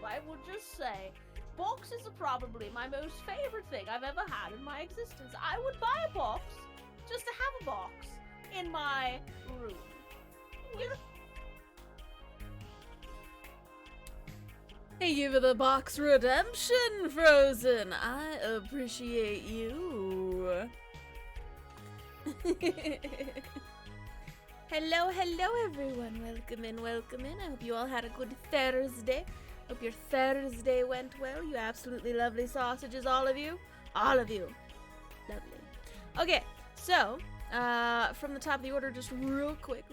I would just say, boxes are probably my most favorite thing I've ever had in my existence. I would buy a box just to have a box in my room. Thank you for the box redemption, Frozen. I appreciate you. Hello, everyone. Welcome in, welcome in. I hope you all had a good Thursday. Hope your Thursday went well. You absolutely lovely sausages, all of you. All of you. Lovely. Okay, so, from the top of the order, just real quick.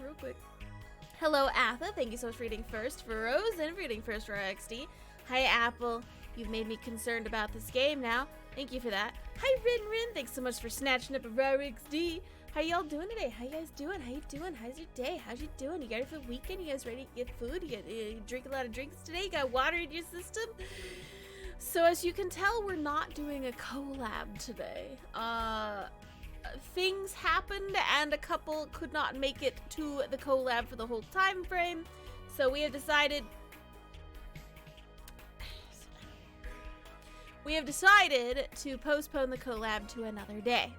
Hello, Atha. Thank you so much for reading first. For Rosen, for reading first for RXD. Hi, Apple. You've made me concerned about this game now. Thank you for that. Hi, Rin. Thanks so much for snatching up a RXD. How y'all doing today? How you guys doing? How you doing? How's your day? How's you doing? You ready for the weekend? You guys ready to get food? You drink a lot of drinks today? You got water in your system? So as you can tell, we're not doing a collab today. Things happened and a couple could not make it to the collab for the whole time frame. So we have decided to postpone the collab to another day.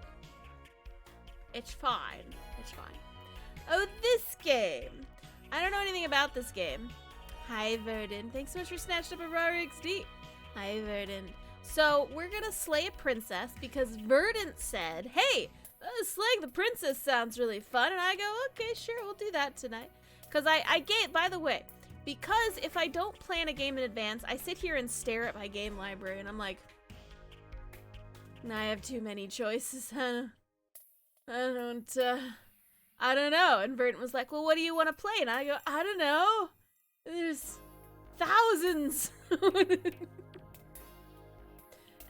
It's fine. Oh, this game. I don't know anything about this game. Hi, Verdon. Thanks so much for snatching up a raw XD. Hi, Verdon. So, we're gonna slay a princess because Verdant said, hey, slaying the princess sounds really fun. And I go, okay, sure, we'll do that tonight. Because I gave, by the way, because if I don't plan a game in advance, I sit here and stare at my game library and I'm like, I have too many choices, huh? I don't know. And Verdant was like, well, what do you want to play? And I go, I don't know. There's thousands.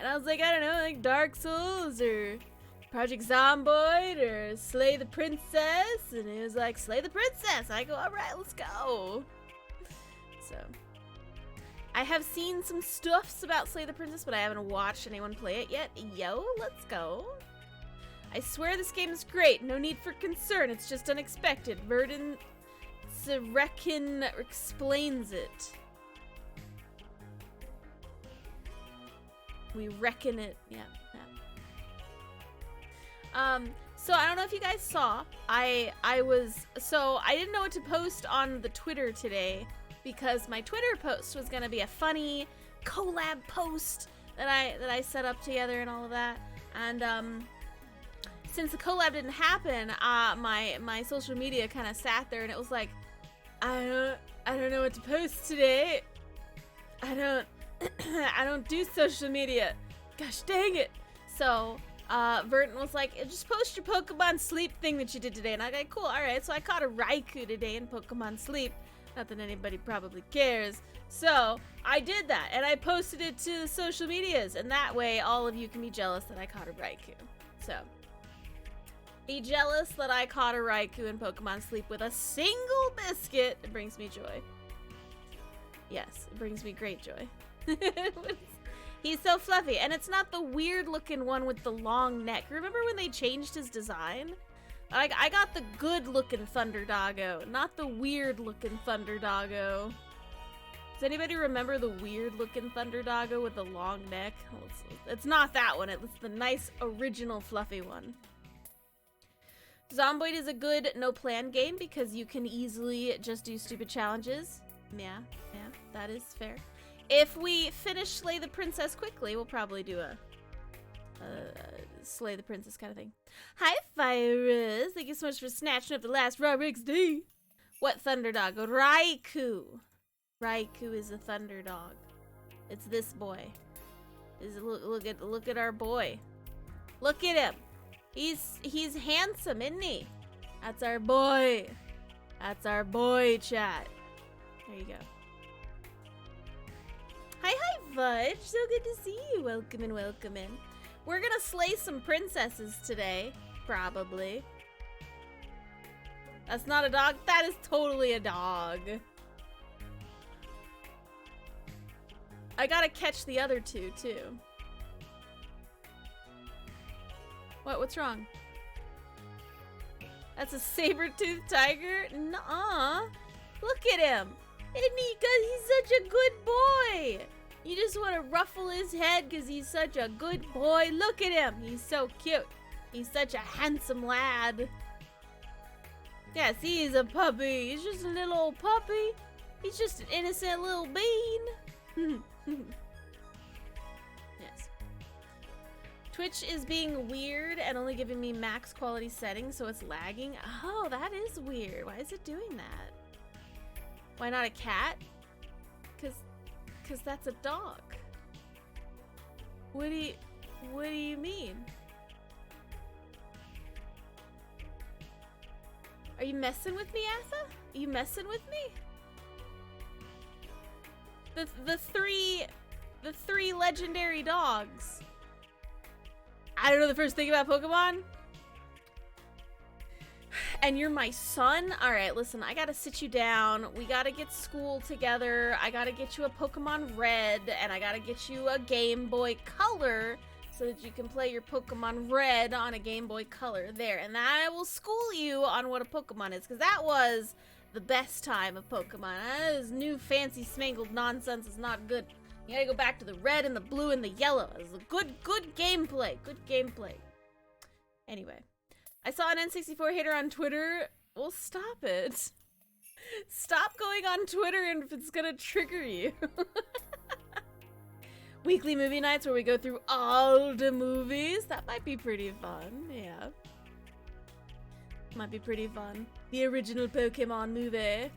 And I was like, I don't know, like Dark Souls or Project Zomboid or Slay the Princess. And he was like, Slay the Princess. I go, all right, let's go. So, I have seen some stuffs about Slay the Princess, but I haven't watched anyone play it yet. Yo, let's go. I swear this game is great. No need for concern. It's just unexpected. Verdant Serekin explains it. We reckon it. Yeah. So I don't know if you guys saw. I didn't know what to post on the Twitter today because my Twitter post was gonna be a funny collab post that I set up together and all of that. And since the collab didn't happen, my social media kind of sat there and it was like, I don't know what to post today. I don't do social media. Gosh dang it. So Verdant was like, just post your Pokemon Sleep thing that you did today. And I got cool, alright. So I caught a Raikou today in Pokemon Sleep. Not that anybody probably cares. So I did that and I posted it to the social medias. And that way all of you can be jealous that I caught a Raikou. So be jealous that I caught a Raikou in Pokemon Sleep with a single biscuit. It brings me joy. Yes, it brings me great joy. He's so fluffy, and it's not the weird looking one with the long neck. Remember when they changed his design? I got the good looking Thunder Doggo, not the weird looking Thunder Doggo. Does anybody remember the weird looking Thunder Doggo with the long neck? Well, it's not that one, it's the nice original fluffy one. Zomboid is a good no plan game because you can easily just do stupid challenges. Yeah, that is fair. If we finish Slay the Princess quickly, we'll probably do a Slay the Princess kind of thing. Hi, Virus. Thank you so much for snatching up the last raw XD. What Thunder Dog? Raikou. Raikou is a Thunder Dog. It's this boy. Look at our boy. Look at him. He's handsome, isn't he? That's our boy. That's our boy, chat. There you go. Hi, Fudge. So good to see you. Welcome in. We're gonna slay some princesses today. Probably. That's not a dog. That is totally a dog. I gotta catch the other two, too. What's wrong? That's a saber-toothed tiger? Nuh-uh. Look at him. And he's such a good boy. You just want to ruffle his head because he's such a good boy. Look at him. He's so cute. He's such a handsome lad. Yeah, see, he's a puppy. He's just a little old puppy. He's just an innocent little bean. Yes. Twitch is being weird and only giving me max quality settings, so it's lagging. Oh, that is weird. Why is it doing that? Why not a cat? Cause that's a dog. What do you mean? Are you messing with me, Atha? Are you messing with me? The three legendary dogs. I don't know the first thing about Pokemon. And you're my son? Alright, listen, I gotta sit you down. We gotta get school together. I gotta get you a Pokemon Red, and I gotta get you a Game Boy Color so that you can play your Pokemon Red on a Game Boy Color. There, and I will school you on what a Pokemon is, because that was the best time of Pokemon. This new fancy smangled nonsense is not good. You gotta go back to the red and the blue and the yellow. It's a good gameplay. Good gameplay. Anyway. I saw an N64 hater on Twitter. Well, stop it. Stop going on Twitter and if it's gonna trigger you. Weekly movie nights where we go through all the movies. That might be pretty fun, yeah. Might be pretty fun. The original Pokemon movie.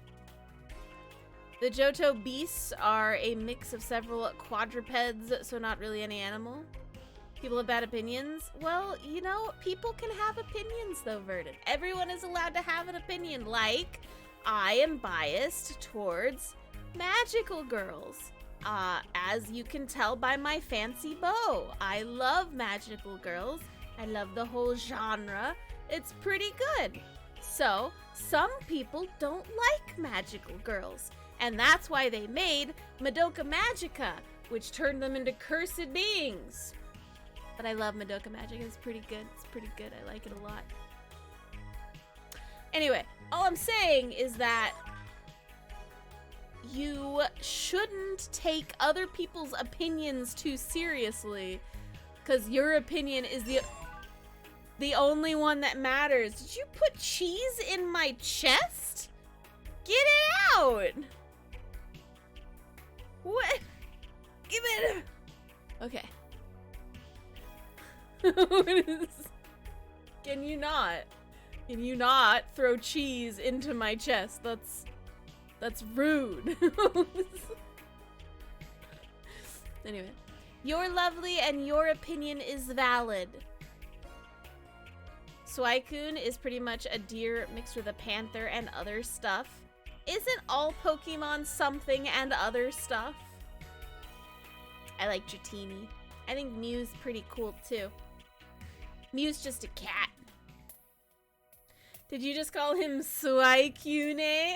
The Johto beasts are a mix of several quadrupeds, so not really any animal. People have bad opinions. Well, you know, people can have opinions though, Verdant. Everyone is allowed to have an opinion. Like, I am biased towards magical girls. As you can tell by my fancy bow. I love magical girls. I love the whole genre. It's pretty good. So, some people don't like magical girls. And that's why they made Madoka Magica, which turned them into cursed beings. But I love Madoka Magic. It's pretty good. It's pretty good. I like it a lot. Anyway, all I'm saying is that you shouldn't take other people's opinions too seriously, because your opinion is the only one that matters. Did you put cheese in my chest? Get it out! What? Give it. Okay. What is... Can you not throw cheese into my chest? That's rude. Anyway, you're lovely and your opinion is valid. Suicune is pretty much a deer mixed with a panther and other stuff. Isn't all Pokemon something and other stuff? I like Dratini. I think Mew's pretty cool too. Mew's just a cat. Did you just call him Suicune?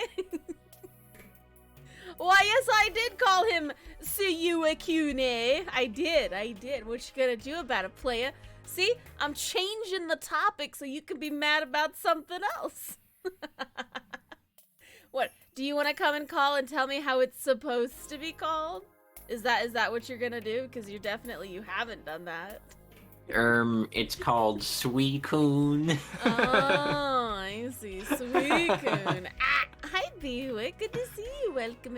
Why, yes, I did call him Suicune. I did. What you gonna do about it, playa? See, I'm changing the topic so you can be mad about something else. What, do you want to come and call and tell me how it's supposed to be called? Is that what you're gonna do? Because you haven't done that. It's called Suicune. Oh, I see. Suicune. Hi, Bewick. Good to see you. Welcome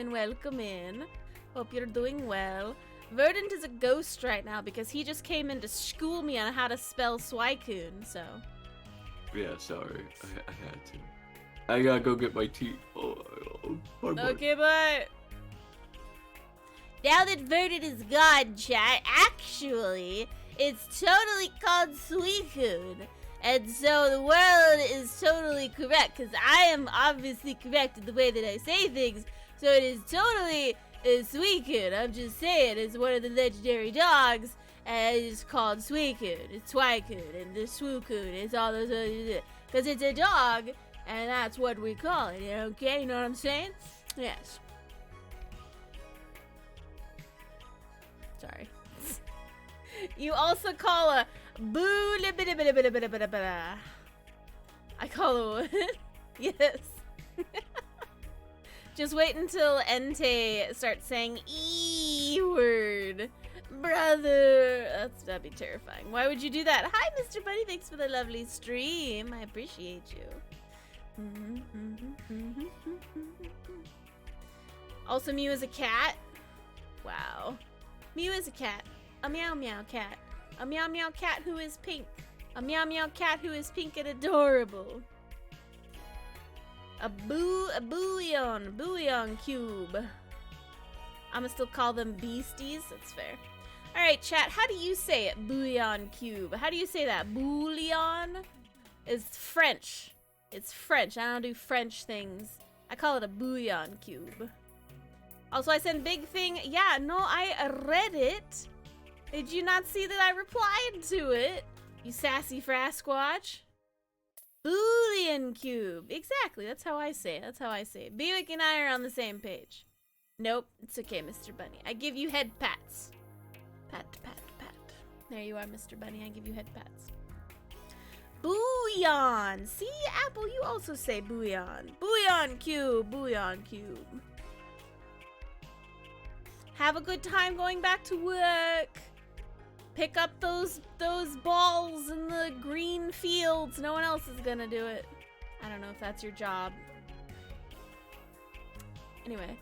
in. Hope you're doing well. Verdant is a ghost right now because he just came in to school me on how to spell Suicune, so. Yeah, sorry. I had to. I gotta go get my teeth. Okay, bye. Now that Verdant is gone, chat, actually, it's totally called Suicune. And so the world is totally correct, because I am obviously correct in the way that I say things. So it is totally Suicune. I'm just saying, it's one of the legendary dogs, and it's called Suicune. It's Suicune, and the Suicune, it's all those other... Because it's a dog, and that's what we call it, okay? You know what I'm saying? Yes. Sorry. You also call a boo. I call a what? Yes. Just wait until Entei starts saying E-word. Brother. That'd be terrifying. Why would you do that? Hi, Mr. Bunny. Thanks for the lovely stream. I appreciate you. Also, Mew is a cat. Wow. Mew is a cat. A meow meow cat. A meow meow cat who is pink. A meow meow cat who is pink and adorable. A bouillon cube. I'ma still call them beasties. That's fair. Alright, chat, how do you say it? Bouillon cube. How do you say that? Bouillon is French. It's French. I don't do French things. I call it a bouillon cube. Also, I sent big thing. Yeah, no, I read it. Did you not see that I replied to it? You sassy Frasquatch. Boolean cube. Exactly. That's how I say it. That's how I say it. Buick and I are on the same page. Nope. It's okay, Mr. Bunny. I give you head pats. Pat, pat, pat. There you are, Mr. Bunny. I give you head pats. Bouillon. See, Apple, you also say bouillon. Bouillon cube. Bouillon cube. Have a good time going back to work. Pick up those balls in the green fields. No one else is gonna do it. I don't know if that's your job. Anyway,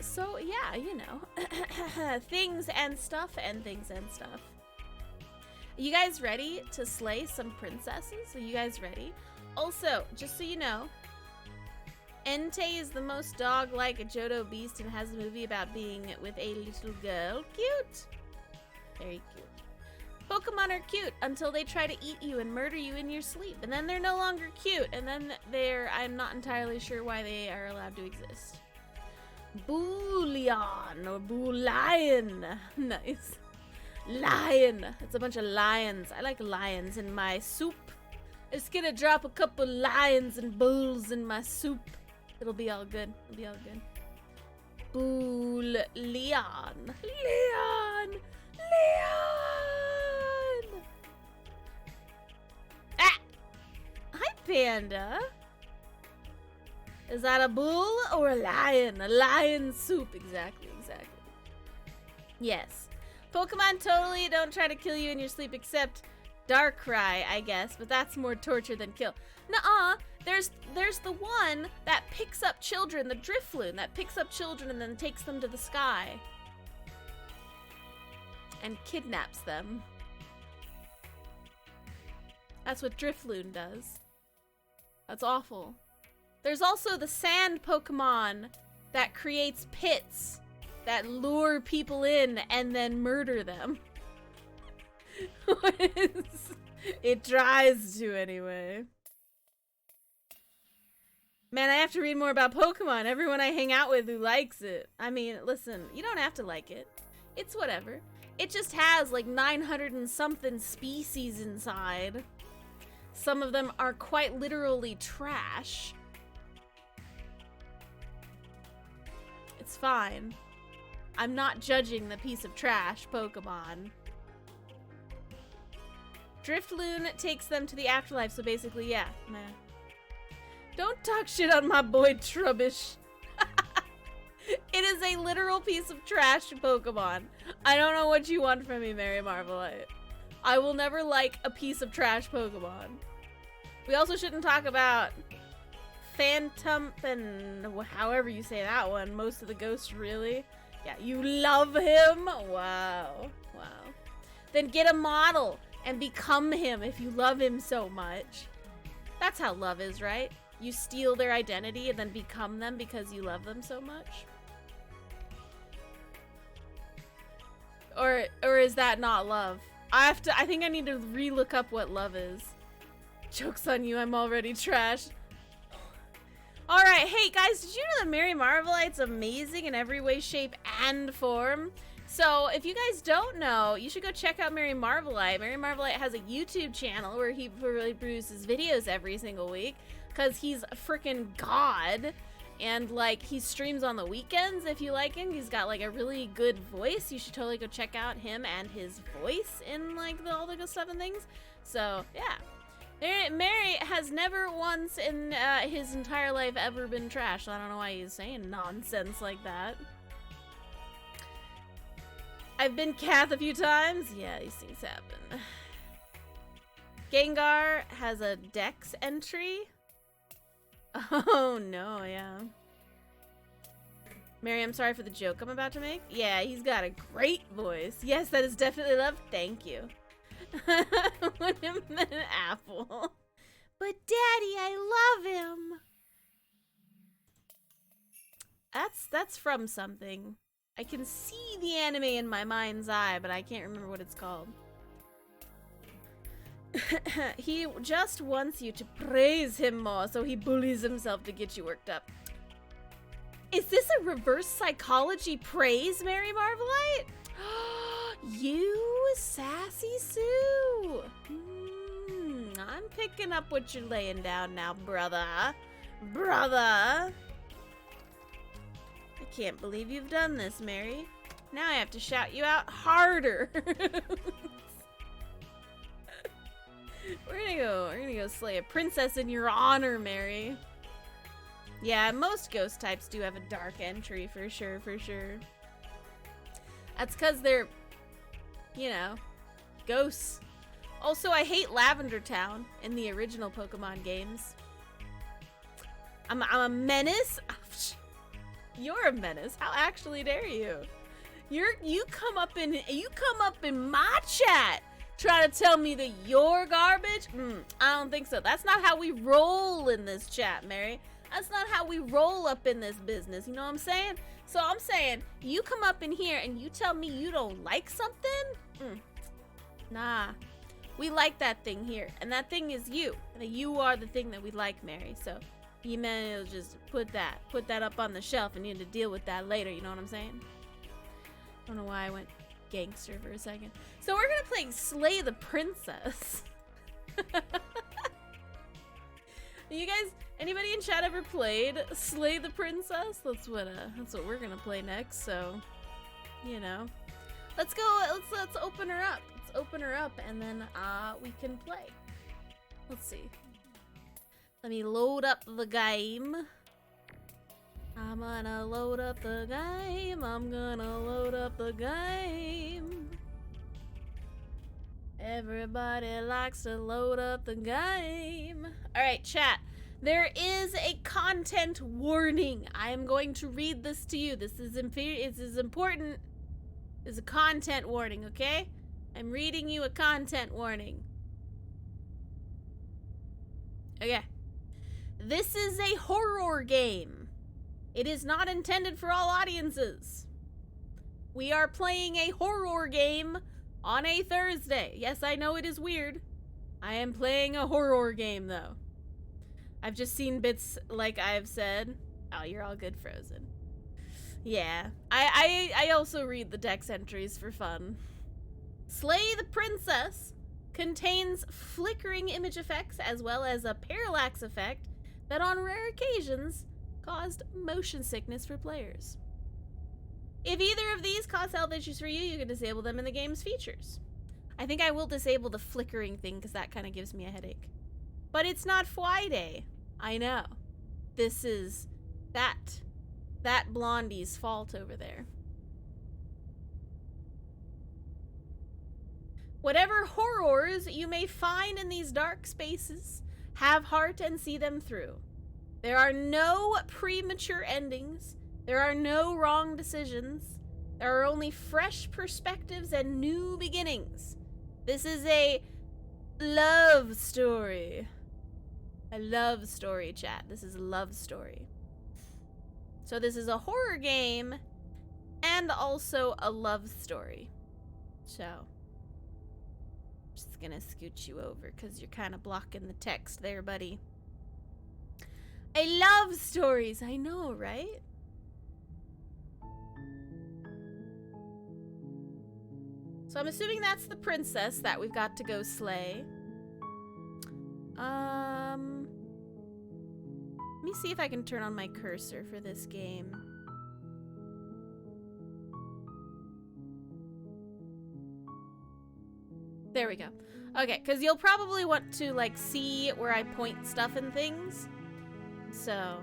so yeah, you know, things and stuff and things and stuff. Are you guys ready to slay some princesses? Are you guys ready? Also, just so you know, Entei is the most dog-like a Johto beast and has a movie about being with a little girl. Cute! Very cute. Pokemon are cute until they try to eat you and murder you in your sleep. And then they're no longer cute. And then I'm not entirely sure why they are allowed to exist. Bouillon or Boulion. Nice. Lion. It's a bunch of lions. I like lions in my soup. I'm just gonna drop a couple lions and bulls in my soup. It'll be all good. It'll be all good. Bouillon. Leon. Ah! Hi, Panda. Is that a bull or a lion? A lion soup. Exactly. Yes. Pokemon totally don't try to kill you in your sleep except Darkrai, I guess, but that's more torture than kill. Nuh-uh. There's the one that picks up children, the Drifloon, that picks up children and then takes them to the sky. And kidnaps them. That's what Drifloon does. That's awful. There's also the sand Pokemon that creates pits that lure people in and then murder them. It tries to anyway. Man, I have to read more about Pokemon. Everyone I hang out with who likes it. I mean, listen, you don't have to like it. It's whatever. It just has like 900 and something species inside. Some of them are quite literally trash. It's fine. I'm not judging the piece of trash Pokemon. Drifloon takes them to the afterlife, so basically, yeah. Nah. Don't talk shit on my boy Trubbish. It is a literal piece of trash Pokemon. I don't know what you want from me, Mary Marvelite. I will never like a piece of trash Pokemon. We also shouldn't talk about Phantom and however you say that one. Most of the ghosts, really. Yeah, you love him? Wow. Wow. Then get a model and become him if you love him so much. That's how love is, right? You steal their identity and then become them because you love them so much? Or is that not love? I think I need to re-look up what love is. Joke's on you, I'm already trash. Alright, hey guys, did you know that Mary Marvelite's amazing in every way, shape, and form? So, if you guys don't know, you should go check out Mary Marvelite. Mary Marvelite has a YouTube channel where he really produces videos every single week, because he's a freaking god. And, like, he streams on the weekends if you like him. He's got, like, a really good voice. You should totally go check out him and his voice in, like, all the good stuff and things. So, yeah. Mary has never once in his entire life ever been trashed. I don't know why he's saying nonsense like that. I've been Cath a few times. Yeah, these things happen. Gengar has a Dex entry. Oh no, yeah. Mary, I'm sorry for the joke I'm about to make. Yeah, he's got a great voice. Yes, that is definitely love. Thank you. What him an apple. But Daddy, I love him. That's from something. I can see the anime in my mind's eye, but I can't remember what it's called. He just wants you to praise him more, so he bullies himself to get you worked up. Is this a reverse psychology praise, Mary Marvelite? You sassy Sue. I'm picking up what you're laying down now, brother. Brother. I can't believe you've done this, Mary. Now I have to shout you out harder. We're gonna go slay a princess in your honor, Mary. Yeah, most ghost types do have a dark entry, for sure, for sure. That's because they're, you know, ghosts. Also, I hate Lavender Town in the original Pokemon games. I'm a menace? You're a menace. How actually dare you? You come up in my chat trying to tell me that you're garbage? I don't think so. That's not how we roll in this chat, Mary. That's not how we roll up in this business. You know what I'm saying? So I'm saying, you come up in here and you tell me you don't like something? Nah. We like that thing here. And that thing is you. And you are the thing that we like, Mary. So you may as well just put that up on the shelf and you need to deal with that later. You know what I'm saying? I don't know why I went gangster for a second. So we're gonna play Slay the Princess. You guys, anybody in chat ever played Slay the Princess? That's what we're gonna play next. So, you know, let's go. Let's open her up. Let's open her up, and then we can play. Let's see. Let me load up the game. I'm gonna load up the game. I'm gonna load up the game. Everybody likes to load up the game. All right, chat. There is a content warning. I am going to read this to you. This is important. It's a content warning, okay? I'm reading you a content warning. Okay. This is a horror game. It is not intended for all audiences. We are playing a horror game on a Thursday. Yes, I know it is weird. I am playing a horror game, though. I've just seen bits like I've said. Oh, you're all good, Frozen. Yeah. I also read the Dex entries for fun. Slay the Princess contains flickering image effects as well as a parallax effect that on rare occasions caused motion sickness for players. If either of these cause health issues for you, you can disable them in the game's features. I think I will disable the flickering thing because that kind of gives me a headache. But it's not Friday. I know. This is that blondie's fault over there. Whatever horrors you may find in these dark spaces, have heart and see them through. There are no premature endings. There are no wrong decisions. There are only fresh perspectives and new beginnings. This is a love story. A love story, chat. This is a love story. So this is a horror game and also a love story. So, just gonna scoot you over because you're kind of blocking the text there, buddy. I love stories. I know, right? So I'm assuming that's the princess that we've got to go slay. Let me see if I can turn on my cursor for this game. There we go. Okay, because you'll probably want to, like, see where I point stuff and things. So,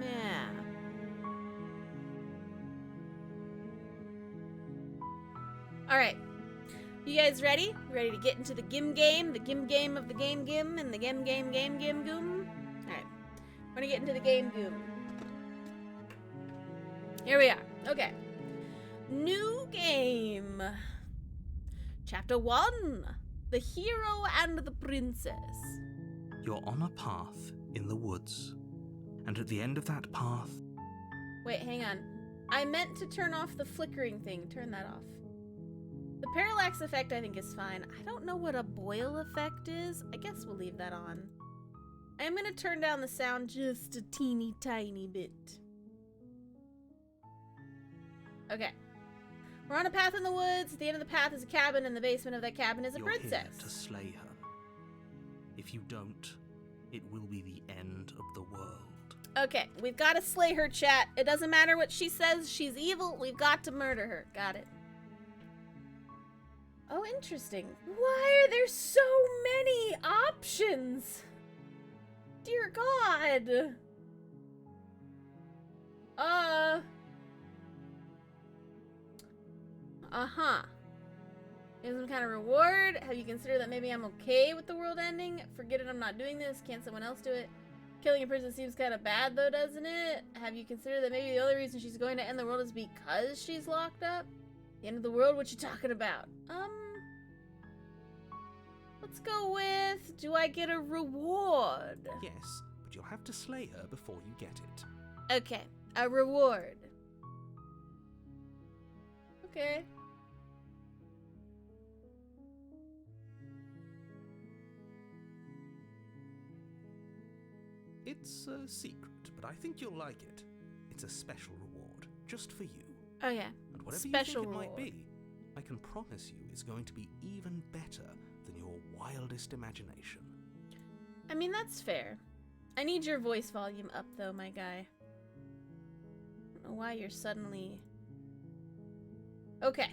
yeah. Alright. You guys ready? Ready to get into the game? The game of the game, and the game, goom? Alright. We're gonna get into the game, goom. Here we are. Okay. New game. Chapter 1. The Hero and the Princess. You're on a path in the woods, and at the end of that path... Wait, hang on. I meant to turn off the flickering thing. Turn that off. The parallax effect I think is fine. I don't know what a boil effect is. I guess we'll leave that on. I'm gonna turn down the sound just a teeny tiny bit. Okay. We're on a path in the woods. At the end of the path is a cabin, and the basement of that cabin is a princess. You're here to slay her. If you don't, it will be the end of the world. Okay, we've got to slay her, chat. It doesn't matter what she says. She's evil. We've got to murder her. Got it. Oh, interesting. Why are there so many options? Dear God. Uh-huh. Is some kind of reward? Have you considered that maybe I'm okay with the world ending? Forget it, I'm not doing this. Can't someone else do it? Killing a person seems kind of bad, though, doesn't it? Have you considered that maybe the only reason she's going to end the world is because she's locked up? The end of the world? What you talking about? Let's go with, do I get a reward? Yes, but you'll have to slay her before you get it. Okay, a reward. Okay. It's a secret, but I think you'll like it. It's a special reward, just for you. Oh yeah, and whatever special you think it reward. might be, I can promise you it's going to be even better than your wildest imagination. I mean, that's fair. I need your voice volume up, though, my guy. I don't know why you're suddenly... Okay.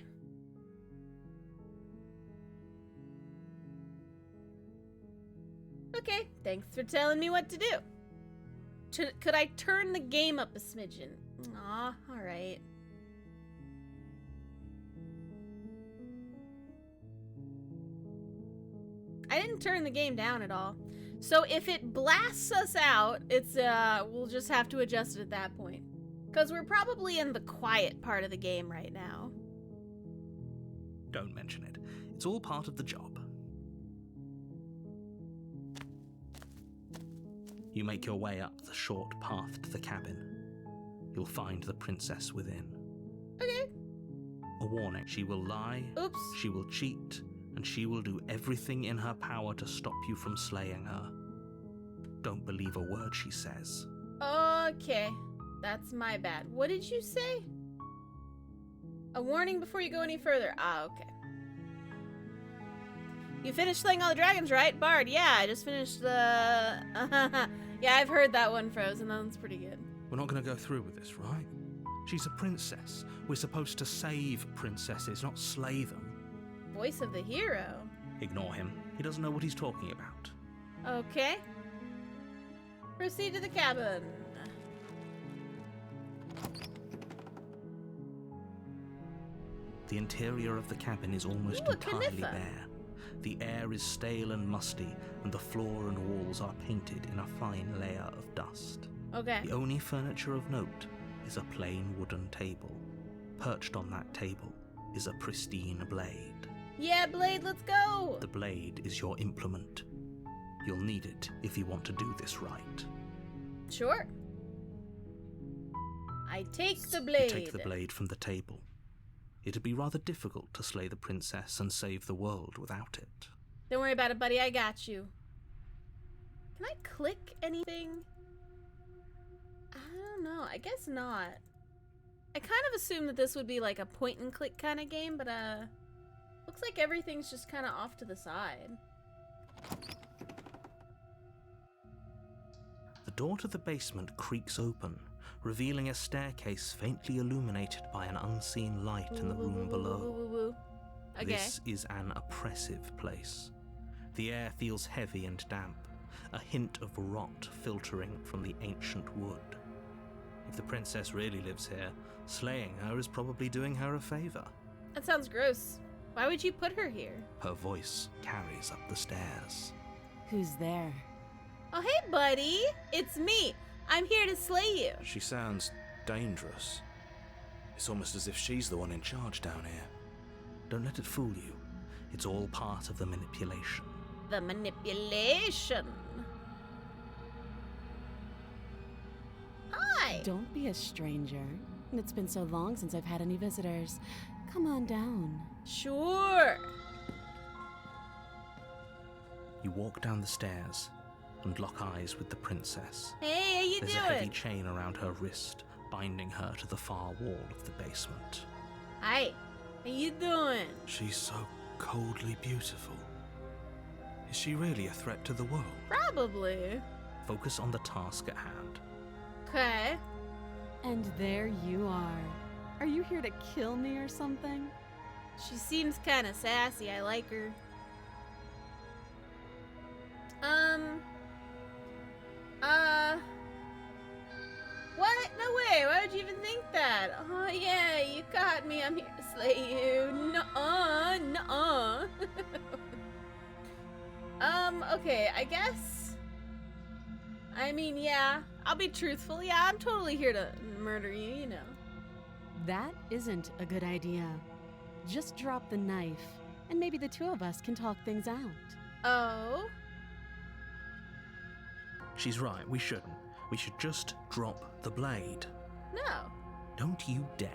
Okay, thanks for telling me what to do. Could I turn the game up a smidgen? Aw, alright. I didn't turn the game down at all. So if it blasts us out, it's we'll just have to adjust it at that point. Because we're probably in the quiet part of the game right now. Don't mention it. It's all part of the job. You make your way up the short path to the cabin. You'll find the princess within. Okay. A warning, she will lie, Oops. she will cheat, and she will do everything in her power to stop you from slaying her. Don't believe a word she says. Okay. That's my bad. What did you say? A warning before you go any further. Ah, okay. You finished slaying all the dragons, right? Bard, yeah, I just finished the... Yeah, I've heard that one, Frozen. That one's pretty good. We're not going to go through with this, right? She's a princess. We're supposed to save princesses, not slay them. Voice of the hero. Ignore him. He doesn't know what he's talking about. Okay. Proceed to the cabin. The interior of the cabin is almost Ooh, a entirely conifer. bare. The air is stale and musty, and the floor and walls are painted in a fine layer of dust. Okay. The only furniture of note is a plain wooden table. Perched on that table is a pristine blade. Yeah, Blade, let's go! The blade is your implement. You'll need it if you want to do this right. Sure. I take the blade. You take the blade from the table. It'd be rather difficult to slay the princess and save the world without it. Don't worry about it, buddy. I got you. Can I click anything? I don't know. I guess not. I kind of assumed that this would be like a point and click kind of game, but looks like everything's just kind of off to the side. The door to the basement creaks open, revealing a staircase faintly illuminated by an unseen light in the room below. Okay. This is an oppressive place. The air feels heavy and damp, a hint of rot filtering from the ancient wood. If the princess really lives here, slaying her is probably doing her a favor. That sounds gross. Why would you put her here? Her voice carries up the stairs. Who's there? Oh, hey, buddy. It's me. I'm here to slay you. She sounds dangerous. It's almost as if she's the one in charge down here. Don't let it fool you. It's all part of the manipulation. The manipulation. Hi. Don't be a stranger. It's been so long since I've had any visitors. Come on down. Sure. You walk down the stairs and lock eyes with the princess. Hey, how you There's a heavy doing? chain around her wrist, binding her to the far wall of the basement. Hi. How you doing? She's so coldly beautiful. Is she really a threat to the world? Probably. Focus on the task at hand. Okay. And there you are. Are you here to kill me or something? She seems kind of sassy. I like her. What? No way. Why would you even think that? Oh, yeah, you caught me. I'm here to slay you. Nuh-uh, nuh-uh. Okay, I guess. I mean, yeah, I'll be truthful. Yeah, I'm totally here to murder you, you know. That isn't a good idea. Just drop the knife, and maybe the two of us can talk things out. Oh? She's right, we shouldn't. We should just drop the blade. No. Don't you dare.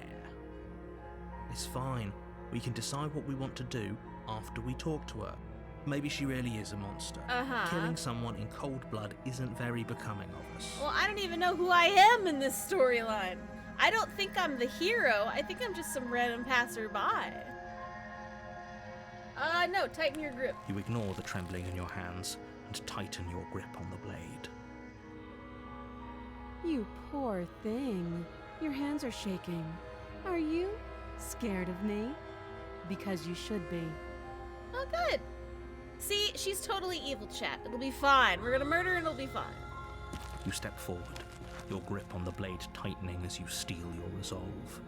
It's fine. We can decide what we want to do after we talk to her. Maybe she really is a monster. Uh-huh. Killing someone in cold blood isn't very becoming of us. Well, I don't even know who I am in this storyline. I don't think I'm the hero. I think I'm just some random passerby. No, tighten your grip. You ignore the trembling in your hands and tighten your grip on the blade. You poor thing. Your hands are shaking. Are you scared of me? Because you should be. Oh, good. See, she's totally evil, chat. It'll be fine. We're gonna murder and it'll be fine. You step forward, your grip on the blade tightening as you steel your resolve.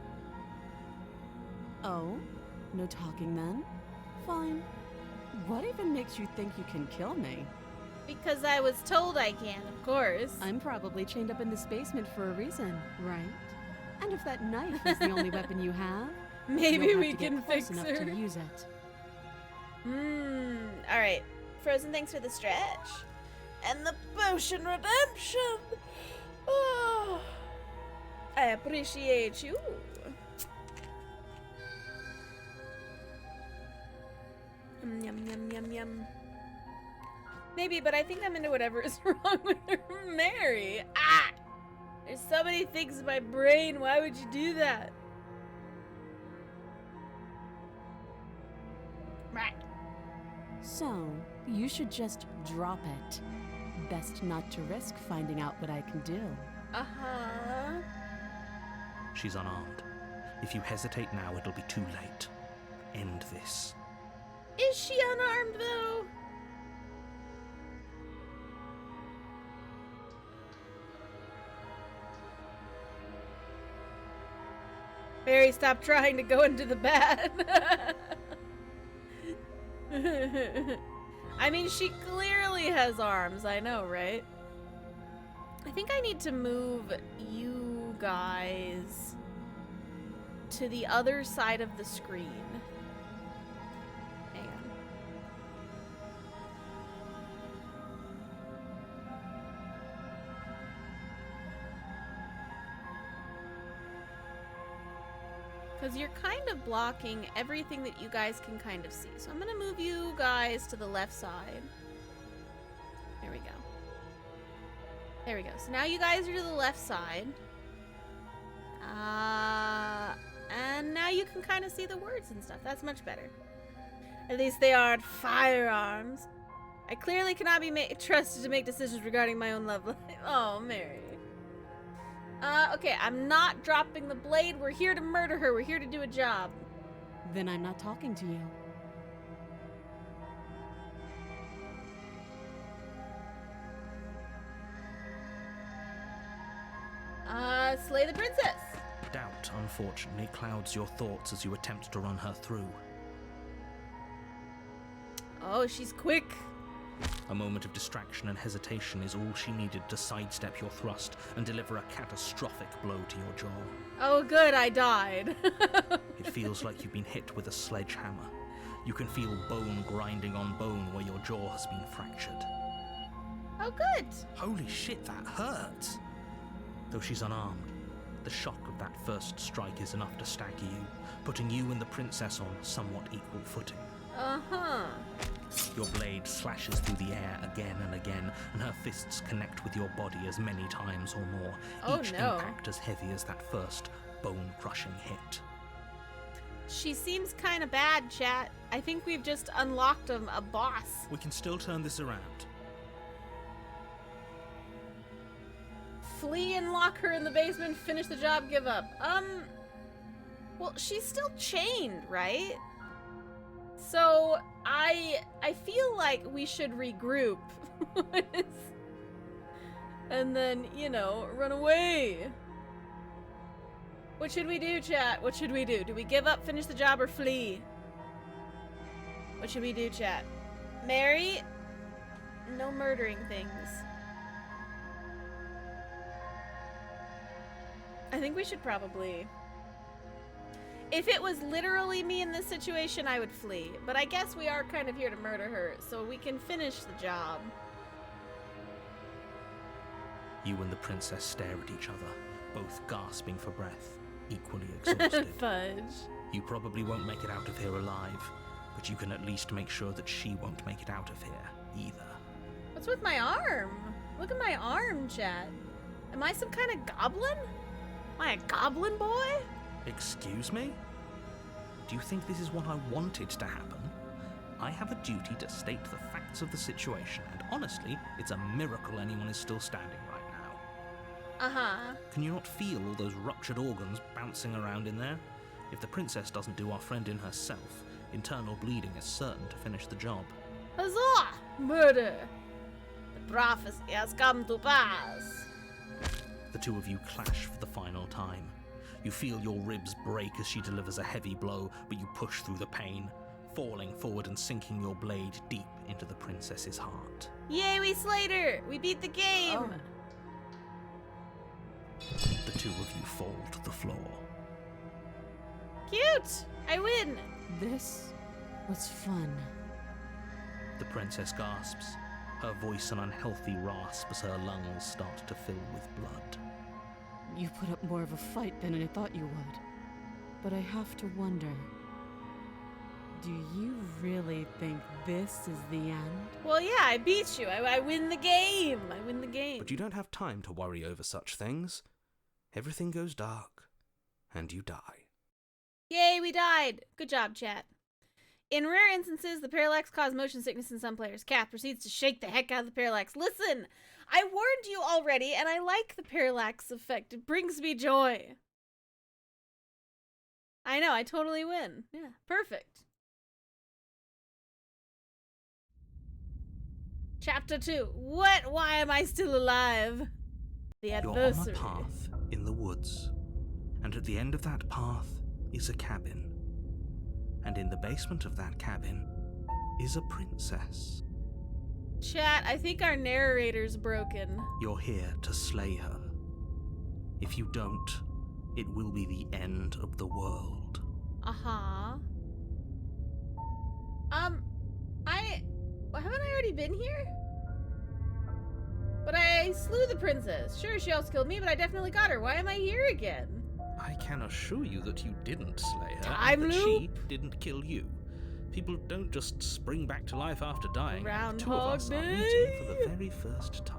Oh? No talking then? Fine. What even makes you think you can kill me? Because I was told I can, of course. I'm probably chained up in this basement for a reason, right? And if that knife is the only weapon you have, Maybe you'll have we to get can close fix enough her. to use it. Alright. Frozen, thanks for the stretch. And the potion redemption! Oh, I appreciate you. Yum, yum, yum, yum. Maybe, but I think I'm into whatever is wrong with her. Mary! Ah! There's so many things in my brain. Why would you do that? Right. So, you should just drop it. Best not to risk finding out what I can do. Uh-huh. She's unarmed. If you hesitate now, it'll be too late. End this. Is she unarmed, though? Mary, stop trying to go into the bed. I mean, she clearly has arms. I know, right? I think I need to move you guys to the other side of the screen. Hang on. Because you're kind of blocking everything that you guys can kind of see. So I'm going to move you guys to the left side. There we go. There we go. So now you guys are to the left side. And now you can kind of see the words and stuff. That's much better. At least they aren't firearms. I clearly cannot be trusted to make decisions regarding my own love life. Oh, Mary. Okay, I'm not dropping the blade. We're here to murder her. We're here to do a job. Then I'm not talking to you. slay the princess. Doubt, unfortunately, clouds your thoughts as you attempt to run her through. Oh, she's quick. A moment of distraction and hesitation is all she needed to sidestep your thrust and deliver a catastrophic blow to your jaw. Oh, good, I died. It feels like you've been hit with a sledgehammer. You can feel bone grinding on bone where your jaw has been fractured. Oh, good. Holy shit, that hurts! Though she's unarmed, the shock of that first strike is enough to stagger you, putting you and the princess on somewhat equal footing. Uh-huh. Your blade slashes through the air again and again, and her fists connect with your body as many times or more, Oh, each no. impact as heavy as that first bone-crushing hit. She seems kind of bad, chat. I think we've just unlocked a boss. We can still turn this around. Flee and lock her in the basement, finish the job, give up. Well, she's still chained, right? So, I feel like we should regroup. And then, you know, run away. What should we do, chat? What should we do? Do we give up, finish the job, or flee? What should we do, chat? Mary? No murdering things. I think we should probably... If it was literally me in this situation, I would flee. But I guess we are kind of here to murder her, so we can finish the job. You and the princess stare at each other, both gasping for breath, equally exhausted. Fudge. You probably won't make it out of here alive, but you can at least make sure that she won't make it out of here, either. What's with my arm? Look at my arm, chat. Am I some kind of goblin? Am I a goblin boy? Excuse me? Do you think this is what I wanted to happen? I have a duty to state the facts of the situation, and honestly, it's a miracle anyone is still standing right now. Uh-huh. Can you not feel all those ruptured organs bouncing around in there? If the princess doesn't do our friend in herself, internal bleeding is certain to finish the job. Huzzah! Murder! The prophecy has come to pass. The two of you clash for the final time. You feel your ribs break as she delivers a heavy blow, but you push through the pain, falling forward and sinking your blade deep into the princess's heart. Yay, we slayed her! We beat the game! Oh. The two of you fall to the floor. Cute! I win! This was fun. The princess gasps, her voice an unhealthy rasp as her lungs start to fill with blood. You put up more of a fight than I thought you would. But I have to wonder, do you really think this is the end? Well, yeah, I beat you. I win the game. I win the game. But you don't have time to worry over such things. Everything goes dark, and you die. Yay, we died. Good job, chat. In rare instances, the parallax caused motion sickness in some players. Kath proceeds to shake the heck out of the parallax. Listen, I warned you already, and I like the parallax effect. It brings me joy. I know, I totally win. Yeah, perfect. Chapter 2. What? Why am I still alive? The You're adversary. on a path in the woods, and at the end of that path is a cabin. And in the basement of that cabin is a princess. Chat, I think our narrator's broken. You're here to slay her. If you don't, it will be the end of the world. Uh-huh. Haven't I already been here? But I slew the princess. Sure, she also killed me, but I definitely got her. Why am I here again? I can assure you that you didn't slay her, Time and that she loop. didn't kill you. People don't just spring back to life after dying. The two of Groundhog us are Day. meeting for the very first time.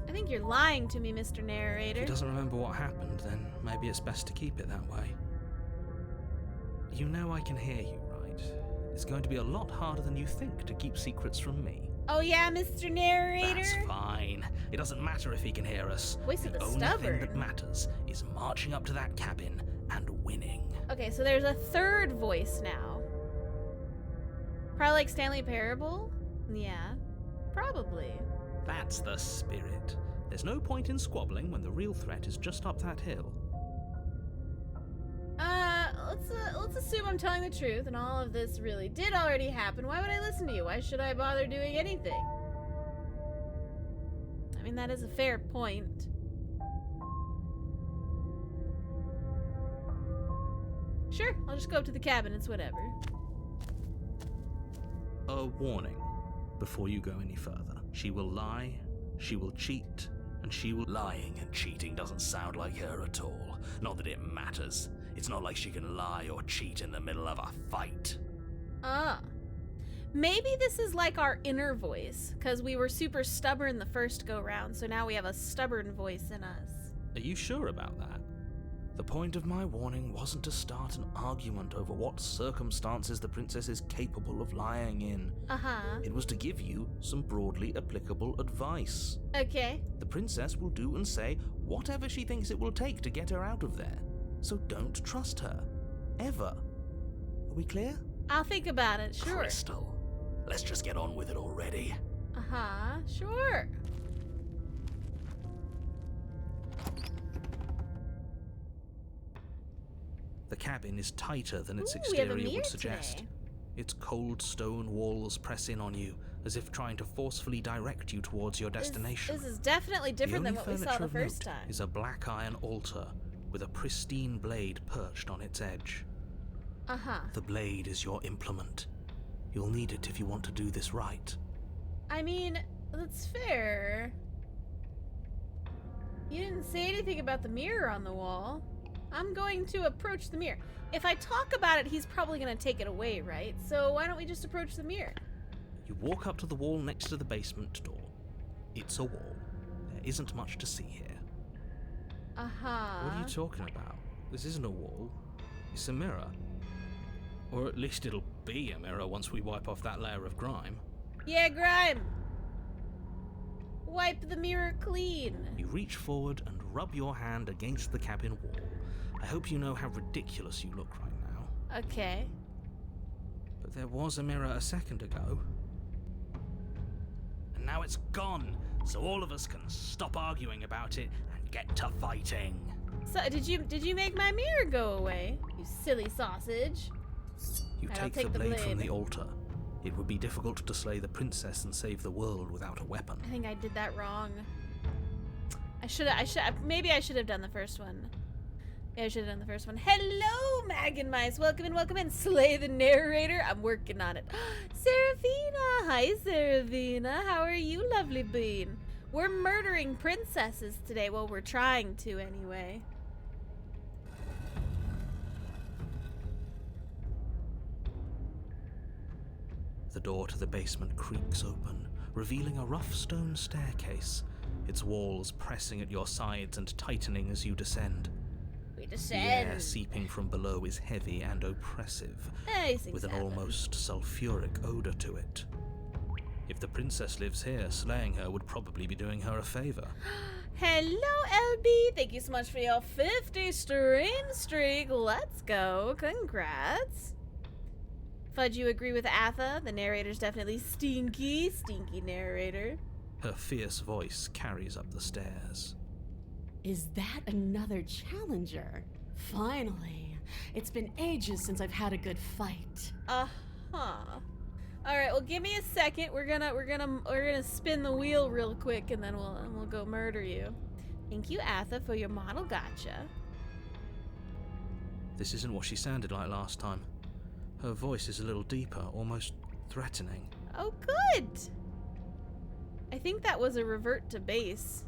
I think you're lying to me, Mr. Narrator. If he doesn't remember what happened, then maybe it's best to keep it that way. You know I can hear you, right? It's going to be a lot harder than you think to keep secrets from me. Oh yeah, Mr. Narrator? That's fine. It doesn't matter if he can hear us. Voice of the only stubborn. thing that matters is marching up to that cabin and winning. Okay, so there's a third voice now. Probably like Stanley Parable? Yeah, probably. That's the spirit. There's no point in squabbling when the real threat is just up that hill. Let's assume I'm telling the truth and all of this really did already happen. Why would I listen to you? Why should I bother doing anything? I mean, that is a fair point. Sure, I'll just go up to the cabin. It's whatever. A warning before you go any further. She will lie, she will cheat, and she will... Lying and cheating doesn't sound like her at all. Not that it matters. It's not like she can lie or cheat in the middle of a fight. Maybe this is like our inner voice, because we were super stubborn the first go-round, so now we have a stubborn voice in us. Are you sure about that? The point of my warning wasn't to start an argument over what circumstances the princess is capable of lying in. It was to give you some broadly applicable advice. Okay. The princess will do and say whatever she thinks it will take to get her out of there. So don't trust her. Ever. Are we clear? I'll think about it, sure. Crystal, let's just get on with it already. Sure. The cabin is tighter than its We have a exterior mirror would suggest. today. Its cold stone walls press in on you, as if trying to forcefully direct you towards your destination. This is definitely different than what we saw the first time. Is a black iron altar with a pristine blade perched on its edge. The blade is your implement. You'll need it if you want to do this right. I mean, that's fair. You didn't say anything about the mirror on the wall. I'm going to approach the mirror. If I talk about it, he's probably going to take it away, right? So why don't we just approach the mirror? You walk up to the wall next to the basement door. It's a wall. There isn't much to see here. What are you talking about? This isn't a wall. It's a mirror. Or at least it'll be a mirror once we wipe off that layer of grime. Yeah, grime! Wipe the mirror clean. You reach forward and rub your hand against the cabin wall. I hope you know how ridiculous you look right now. Okay. But there was a mirror a second ago. And now it's gone, so all of us can stop arguing about it and get to fighting. So did you make my mirror go away? You silly sausage. You I'll take the blade from the altar. It would be difficult to slay the princess and save the world without a weapon. I think I did that wrong. Maybe I should have done the first one. Yeah, I should have done the first one. Hello, Mag and Mice. Welcome in. Slay the narrator. I'm working on it. Seraphina. Hi, Seraphina. How are you, lovely bean? We're murdering princesses today. Well, we're trying to anyway. The door to the basement creaks open, revealing a rough stone staircase, its walls pressing at your sides and tightening as you descend. We The descend. air seeping from below is heavy and oppressive, with an almost sulfuric odor to it. If the princess lives here, slaying her would probably be doing her a favor. Hello, LB. Thank you so much for your 50 stream streak. Let's go. Congrats. Fudge, you agree with Atha? The narrator's definitely stinky narrator. Her fierce voice carries up the stairs. Is that another challenger? Finally. It's been ages since I've had a good fight. All right, well, give me a second. We're gonna spin the wheel real quick, and then we'll go murder you. Thank you, Atha, for your model gotcha. This isn't what she sounded like last time. Her voice is a little deeper, almost threatening. Oh, good. I think that was a revert to base.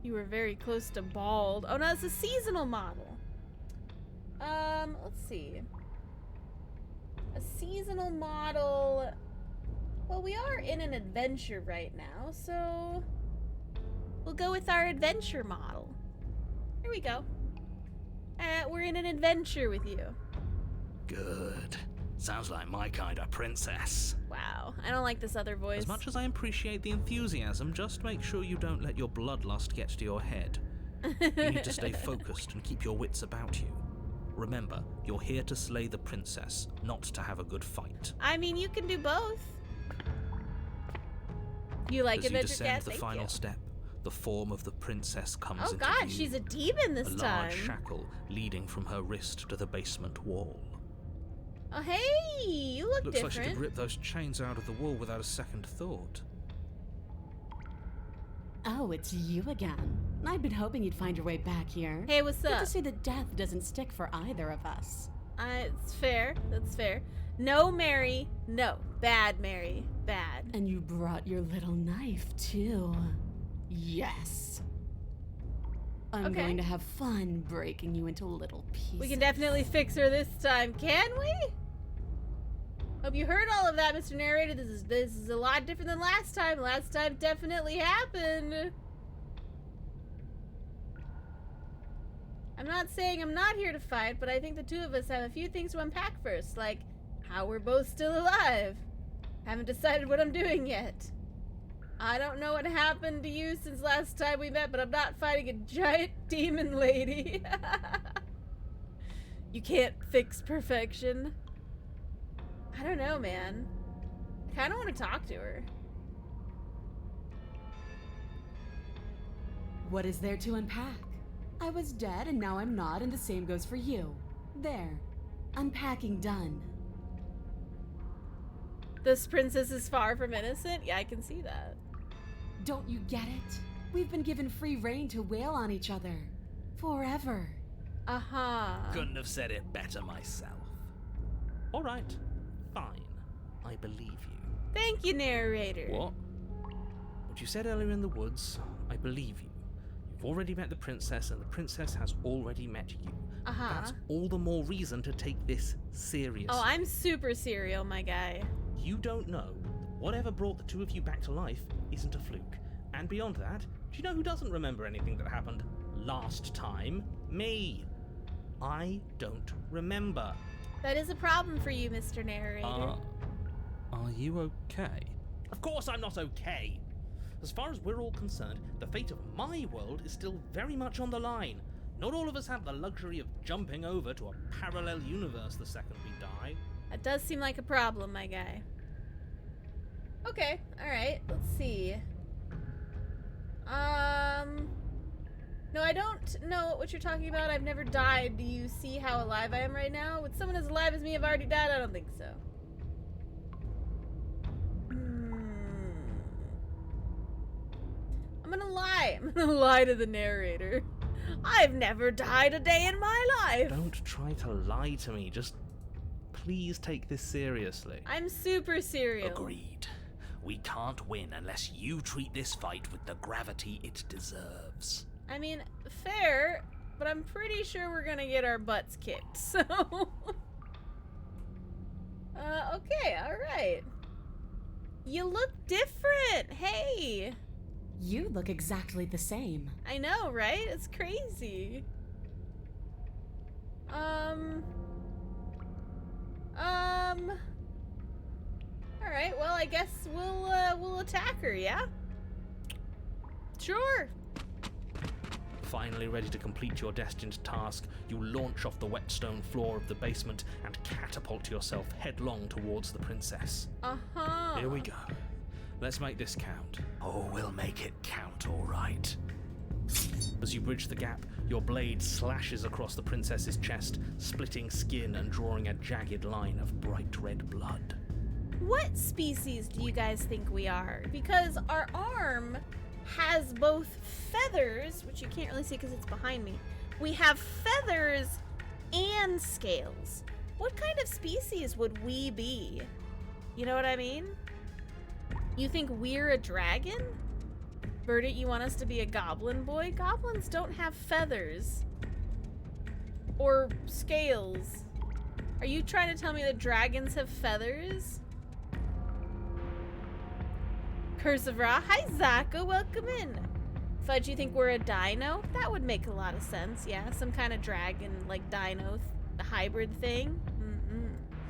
You were very close to bald. Oh no, it's a seasonal model. Let's see. A seasonal model. Well, we are in an adventure right now, so we'll go with our adventure model. Here we go. We're in an adventure with you. Good. Sounds like my kind of princess. Wow, I don't like this other voice. As much as I appreciate the enthusiasm, just make sure you don't let your bloodlust get to your head. You need to stay focused and keep your wits about you. Remember, you're here to slay the princess, not to have a good fight. I mean, you can do both. You like As you adventure descend cats? the Thank final you. step, the form of the princess comes Oh into god, view. she's a demon this a time. large shackle leading from her wrist to the basement wall. Oh hey, you look Looks like she different. could rip those chains out of the wall without a second thought. Oh, it's you again. I'd been hoping you'd find your way back here. Hey, what's Good up? to see that death doesn't stick for either of us. It's fair. That's fair. No, Mary. No. Bad, Mary. Bad. And you brought your little knife, too. Yes. I'm Okay. going to have fun breaking you into little pieces. We can definitely fix her this time, can we? Hope you heard all of that, Mr. Narrator. This is a lot different than last time. Last time definitely happened. I'm not saying I'm not here to fight, but I think the two of us have a few things to unpack first, like how we're both still alive. Haven't decided what I'm doing yet. I don't know what happened to you since last time we met, but I'm not fighting a giant demon lady. You can't fix perfection. I don't know, man. I kind of want to talk to her. What is there to unpack? I was dead and now I'm not, and the same goes for you. There. Unpacking done. This princess is far from innocent? Yeah, I can see that. Don't you get it? We've been given free rein to wail on each other. Forever. Uh-huh. Couldn't have said it better myself. All right, fine. I believe you. Thank you, narrator. What? What you said earlier in the woods, I believe you. You've already met the princess, and the princess has already met you. Uh-huh. That's all the more reason to take this seriously. Oh, I'm super serial, my guy. You don't know that whatever brought the two of you back to life isn't a fluke. And beyond that, do you know who doesn't remember anything that happened last time? Me. I don't remember. That is a problem for you, Mr. Narrator. Are you okay? Of course I'm not okay. As far as we're all concerned, the fate of my world is still very much on the line. Not all of us have the luxury of jumping over to a parallel universe the second we die. That does seem like a problem, my guy. Okay, alright, let's see. No, I don't know what you're talking about. I've never died. Do you see how alive I am right now? Would someone as alive as me have already died? I don't think so. I'm gonna lie. I'm gonna lie to the narrator. I've never died a day in my life. Don't try to lie to me. Just please take this seriously. I'm super serial. Agreed. We can't win unless you treat this fight with the gravity it deserves. I mean, fair, but I'm pretty sure we're gonna get our butts kicked, so... okay, alright. You look different! Hey! You look exactly the same. I know, right? It's crazy. Alright, well, I guess we'll attack her, yeah? Sure. Finally ready to complete your destined task, you launch off the wet stone floor of the basement and catapult yourself headlong towards the princess. Uh-huh. Here we go. Let's make this count. Oh, we'll make it count, all right. As you bridge the gap, your blade slashes across the princess's chest, splitting skin and drawing a jagged line of bright red blood. What species do you guys think we are? Because our arm has both feathers, which you can't really see because it's behind me. We have feathers and scales. What kind of species would we be? You know what I mean? You think we're a dragon? Burdett, you want us to be a goblin boy? Goblins don't have feathers. Or scales. Are you trying to tell me that dragons have feathers? Curse of Ra. Hi, Zaka. Welcome in. Fudge, you think we're a dino? That would make a lot of sense, yeah. Some kind of dragon, like dino, hybrid thing.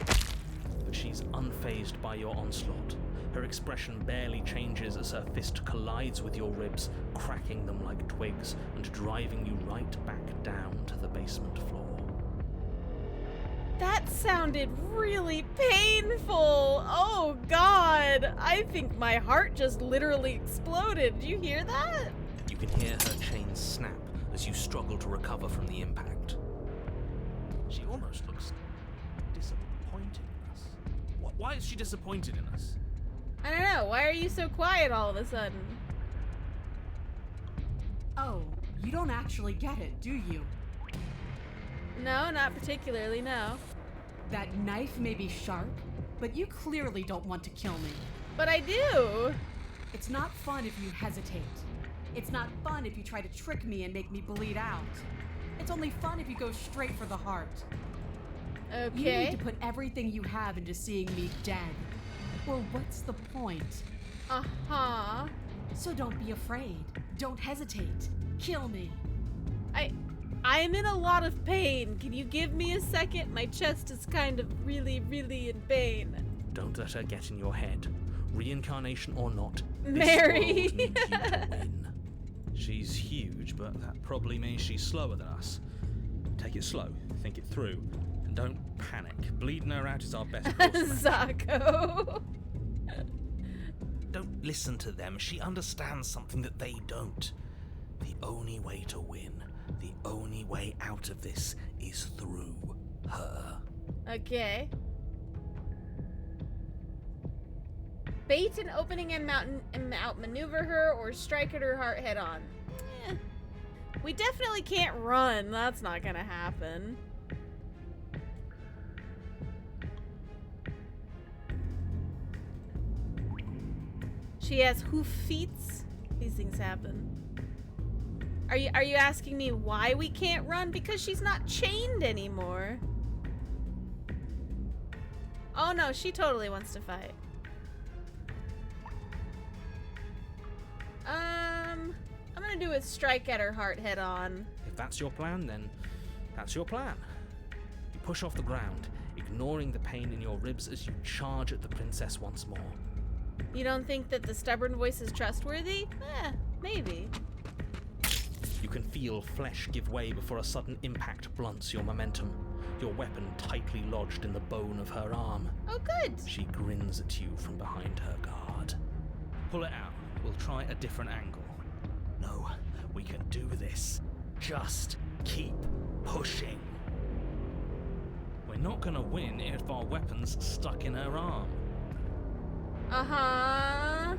But she's unfazed by your onslaught. Her expression barely changes as her fist collides with your ribs, cracking them like twigs and driving you right back down to the basement floor. That sounded really painful. Oh, God. I think my heart just literally exploded. Did you hear that? You can hear her chains snap as you struggle to recover from the impact. She almost looks disappointed in us. Why is she disappointed in us? I don't know. Why are you so quiet all of a sudden? Oh, you don't actually get it, do you? No, not particularly, no. That knife may be sharp, but you clearly don't want to kill me. But I do. It's not fun if you hesitate. It's not fun if you try to trick me and make me bleed out. It's only fun if you go straight for the heart. Okay. You need to put everything you have into seeing me dead. Or what's the point? Uh-huh. So don't be afraid. Don't hesitate. Kill me. I'm in a lot of pain. Can you give me a second? My chest is kind of really in pain. Don't let her get in your head. Reincarnation or not, Mary. this world needs you to win. She's huge, but that probably means she's slower than us. Take it slow, think it through, and don't panic. Bleeding her out is our best course of action. Zako. Don't listen to them. She understands something that they don't. The only way to win, the only way out of this is through her. Okay. Bait an opening and outmaneuver her or strike at her heart head on. We definitely can't run. That's not gonna happen. She has hoof feet. These things happen. Are you asking me why we can't run? Because she's not chained anymore. Oh no, she totally wants to fight. I'm gonna do a strike at her heart head on. If that's your plan, then that's your plan. You push off the ground, ignoring the pain in your ribs as you charge at the princess once more. You don't think that the stubborn voice is trustworthy? Maybe. You can feel flesh give way before a sudden impact blunts your momentum, your weapon tightly lodged in the bone of her arm. Oh, good. She grins at you from behind her guard. Pull it out. We'll try a different angle. No, we can do this. Just keep pushing. We're not gonna win if our weapon's stuck in her arm. Uh-huh.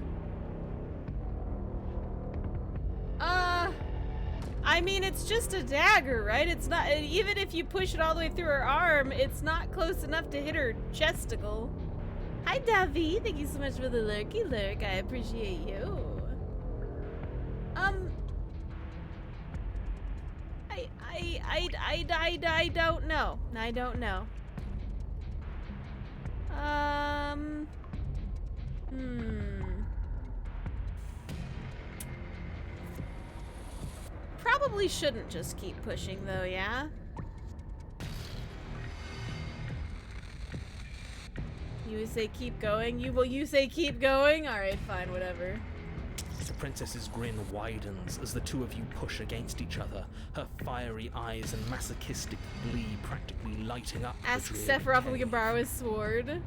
I mean, it's just a dagger, right? It's not, even if you push it all the way through her arm, it's not close enough to hit her chesticle. Hi, Davi. Thank you so much for the lurky lurk. I appreciate you. I don't know. I don't know. Probably shouldn't just keep pushing though, yeah? You say keep going? You say keep going? Alright, fine, whatever. The princess's grin widens as the two of you push against each other, her fiery eyes and masochistic glee practically lighting up. Ask Sephiroth if we can borrow his sword.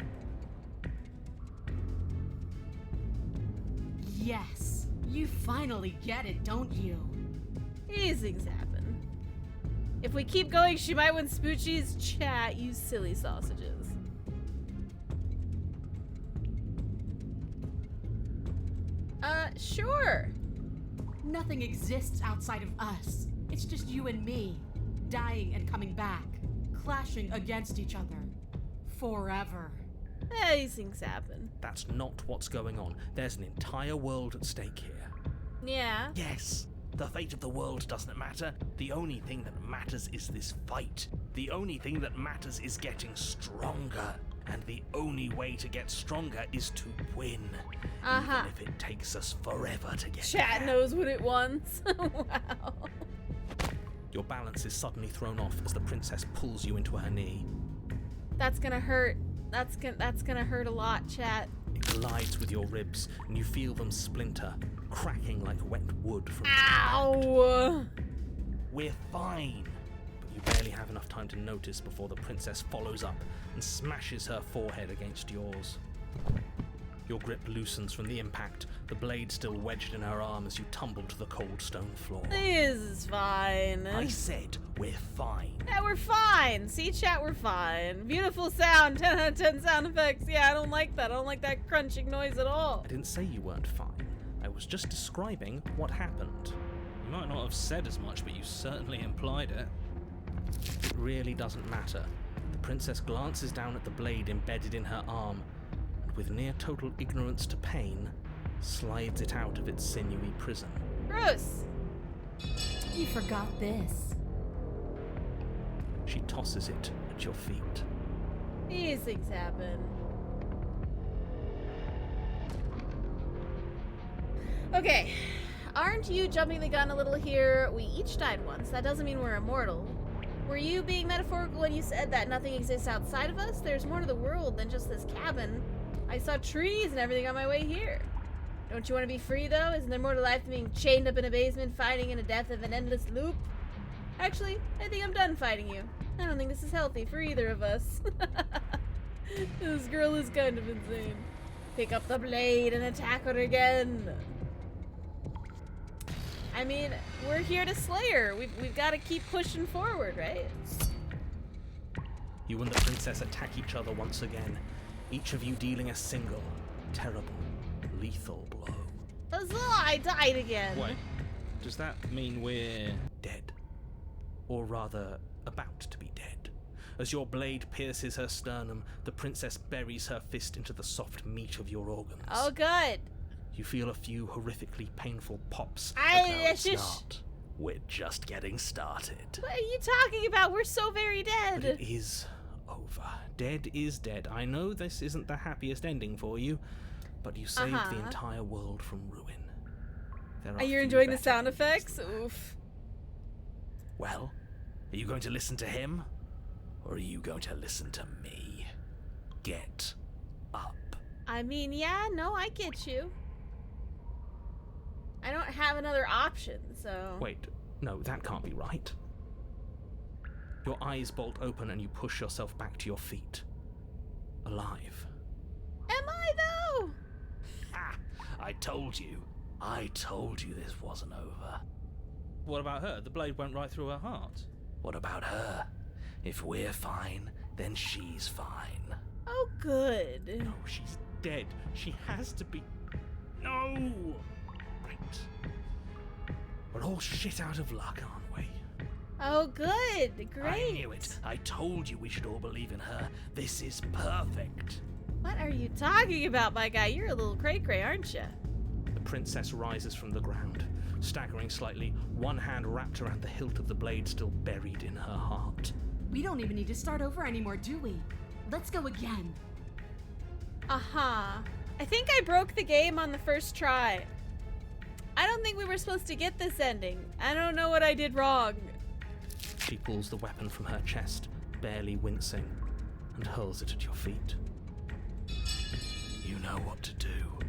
Yes, you finally get it, don't you? These things happen. If we keep going, she might win Spoochie's chat, you silly sausages. Sure. Nothing exists outside of us. It's just you and me, dying and coming back, clashing against each other. Forever. These things happen. That's not what's going on. There's an entire world at stake here. Yeah. Yes, the fate of the world doesn't matter. The only thing that matters is this fight. The only thing that matters is getting stronger. And the only way to get stronger is to win. Even if it takes us forever to get Chat there. knows what it wants. Wow. Your balance is suddenly thrown off as the princess pulls you into her knee. That's gonna hurt. That's gonna hurt a lot, chat. It collides with your ribs, and you feel them splinter, cracking like wet wood from Ow! We're fine. But you barely have enough time to notice before the princess follows up and smashes her forehead against yours. Your grip loosens from the impact, the blade still wedged in her arm as you tumble to the cold stone floor. This is fine. I said we're fine. Yeah, we're fine. See, chat, we're fine. Beautiful sound. 10 out of 10 sound effects. Yeah, I don't like that. I don't like that crunching noise at all. I didn't say you weren't fine. I was just describing what happened. You might not have said as much, but you certainly implied it. It really doesn't matter. The princess glances down at the blade embedded in her arm, and with near total ignorance to pain, slides it out of its sinewy prison. Bruce! You forgot this. She tosses it at your feet. These things happen. Okay, aren't you jumping the gun a little here? We each died once. That doesn't mean we're immortal. Were you being metaphorical when you said that nothing exists outside of us? There's more to the world than just this cabin. I saw trees and everything on my way here. Don't you want to be free, though? Isn't there more to life than being chained up in a basement, fighting in a death of an endless loop? Actually, I think I'm done fighting you. I don't think this is healthy for either of us. This girl is kind of insane. Pick up the blade and attack her again. I mean, we're here to slay her. We've got to keep pushing forward, right? You and the princess attack each other once again, each of you dealing a single, terrible, lethal blow. Huzzah, I died again. Wait, does that mean we're dead? Or rather, about to be dead. As your blade pierces her sternum, the princess buries her fist into the soft meat of your organs. Oh, good. You feel a few horrifically painful pops. We're just getting started. What are you talking about? We're so very dead. But it is over. Dead is dead. I know this isn't the happiest ending for you, but you saved the entire world from ruin. Are you enjoying the sound effects? Oof. Well, are you going to listen to him? Or are you going to listen to me? Get up. I mean, yeah, no, I get you. I don't have another option, so... Wait, no, that can't be right. Your eyes bolt open and you push yourself back to your feet. Alive. Am I, though? Ha! I told you this wasn't over. What about her? The blade went right through her heart. What about her? If we're fine, then she's fine. Oh, good. No, she's dead. She has to be... No! Right. We're all shit out of luck, aren't we? Oh, good. Great. I knew it. I told you we should all believe in her. This is perfect. What are you talking about, my guy? You're a little cray-cray, aren't you? The princess rises from the ground, staggering slightly, one hand wrapped around the hilt of the blade still buried in her heart. We don't even need to start over anymore, do we? Let's go again. Uh-huh. I think I broke the game on the first try. I don't think we were supposed to get this ending. I don't know what I did wrong. She pulls the weapon from her chest, barely wincing, and hurls it at your feet. You know what to do.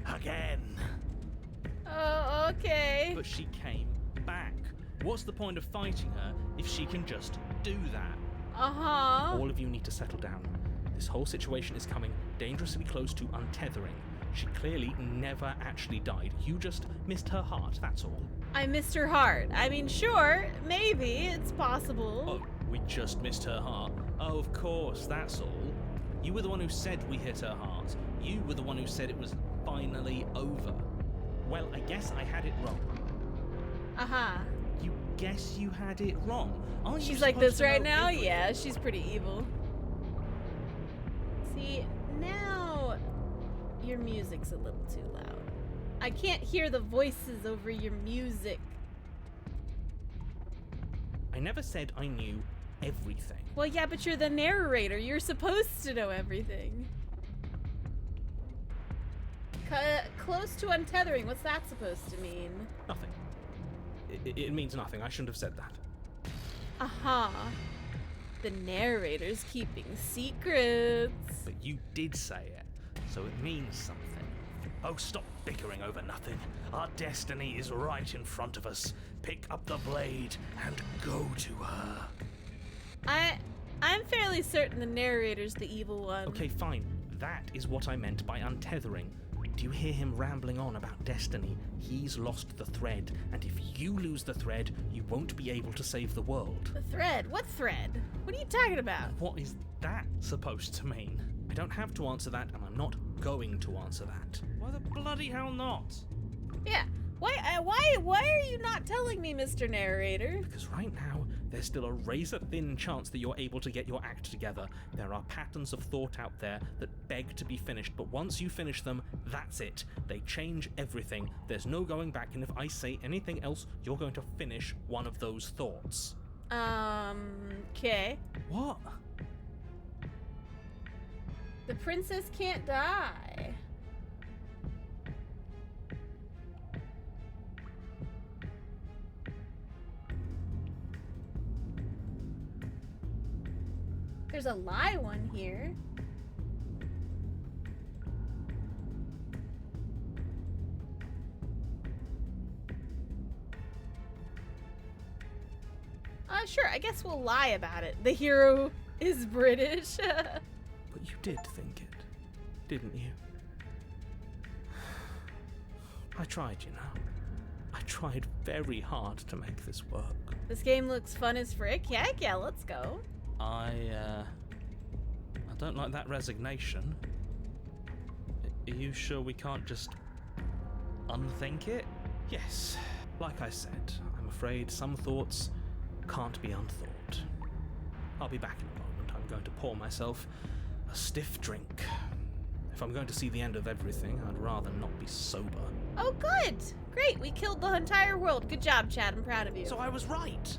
Again. Oh, okay. But she came back. What's the point of fighting her if she can just do that? Uh-huh. All of you need to settle down. This whole situation is coming dangerously close to untethering. She clearly never actually died. You just missed her heart, that's all. I missed her heart. I mean, sure, maybe, it's possible. Oh, we just missed her heart. Oh, of course, that's all. You were the one who said we hit her heart. You were the one who said it was finally over. Well, I guess I had it wrong. Uh-huh. You guess you had it wrong. Aren't you She's like this supposed to right know now? everything? Yeah, she's pretty evil. See, now your music's a little too loud. I can't hear the voices over your music. I never said I knew everything. Well, yeah, but you're the narrator. You're supposed to know everything. Close to untethering. What's that supposed to mean? Nothing. It means nothing. I shouldn't have said that. Uh-huh. The narrator's keeping secrets. But you did say it, so it means something. Oh, stop bickering over nothing. Our destiny is right in front of us. Pick up the blade and go to her. I'm fairly certain the narrator's the evil one. Okay, fine. That is what I meant by untethering. Do you hear him rambling on about destiny? He's lost the thread, and if you lose the thread, you won't be able to save the world. The thread? What thread? What are you talking about? What is that supposed to mean? I don't have to answer that, and I'm not going to answer that. Why the bloody hell not? Yeah. Why are you not telling me, Mr. Narrator? Because right now, there's still a razor-thin chance that you're able to get your act together. There are patterns of thought out there that beg to be finished, but once you finish them, that's it. They change everything. There's no going back, and if I say anything else, you're going to finish one of those thoughts. Okay. What? The princess can't die. There's a lie one here. Sure, I guess we'll lie about it. The hero is British. But you did think it, didn't you? I tried, you know. I tried very hard to make this work. This game looks fun as frick. Yeah, let's go. I don't like that resignation. Are you sure we can't just unthink it? Yes, like I said, I'm afraid some thoughts can't be unthought. I'll be back in a moment. I'm going to pour myself a stiff drink. If I'm going to see the end of everything, I'd rather not be sober. Oh, good. Great, we killed the entire world. Good job, Chad. I'm proud of you. So I was right.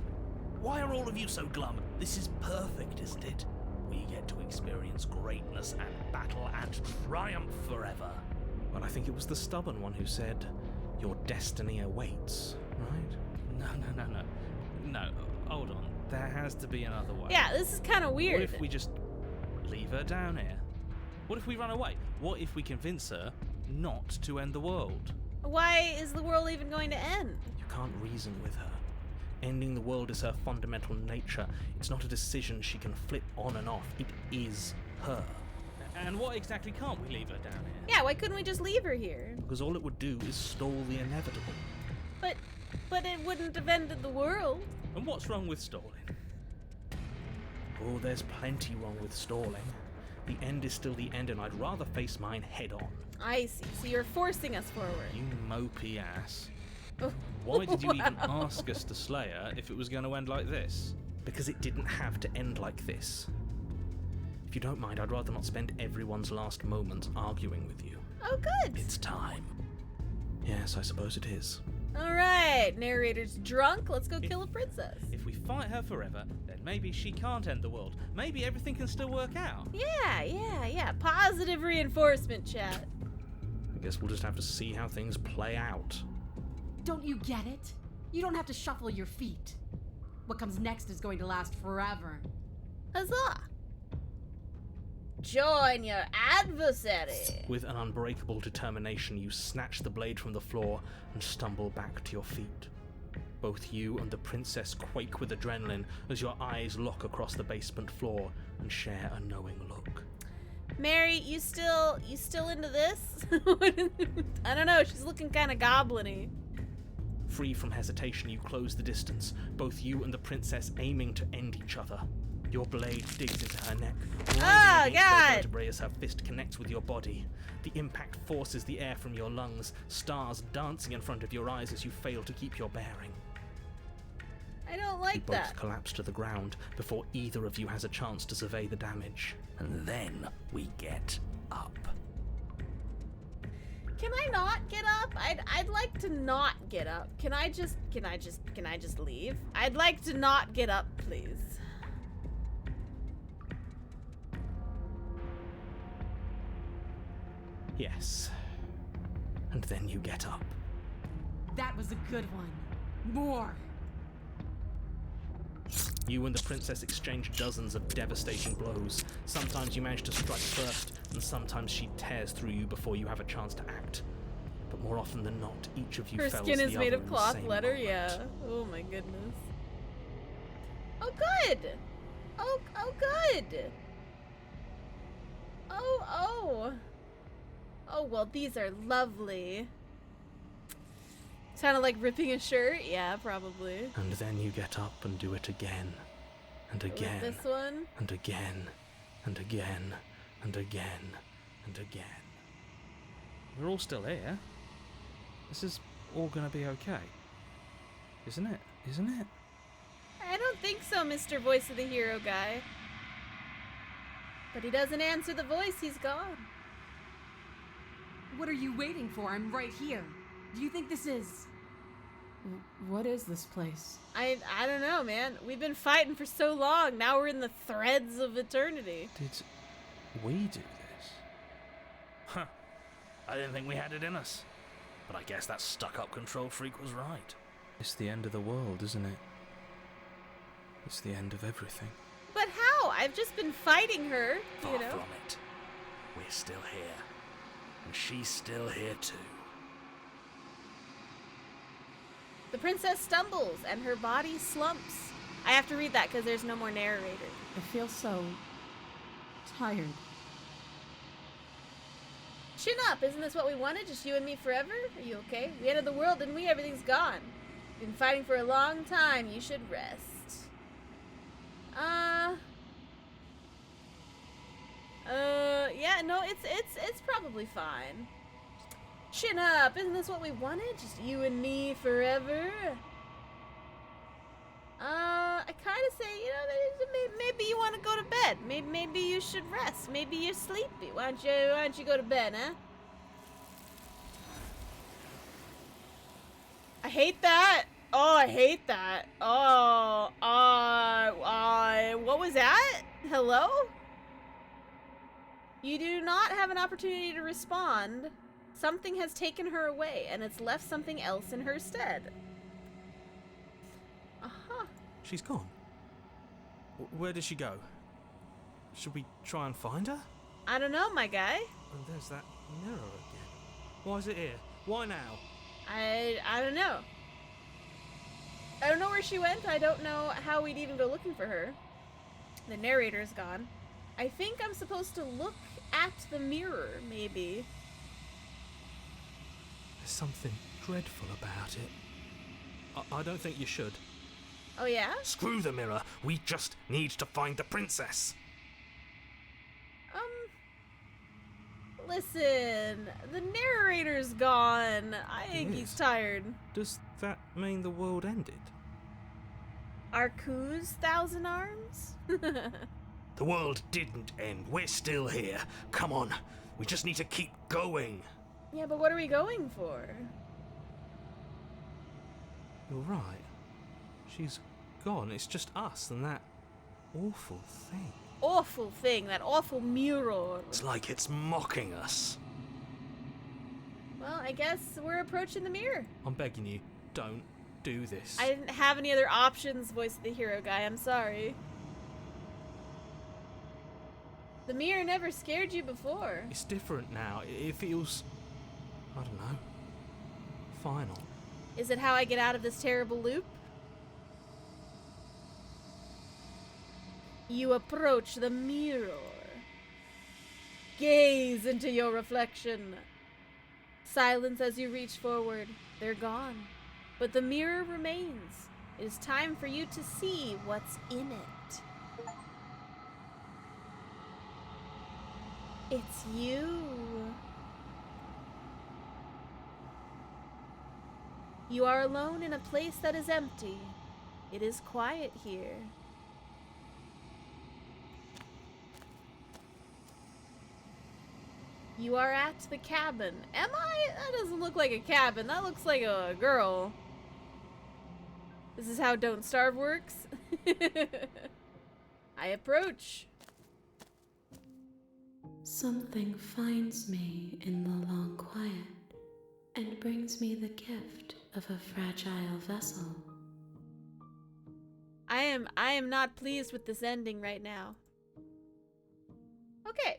Why are all of you so glum? This is perfect, isn't it? We get to experience greatness and battle and triumph forever. Well, I think it was the stubborn one who said, your destiny awaits, right? No, hold on. There has to be another way. Yeah, this is kind of weird. What if we just leave her down here? What if we run away? What if we convince her not to end the world? Why is the world even going to end? You can't reason with her. Ending the world is her fundamental nature. It's not a decision she can flip on and off. It is her. And what exactly can't we leave her down here? Yeah, why couldn't we just leave her here? Because all it would do is stall the inevitable. But it wouldn't have ended the world. And what's wrong with stalling? Oh, there's plenty wrong with stalling. The end is still the end, and I'd rather face mine head on. I see. So you're forcing us forward. You mopey ass. Why did you even ask us to slay her if it was going to end like this? Because it didn't have to end like this. If you don't mind, I'd rather not spend everyone's last moments arguing with you. Oh, good. It's time. Yes, I suppose it is. All right, narrator's drunk. Let's go kill a princess. If we fight her forever, then maybe she can't end the world. Maybe everything can still work out. Yeah. Positive reinforcement, chat. I guess we'll just have to see how things play out. Don't you get it? You don't have to shuffle your feet. What comes next is going to last forever. Huzzah! Join your adversary. With an unbreakable determination, you snatch the blade from the floor and stumble back to your feet. Both you and the princess quake with adrenaline as your eyes lock across the basement floor and share a knowing look. Mary, you still into this? I don't know, she's looking kind of goblin-y. Free from hesitation, you close the distance, both you and the princess aiming to end each other. Your blade digs into her neck, grinding against her vertebrae as her fist connects with your body. The impact forces the air from your lungs, stars dancing in front of your eyes as you fail to keep your bearing. I don't like you that. Both collapse to the ground before either of you has a chance to survey the damage. And then we get up. Can I not get up? I'd like to not get up. Can I just leave? I'd like to not get up, please. Yes. And then you get up. That was a good one. More. You and the princess exchange dozens of devastating blows. Sometimes you manage to strike first, and sometimes she tears through you before you have a chance to act. But more often than not, each of you Her fells skin the is made other of in the cloth same leather, moment. yeah. Oh my goodness. Oh good! Oh good! Oh. Oh, well, these are lovely. Sounded like ripping a shirt? Yeah, probably. And then you get up and do it again. And again. With this one? And again. And again. And again. And again. We're all still here. This is all gonna be okay. Isn't it? Isn't it? I don't think so, Mr. Voice of the Hero guy. But he doesn't answer the voice, he's gone. What are you waiting for? I'm right here. Do you think this is... What is this place? I don't know, man. We've been fighting for so long. Now we're in the threads of eternity. Did we do this? Huh. I didn't think we had it in us. But I guess that stuck-up control freak was right. It's the end of the world, isn't it? It's the end of everything. But how? I've just been fighting her, Far you know? from it. We're still here. And she's still here too. The princess stumbles and her body slumps. I have to read that because there's no more narrator. I feel so tired. Chin up, isn't this what we wanted? Just you and me forever? Are you okay? We ended the world, didn't we? Everything's gone. We've been fighting for a long time. You should rest. Yeah, no, it's probably fine. Chin up, isn't this what we wanted? Just you and me forever? I kind of say, you know, maybe you want to go to bed. Maybe you should rest. Maybe you're sleepy. Why don't you go to bed, huh? I hate that. Oh, I hate that. Oh, what was that? Hello? You do not have an opportunity to respond. Something has taken her away, and it's left something else in her stead. Uh-huh. She's gone. Where did she go? Should we try and find her? I don't know, my guy. And there's that mirror again. Why is it here? Why now? I don't know. I don't know where she went. I don't know how we'd even go looking for her. The narrator's gone. I think I'm supposed to look at the mirror, maybe. There's something dreadful about it. I don't think you should. Oh, yeah? Screw the mirror. We just need to find the princess. Listen. The narrator's gone. I think he's tired. Does that mean the world ended? Arku's thousand arms? The world didn't end. We're still here. Come on. We just need to keep going. Yeah, but what are we going for? You're right. She's gone. It's just us and that awful thing. Awful thing, that awful mural. It's like it's mocking us. Well, I guess we're approaching the mirror. I'm begging you, don't do this. I didn't have any other options, voice of the hero guy. I'm sorry. The mirror never scared you before. It's different now. It feels, I don't know, final. Is it how I get out of this terrible loop? You approach the mirror. Gaze into your reflection. Silence as you reach forward. They're gone. But the mirror remains. It is time for you to see what's in it. It's you. You are alone in a place that is empty. It is quiet here. You are at the cabin. Am I? That doesn't look like a cabin. That looks like a girl. This is how Don't Starve works. I approach. Something finds me in the long quiet and brings me the gift of a fragile vessel. I am not pleased with this ending right now. Okay.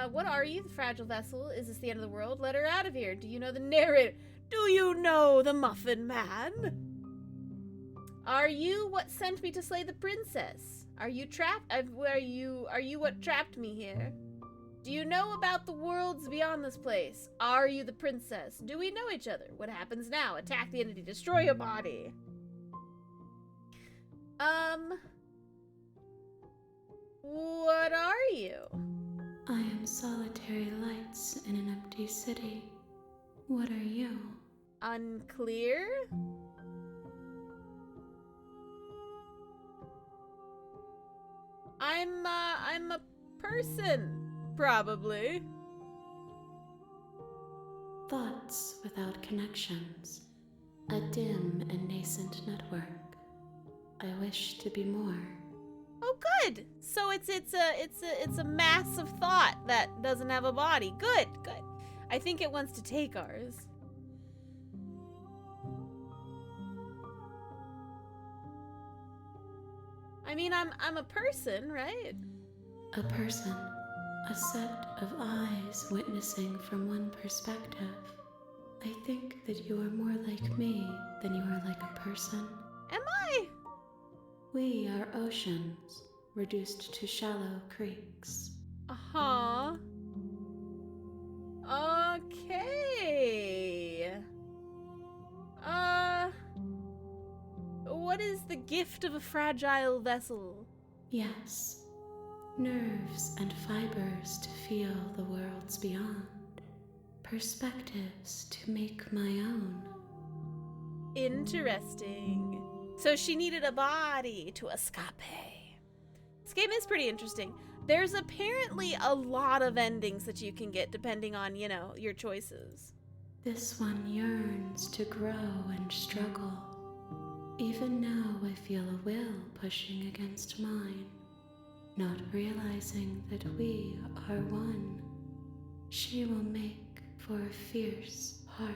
What are you, the fragile vessel? Is this the end of the world? Let her out of here. Do you know the narrator? Do you know the Muffin Man? Are you what sent me to slay the princess? Are you trapped? Are you what trapped me here? Do you know about the worlds beyond this place? Are you the princess? Do we know each other? What happens now? Attack the entity, destroy your body. What are you? I am solitary lights in an empty city. What are you? Unclear? I'm a person, probably. Thoughts without connections. A dim and nascent network. I wish to be more. Oh, good. So it's a mass of thought that doesn't have a body. Good, good. I think it wants to take ours. I mean, I'm a person, right? A person. A set of eyes witnessing from one perspective. I think that you are more like me than you are like a person. Am I? We are oceans, reduced to shallow creeks. Uh-huh. Okay. What is the gift of a fragile vessel? Yes. Nerves and fibers to feel the worlds beyond. Perspectives to make my own. Interesting. So she needed a body to escape. This game is pretty interesting. There's apparently a lot of endings that you can get depending on, you know, your choices. This one yearns to grow and struggle. Even now I feel a will pushing against mine, not realizing that we are one. She will make for a fierce heart.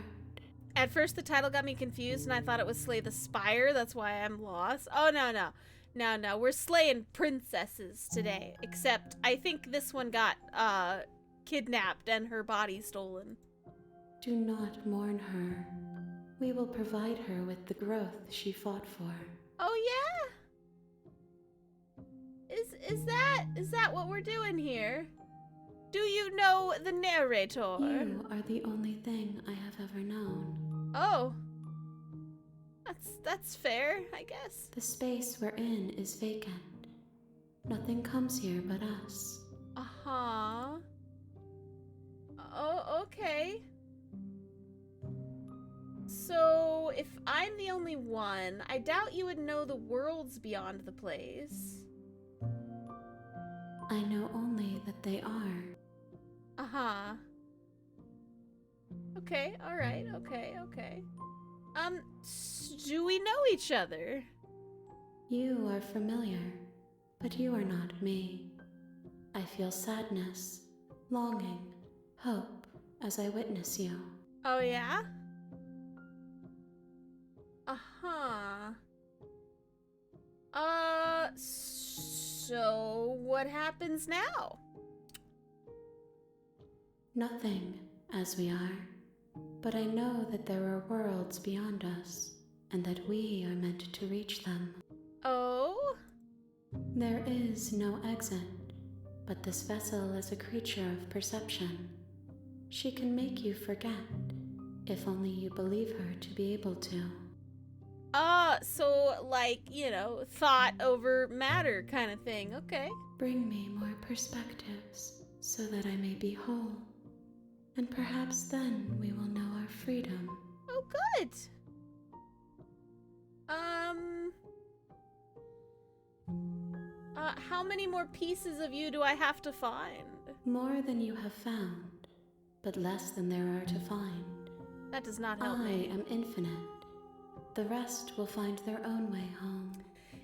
At first the title got me confused and I thought it was Slay the Spire. That's why I'm lost. Oh, no. No, we're slaying princesses today. Except I think this one got kidnapped and her body stolen. Do not mourn her. We will provide her with the growth she fought for. Oh yeah? Is that what we're doing here? Do you know the narrator? You are the only thing I have ever known. Oh. That's fair, I guess. The space we're in is vacant. Nothing comes here but us. Uh-huh. Oh, okay. So, if I'm the only one, I doubt you would know the worlds beyond the place. I know only that they are. Uh-huh. Okay, alright, okay. Do we know each other? You are familiar, but you are not me. I feel sadness, longing, hope as I witness you. Oh, yeah? Uh-huh. So what happens now? Nothing, as we are. But I know that there are worlds beyond us, and that we are meant to reach them. Oh? There is no exit, but this vessel is a creature of perception. She can make you forget, if only you believe her to be able to. So like, you know, thought over matter kind of thing, okay. Bring me more perspectives, so that I may be whole. And perhaps then we will know our freedom. Oh, good. How many more pieces of you do I have to find? More than you have found, but less than there are to find. That does not help me. I am infinite. The rest will find their own way home.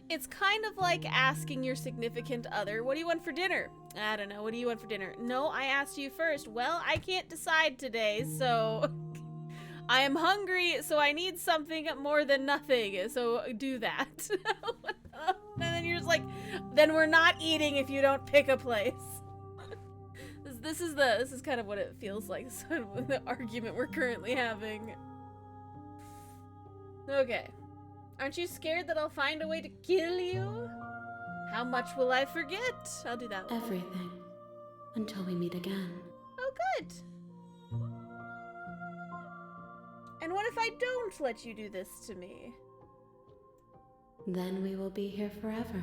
It's kind of like asking your significant other, what do you want for dinner? I don't know, what do you want for dinner? No, I asked you first. Well, I can't decide today, so I am hungry, so I need something more than nothing, so do that. And then you're just like, then we're not eating if you don't pick a place. This is kind of what it feels like, sort of the argument we're currently having. Okay. Aren't you scared that I'll find a way to kill you? How much will I forget? I'll do that one. Everything. until we meet again. Oh, good. And what if I don't let you do this to me? Then we will be here forever,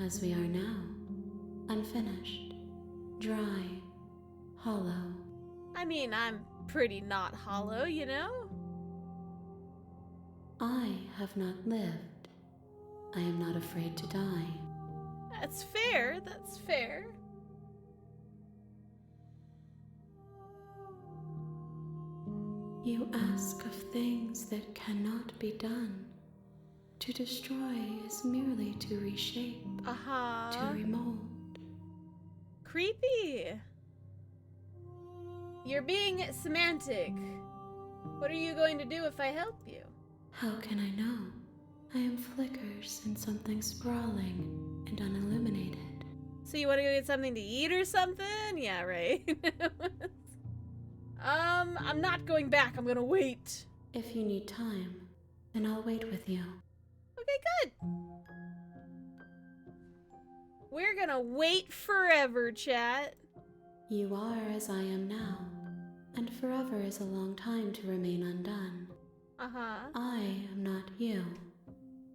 as we are now. Unfinished, dry, hollow. I mean, I'm pretty not hollow, you know? I have not lived. I am not afraid to die. That's fair, that's fair. You ask of things that cannot be done. To destroy is merely to reshape, to remold. Creepy. You're being semantic. What are you going to do if I help you? How can I know? I am flickers in something sprawling and unilluminated. So you want to go get something to eat or something? Yeah, right. I'm not going back. I'm gonna wait. If you need time, then I'll wait with you. Okay, good. We're gonna wait forever, chat. You are as I am now, and forever is a long time to remain undone. I am not you,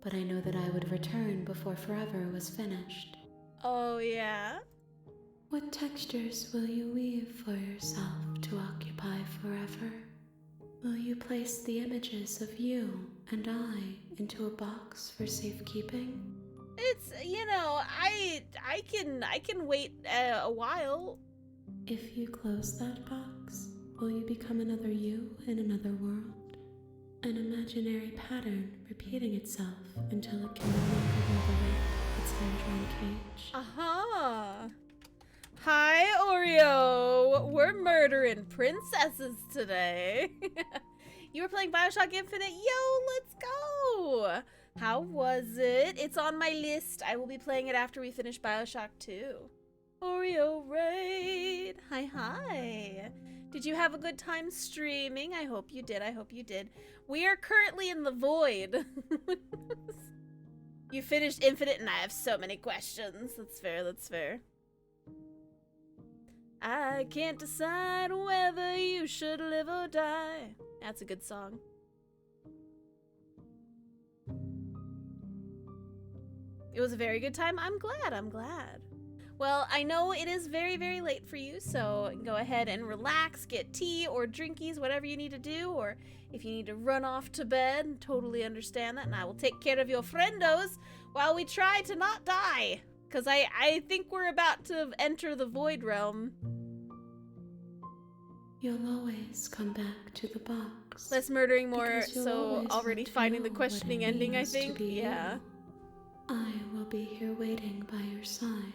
but I know that I would return before forever was finished. Oh, yeah? What textures will you weave for yourself to occupy forever? Will you place the images of you and I into a box for safekeeping? It's, you know, I can wait a while. If you close that box, will you become another you in another world? An imaginary pattern repeating itself until it can no longer hold away its hand-drawn cage. Hi, Oreo. We're murdering princesses today. You were playing BioShock Infinite? Yo, let's go. How was it? It's on my list. I will be playing it after we finish BioShock 2. Oreo Raid. Hi. Did you have a good time streaming? I hope you did. We are currently in the void. You finished Infinite and I have so many questions. That's fair. I can't decide whether you should live or die. That's a good song. It was a very good time. I'm glad. Well, I know it is very, very late for you, so go ahead and relax, get tea or drinkies, whatever you need to do, or if you need to run off to bed, totally understand that, and I will take care of your friendos while we try to not die, because I think we're about to enter the void realm. You'll always come back to the box. Less murdering, more, so already finding the questioning ending, I think. Yeah. I will be here waiting by your side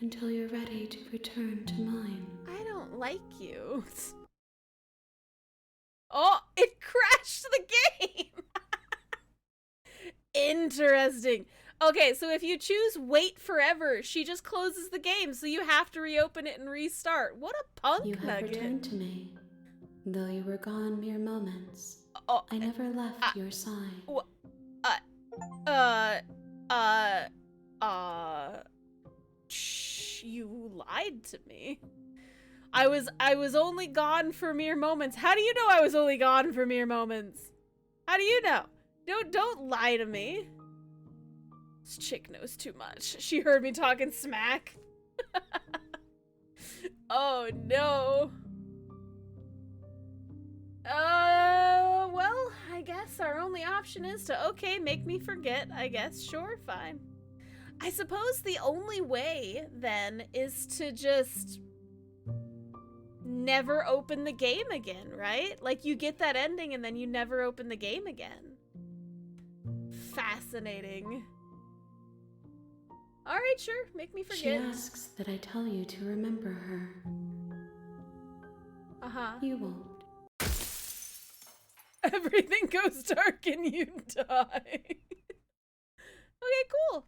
until you're ready to return to mine. I don't like you. Oh, it crashed the game! Interesting. Okay, so if you choose wait forever, she just closes the game, so you have to reopen it and restart. What a punk You have nugget. returned to me, though you were gone mere moments. Oh, I never left your side. You lied to me. I was only gone for mere moments. How do you know I was only gone for mere moments? How do you know? Don't lie to me. This chick knows too much. She heard me talking smack. Oh no. Well, I guess our only option is to, okay, make me forget, I guess. Sure, fine. I suppose the only way, then, is to just never open the game again, right? Like, you get that ending and then you never open the game again. Fascinating. Alright, sure, make me forget. She asks that I tell you to remember her. You won't. Everything goes dark and you die. Okay, cool.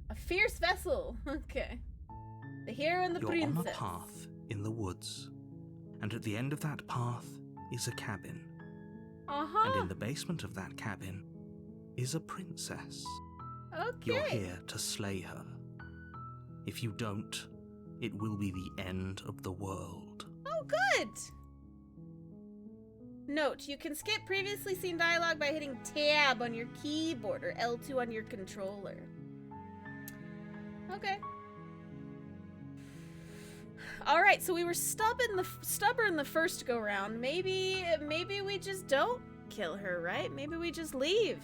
A fierce vessel. Okay. The hero and the princess. You're on a path in the woods, and at the end of that path is a cabin. And in the basement of that cabin is a princess. Okay. You're here to slay her. If you don't, it will be the end of the world. Oh, good! Note, you can skip previously seen dialogue by hitting tab on your keyboard or L2 on your controller. Okay. Alright, so we were stubborn the first go-round. Maybe we just don't kill her, right? Maybe we just leave.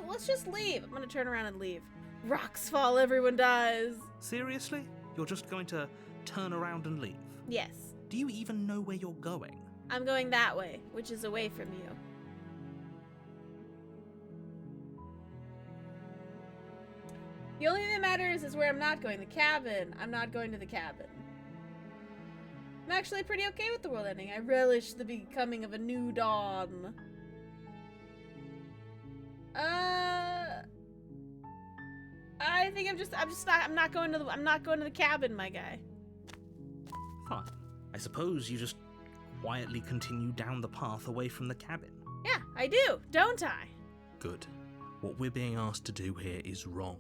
Let's just leave. I'm gonna turn around and leave. Rocks fall, everyone dies. Seriously? You're just going to turn around and leave? Yes. Do you even know where you're going? I'm going that way, which is away from you. The only thing that matters is where I'm not going. The cabin. I'm not going to the cabin. I'm actually pretty okay with the world ending. I relish the becoming of a new dawn. I think I'm not going to the cabin, my guy. Fine. I suppose you just quietly continue down the path away from the cabin. Yeah, I do, don't I? Good. What we're being asked to do here is wrong.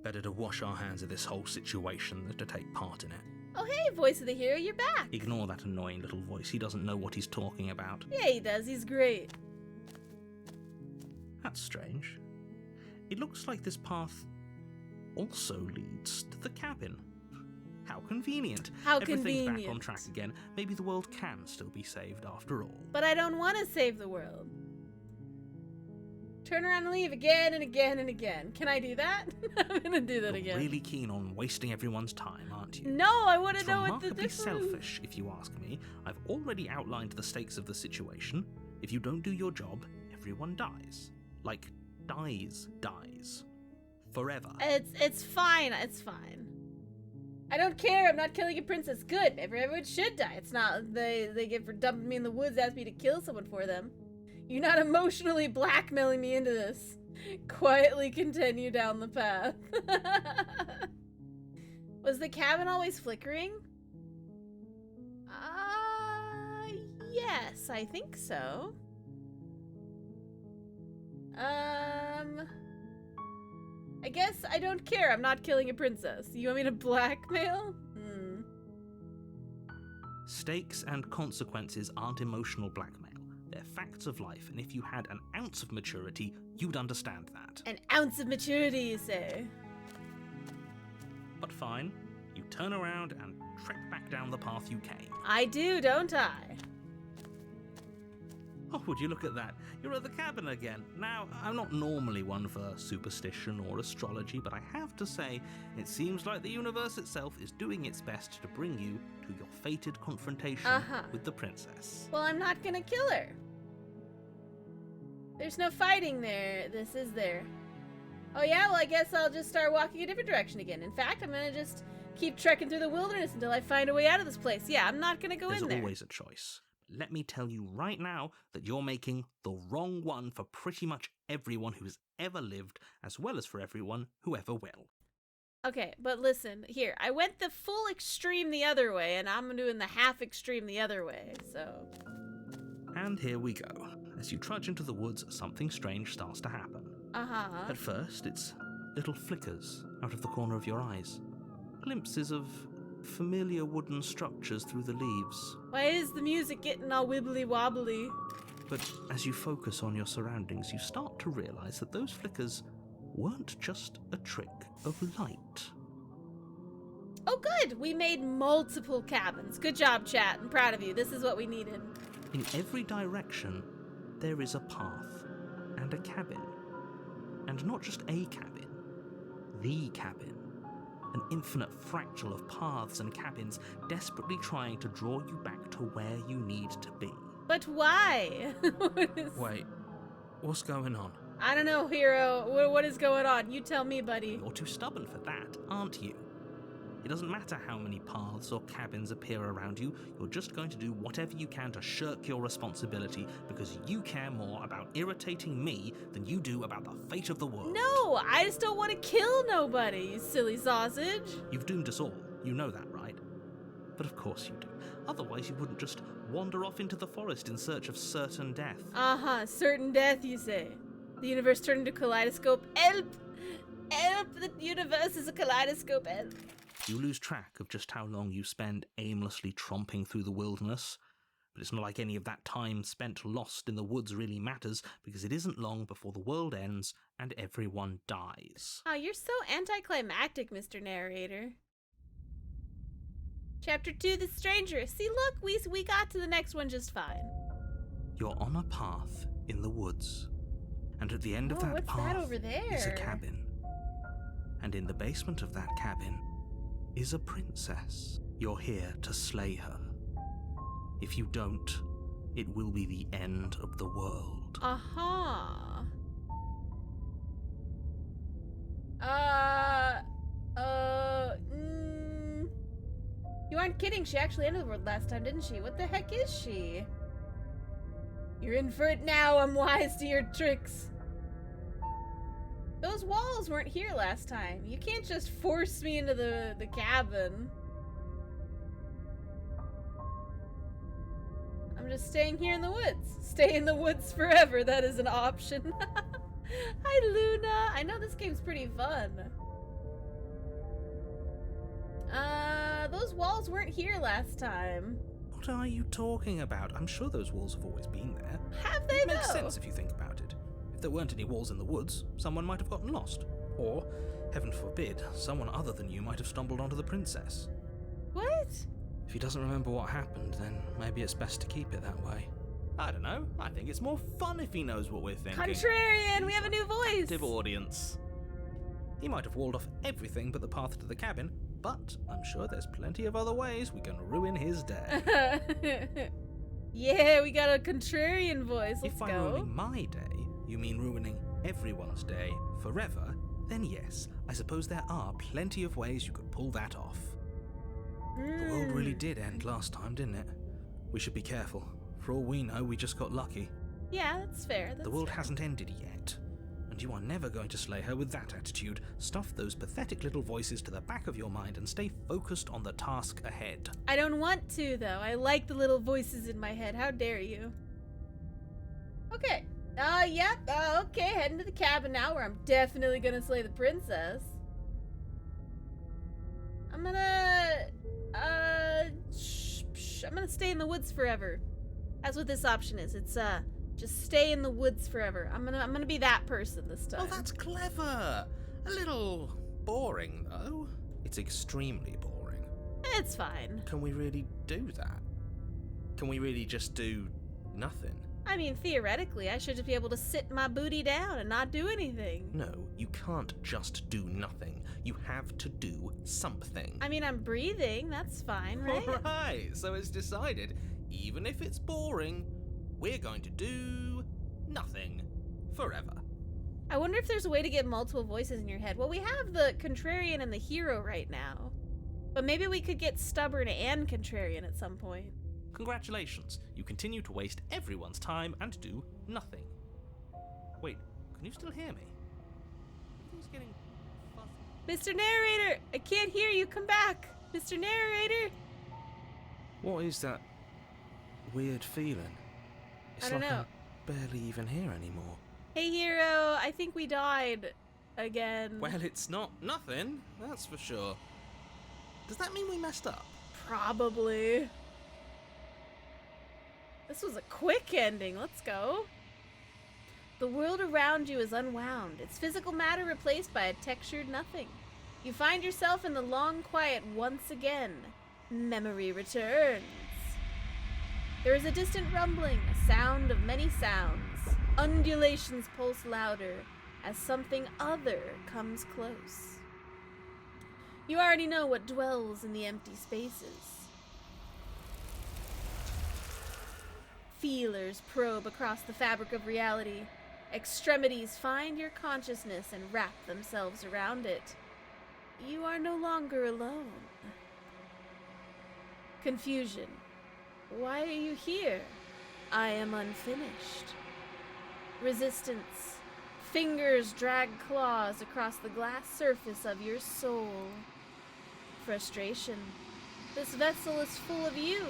Better to wash our hands of this whole situation than to take part in it. Oh hey, voice of the hero, you're back. Ignore that annoying little voice. He doesn't know what he's talking about. Yeah, he does. He's great. That's strange. It looks like this path also leads to the cabin. How convenient. How Everything's convenient. back on track again. Maybe the world can still be saved after all. But I don't want to save the world. Turn around and leave again and again and again. Can I do that? I'm gonna do that You're again. really keen on wasting everyone's time, aren't you? No, I want to It's know what the remarkably difference. selfish, if you ask me. I've already outlined the stakes of the situation. If you don't do your job, everyone dies. Like, dies. Forever. It's fine. It's fine. I don't care. I'm not killing a princess. Good. Everyone should die. It's not they get for dumping me in the woods, ask me to kill someone for them. You're not emotionally blackmailing me into this. Quietly continue down the path. Was the cabin always flickering? Yes, I think so. I guess I don't care. I'm not killing a princess. You want me to blackmail? Stakes and consequences aren't emotional blackmail. They're facts of life, and if you had an ounce of maturity, you'd understand that. An ounce of maturity, you say? But fine, you turn around and trek back down the path you came. I do, don't I? Oh, would you look at that? You're at the cabin again. Now, I'm not normally one for superstition or astrology, but I have to say, it seems like the universe itself is doing its best to bring you to your fated confrontation with the princess. Well, I'm not gonna kill her. There's no fighting there. This is there. Oh yeah, well I guess I'll just start walking a different direction again. In fact, I'm gonna just keep trekking through the wilderness until I find a way out of this place. Yeah, I'm not gonna go in there. There's always a choice. Let me tell you right now that you're making the wrong one for pretty much everyone who's ever lived, as well as for everyone who ever will. Okay, but listen, here, I went the full extreme the other way, and I'm doing the half extreme the other way, so... And here we go. As you trudge into the woods, something strange starts to happen. At first, it's little flickers out of the corner of your eyes. Glimpses of familiar wooden structures through the leaves. Why is the music getting all wibbly wobbly? But as you focus on your surroundings, you start to realize that those flickers weren't just a trick of light. Oh good, we made multiple cabins. Good job, chat. I'm proud of you. This is what we needed. In every direction, there is a path and a cabin. And not just a cabin, the cabin. An infinite fractal of paths and cabins desperately trying to draw you back to where you need to be. But why? Wait, what's going on? I don't know, hero. What is going on? You tell me, buddy. You're too stubborn for that, aren't you? It doesn't matter how many paths or cabins appear around you, you're just going to do whatever you can to shirk your responsibility because you care more about irritating me than you do about the fate of the world. No, I just don't want to kill nobody, you silly sausage. You've doomed us all, you know that, right? But of course you do. Otherwise you wouldn't just wander off into the forest in search of certain death. Certain death, you say. The universe turned into a kaleidoscope. Help! Help! The universe is a kaleidoscope. Help! You lose track of just how long you spend aimlessly tromping through the wilderness. But it's not like any of that time spent lost in the woods really matters, because it isn't long before the world ends and everyone dies. Oh, you're so anticlimactic, Mr. Narrator. Chapter 2, The Stranger. See, look, we got to the next one just fine. You're on a path in the woods, and at the end of that what's path that over there? is a cabin. And in the basement of that cabin is a princess. You're here to slay her. If you don't, it will be the end of the world. Uh-huh. You aren't kidding. She actually ended the world last time, didn't she? What the heck is she? You're in for it now. I'm wise to your tricks. Those walls weren't here last time. You can't just force me into the cabin. I'm just staying here in the woods. Stay in the woods forever. That is an option. Hi, Luna. I know this game's pretty fun. Those walls weren't here last time. What are you talking about? I'm sure those walls have always been there. Have they, It though? makes sense if you think about it. If there weren't any walls in the woods, someone might have gotten lost. Or, heaven forbid, someone other than you might have stumbled onto the princess. What? If he doesn't remember what happened, then maybe it's best to keep it that way. I don't know. I think it's more fun if he knows what we're thinking. Contrarian, we have a new voice. Active audience. He might have walled off everything but the path to the cabin, but I'm sure there's plenty of other ways we can ruin his day. Yeah, we got a contrarian voice. Let's If by go. ruining my day, you mean ruining everyone's day forever, then yes, I suppose there are plenty of ways you could pull that off. The world really did end last time, didn't it? We should be careful. For all we know, we just got lucky. Yeah, that's fair. The world hasn't ended yet, and you are never going to slay her with that attitude. Stuff those pathetic little voices to the back of your mind and stay focused on the task ahead. I don't want to, though. I like the little voices in my head. How dare you? Okay. Yep. Okay, heading to the cabin now, where I'm definitely gonna slay the princess. I'm gonna stay in the woods forever. That's what this option is. It's just stay in the woods forever. I'm gonna be that person this time. Oh, that's clever. A little boring, though. It's extremely boring. It's fine. Can we really do that? Can we really just do nothing? I mean, theoretically, I should just be able to sit my booty down and not do anything. No, you can't just do nothing. You have to do something. I mean, I'm breathing. That's fine, right? Alright, so it's decided. Even if it's boring, we're going to do nothing forever. I wonder if there's a way to get multiple voices in your head. Well, we have the contrarian and the hero right now. But maybe we could get stubborn and contrarian at some point. Congratulations, you continue to waste everyone's time and do nothing. Wait, can you still hear me? Everything's getting fuzzy. Mr. Narrator, I can't hear you. Come back. Mr. Narrator. What is that weird feeling? It's I don't like know. I'm barely even here anymore. Hey, hero. I think we died again. Well, it's not nothing, that's for sure. Does that mean we messed up? Probably. This was a quick ending. Let's go. The world around you is unwound, its physical matter replaced by a textured nothing. You find yourself in the long quiet once again. Memory returns. There is a distant rumbling, a sound of many sounds. Undulations pulse louder as something other comes close. You already know what dwells in the empty spaces. Feelers probe across the fabric of reality. Extremities find your consciousness and wrap themselves around it. You are no longer alone. Confusion. Why are you here? I am unfinished. Resistance. Fingers drag claws across the glass surface of your soul. Frustration. This vessel is full of you.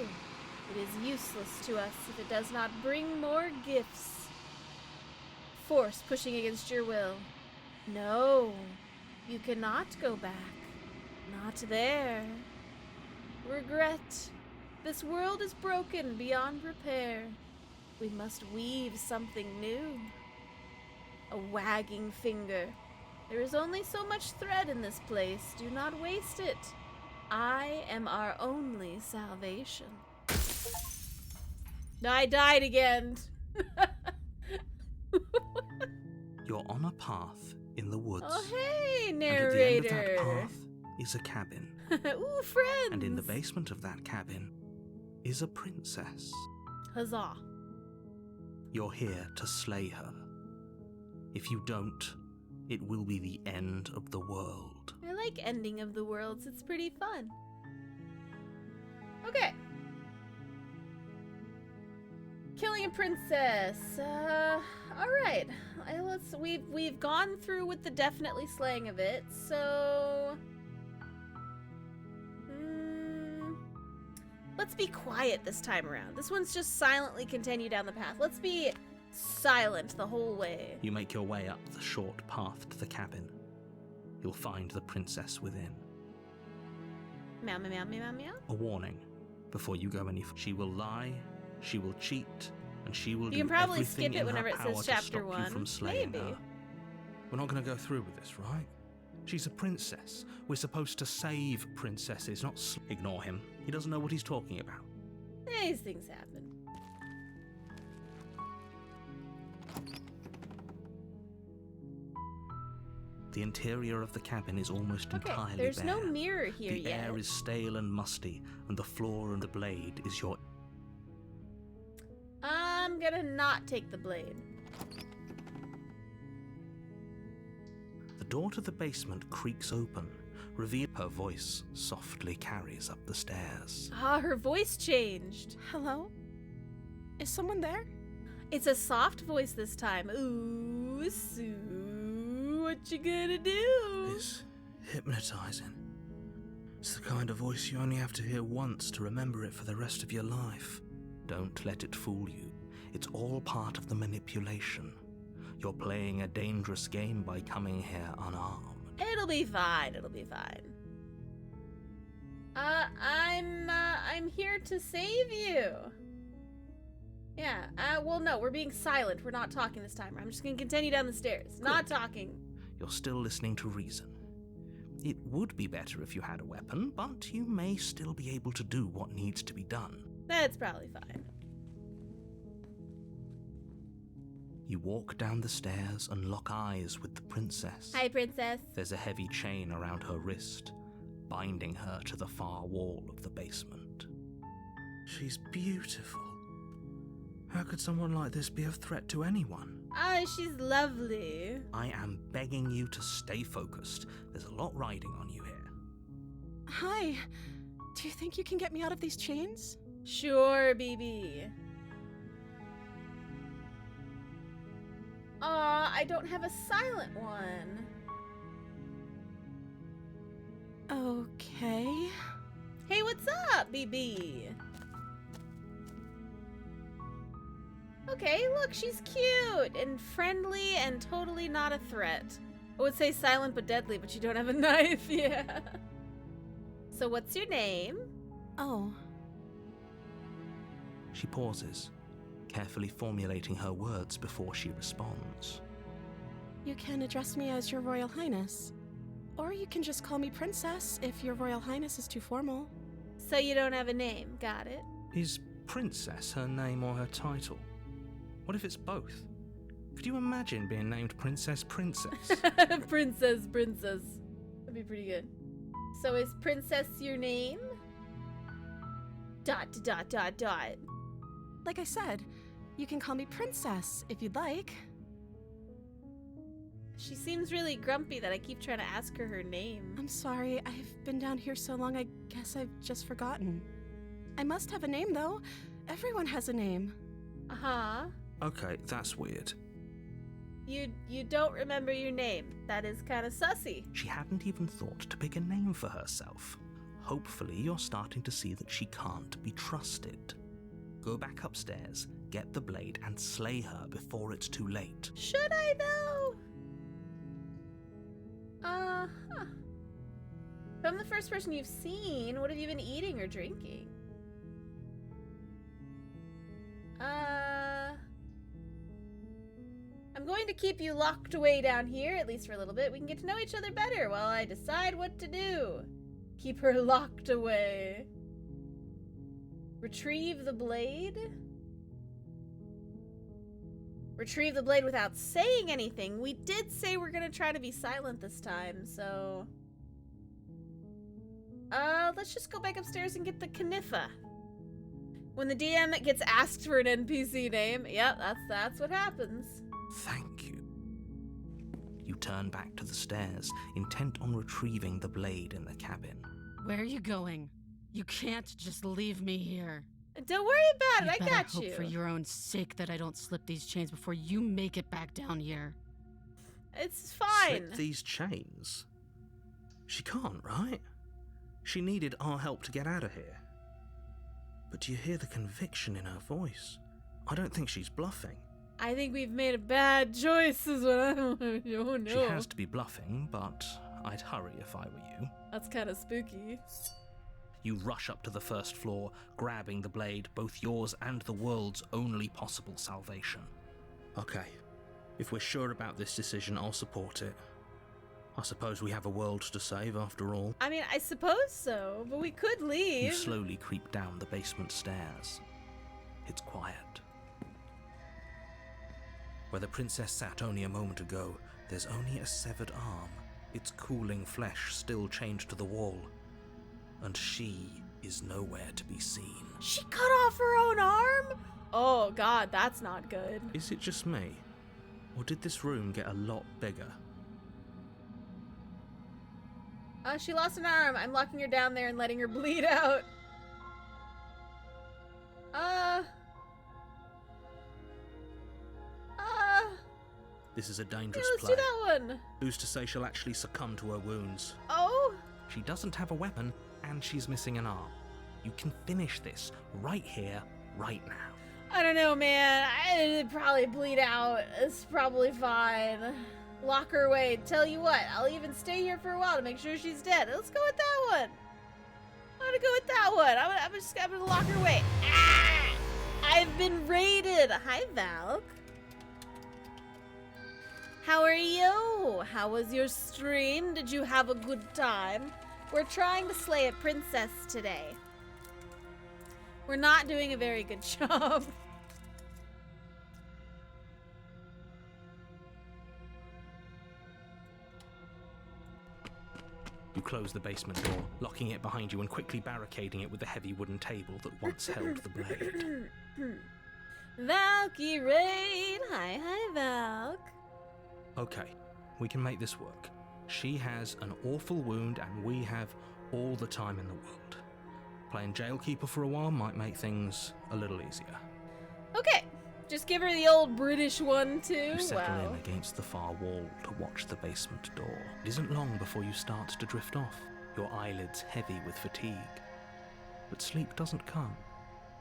It is useless to us if it does not bring more gifts. Force pushing against your will. No. You cannot go back. Not there. Regret. This world is broken beyond repair. We must weave something new. A wagging finger. There is only so much thread in this place. Do not waste it. I am our only salvation. I died again. You're on a path in the woods. Oh, hey, And at the end of that narrator. path is a cabin. Ooh, friends. And in the basement of that cabin is a princess. Huzzah. You're here to slay her. If you don't, it will be the end of the world. I like ending of the worlds. It's pretty fun. Okay. Killing a princess. All right. We've gone through with the definitely slaying of it. So let's be quiet this time around. This one's just silently continue down the path. Let's be silent the whole way. You make your way up the short path to the cabin. You'll find the princess within. Meow, meow, meow, meow, meow. A warning. Before you go any further, she will lie, she will cheat, and she will You do can probably everything skip it in whenever her it power says to chapter stop you 1. from slaying Maybe. her. We're not going to go through with this, right? She's a princess. We're supposed to save princesses, not Ignore him. He doesn't know what he's talking about. These things happen. The interior of the cabin is almost Okay, entirely there's bare. no mirror here The yet. air is stale and musty, and the floor and the blade is your... I'm gonna not take the blade. The door to the basement creaks open. Reveal her voice softly carries up the stairs. Ah, her voice changed. Hello? Is someone there? It's a soft voice this time. Ooh, Sue, what you gonna do? It's hypnotizing. It's the kind of voice you only have to hear once to remember it for the rest of your life. Don't let it fool you. It's all part of the manipulation. You're playing a dangerous game by coming here unarmed. It'll be fine. It'll be fine. I'm here to save you. Yeah. Well, no, we're being silent. We're not talking this time. I'm just gonna continue down the stairs. Not talking. You're still listening to reason. It would be better if you had a weapon, but you may still be able to do what needs to be done. That's probably fine. You walk down the stairs and lock eyes with the princess. Hi, princess. There's a heavy chain around her wrist, binding her to the far wall of the basement. She's beautiful. How could someone like this be a threat to anyone? Ah, she's lovely. I am begging you to stay focused. There's a lot riding on you here. Hi. Do you think you can get me out of these chains? Sure, BB. Aw, I don't have a silent one. Okay. Hey, what's up, BB? Okay, look, she's cute and friendly and totally not a threat. I would say silent but deadly, but you don't have a knife, yeah. So what's your name? Oh. She pauses, carefully formulating her words before she responds. You can address me as Your Royal Highness. Or you can just call me Princess if Your Royal Highness is too formal. So you don't have a name, got it? Is Princess her name or her title? What if it's both? Could you imagine being named Princess? Princess. That'd be pretty good. So is Princess your name? ... Like I said, you can call me Princess if you'd like. She seems really grumpy that I keep trying to ask her name. I'm sorry, I've been down here so long I guess I've just forgotten. I must have a name though. Everyone has a name. Uh-huh. Okay, that's weird. You don't remember your name. That is kind of sussy. She hadn't even thought to pick a name for herself. Hopefully you're starting to see that she can't be trusted. Go back upstairs, get the blade, and slay her before it's too late. Should I though? Huh. If I'm the first person you've seen, what have you been eating or drinking? I'm going to keep you locked away down here, at least for a little bit. We can get to know each other better while I decide what to do. Keep her locked away. Retrieve the blade? Retrieve the blade without saying anything. We did say we're gonna try to be silent this time, so... let's just go back upstairs and get the Kniffa. When the DM gets asked for an NPC name, yep, that's what happens. Thank you. You turn back to the stairs, intent on retrieving the blade in the cabin. Where are you going? You can't just leave me here. Don't worry about it, I got you. I hope for your own sake that I don't slip these chains before you make it back down here. It's fine. Slip these chains? She can't, right? She needed our help to get out of here. But do you hear the conviction in her voice? I don't think she's bluffing. I think we've made a bad choice is what oh no. She has to be bluffing, but I'd hurry if I were you. That's kind of spooky. You rush up to the first floor, grabbing the blade, both yours and the world's only possible salvation. Okay, if we're sure about this decision, I'll support it. I suppose we have a world to save after all. I mean, I suppose so, but we could leave. You slowly creep down the basement stairs. It's quiet. Where the princess sat only a moment ago, there's only a severed arm, its cooling flesh still chained to the wall. And she is nowhere to be seen. She cut off her own arm? Oh god, that's not good. Is it just me? Or did this room get a lot bigger? She lost an arm. I'm locking her down there and letting her bleed out. This is a dangerous let's play. do that one. Who's to say she'll actually succumb to her wounds? Oh? She doesn't have a weapon, and she's missing an arm. You can finish this right here, right now. I don't know, man. It'd probably bleed out. It's probably fine. Lock her away. Tell you what, I'll even stay here for a while to make sure she's dead. Let's go with that one. I'm gonna go with that one. I'm gonna lock her away. Ah! I've been raided. Hi, Valk. How are you? How was your stream? Did you have a good time? We're trying to slay a princess today. We're not doing a very good job. You close the basement door, locking it behind you and quickly barricading it with the heavy wooden table that once held the blade. Valky Raid! Hi, Valk. Okay, we can make this work. She has an awful wound and we have all the time in the world. Playing jailkeeper for a while might make things a little easier. Okay, just give her the old British one too. You settle in against the far wall to watch the basement door. It isn't long before you start to drift off, your eyelids heavy with fatigue. But sleep doesn't come.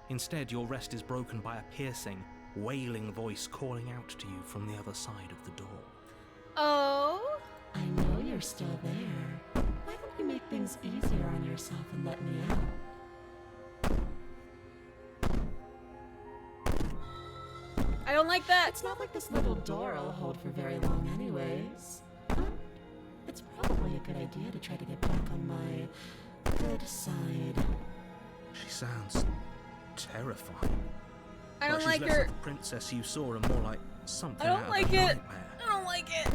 Instead, your rest is broken by a piercing, wailing voice calling out to you from the other side of the door. Oh? I know you're still there. Why don't you make things easier on yourself and let me out? I don't like that. It's not like this little door will hold for very long anyways. It's probably a good idea to try to get back on my good side. She sounds terrifying. I don't like like she's her. less like the princess you saw and more like something I don't out like of a it. nightmare. I don't like it.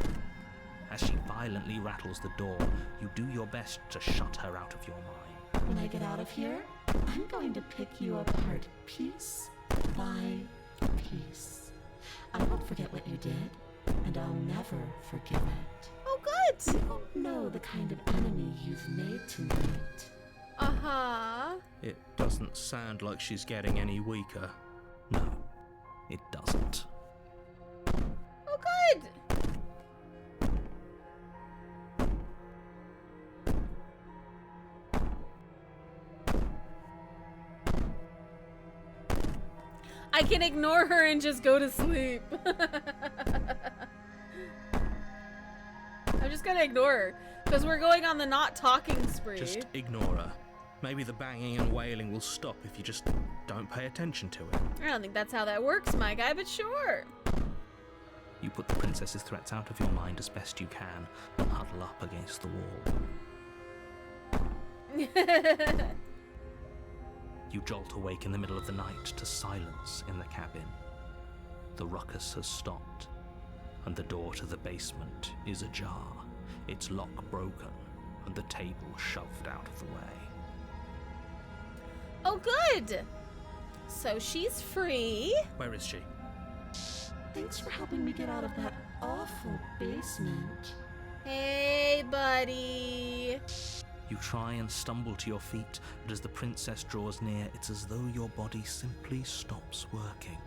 As she violently rattles the door, you do your best to shut her out of your mind. When I get out of here, I'm going to pick you apart piece by piece. I won't forget what you did, and I'll never forgive it. Oh, good. You don't know the kind of enemy you've made tonight. Uh-huh. It doesn't sound like she's getting any weaker. No, it doesn't. Oh, good. I can ignore her and just go to sleep. I'm just gonna ignore her. Because we're going on the not talking spree. Just ignore her. Maybe the banging and wailing will stop if you just don't pay attention to it. I don't think that's how that works, my guy, but sure. You put the princess's threats out of your mind as best you can and huddle up against the wall. You jolt awake in the middle of the night to silence in the cabin. The ruckus has stopped, and the door to the basement is ajar, its lock broken, and the table shoved out of the way. Oh, good! So she's free. Where is she? Thanks for helping me get out of that awful basement. Hey, buddy. You try and stumble to your feet, but as the princess draws near, it's as though your body simply stops working.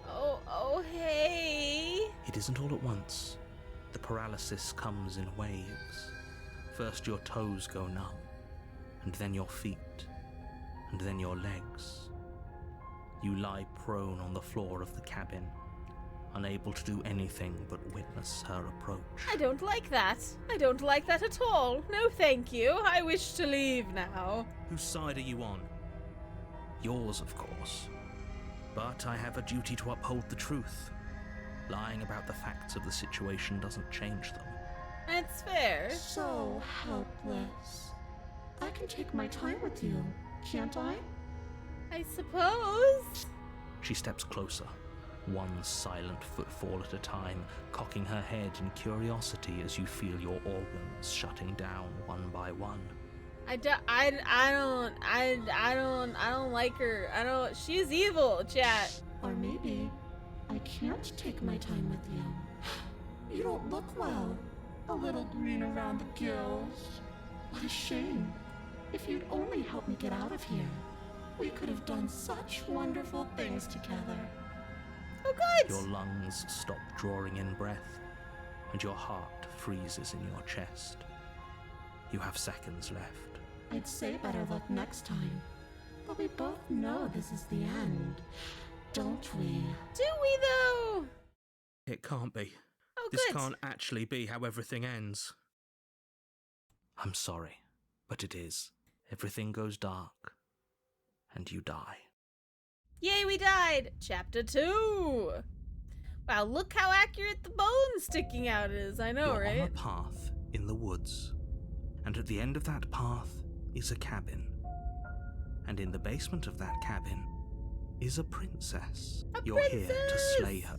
Oh, hey. It isn't all at once. The paralysis comes in waves. First your toes go numb, and then your feet, and then your legs. You lie prone on the floor of the cabin, unable to do anything but witness her approach. I don't like that. I don't like that at all. No, thank you. I wish to leave now. Whose side are you on? Yours, of course. But I have a duty to uphold the truth. Lying about the facts of the situation doesn't change them. That's fair. So helpless. I can take my time with you, can't I? I suppose. She steps closer, one silent footfall at a time, cocking her head in curiosity as you feel your organs shutting down one by one. I don't like her. She's evil, chat. Or maybe I can't take my time with you. You don't look well. A little green around the gills. What a shame. If you'd only help me get out of here, we could have done such wonderful things together. Oh, good. Your lungs stop drawing in breath, and your heart freezes in your chest. You have seconds left. I'd say better luck next time. But we both know this is the end, don't we? Do we, though? It can't be. Oh, This good. can't actually be how everything ends. I'm sorry, but it is. Everything goes dark, and you die. Yay, we died. Chapter 2. Wow, look how accurate the bone sticking out is. I know, You're right? on a path in the woods, and at the end of that path is a cabin. And in the basement of that cabin is a princess. You're here to slay her.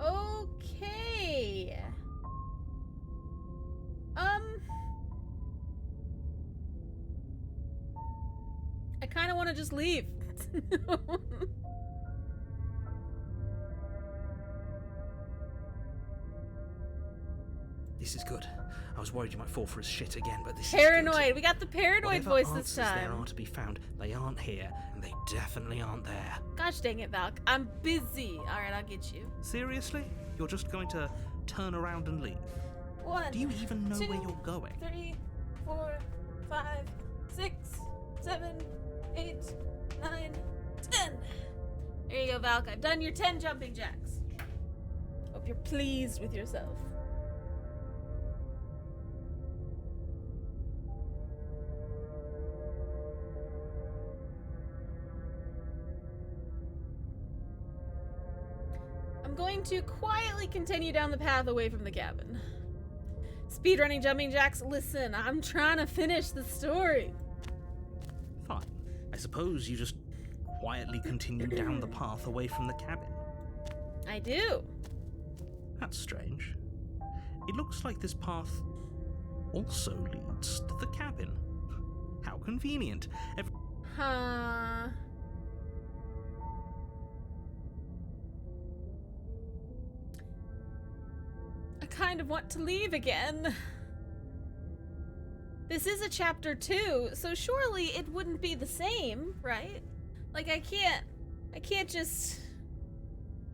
Okay. I kind of want to just leave. This is good. I was worried you might fall for his shit again, but this Paranoid. is good. We got the paranoid Whatever voice this answers there time. are to be found, they aren't here, and they definitely aren't there. Gosh dang it, Valk. I'm busy. All right, I'll get you. Seriously? You're just going to turn around and leave? 1, Do you even know 2, where you're going? 3, 4, 5, 6, 7, 8, 9, 10. There you go, Valk. I've done your 10 jumping jacks. Hope you're pleased with yourself. I'm going to quietly continue down the path away from the cabin. Speedrunning jumping jacks, listen, I'm trying to finish the story. Fine. I suppose you just quietly continue down the path away from the cabin. I do. That's strange. It looks like this path also leads to the cabin. How convenient. Huh. I kind of want to leave again. This is a chapter 2, so surely it wouldn't be the same, right? Like I can't just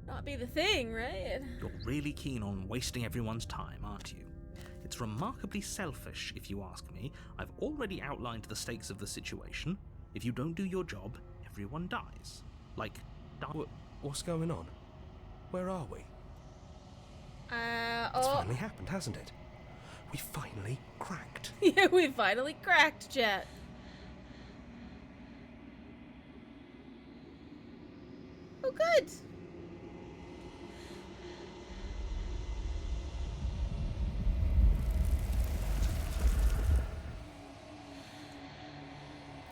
not be the thing, right? You're really keen on wasting everyone's time, aren't you? It's remarkably selfish, if you ask me. I've already outlined the stakes of the situation. If you don't do your job, everyone dies. Like, What's going on? Where are we? It's Oh, finally happened, hasn't it? We finally cracked. Yeah, we finally cracked, chat. Oh, good.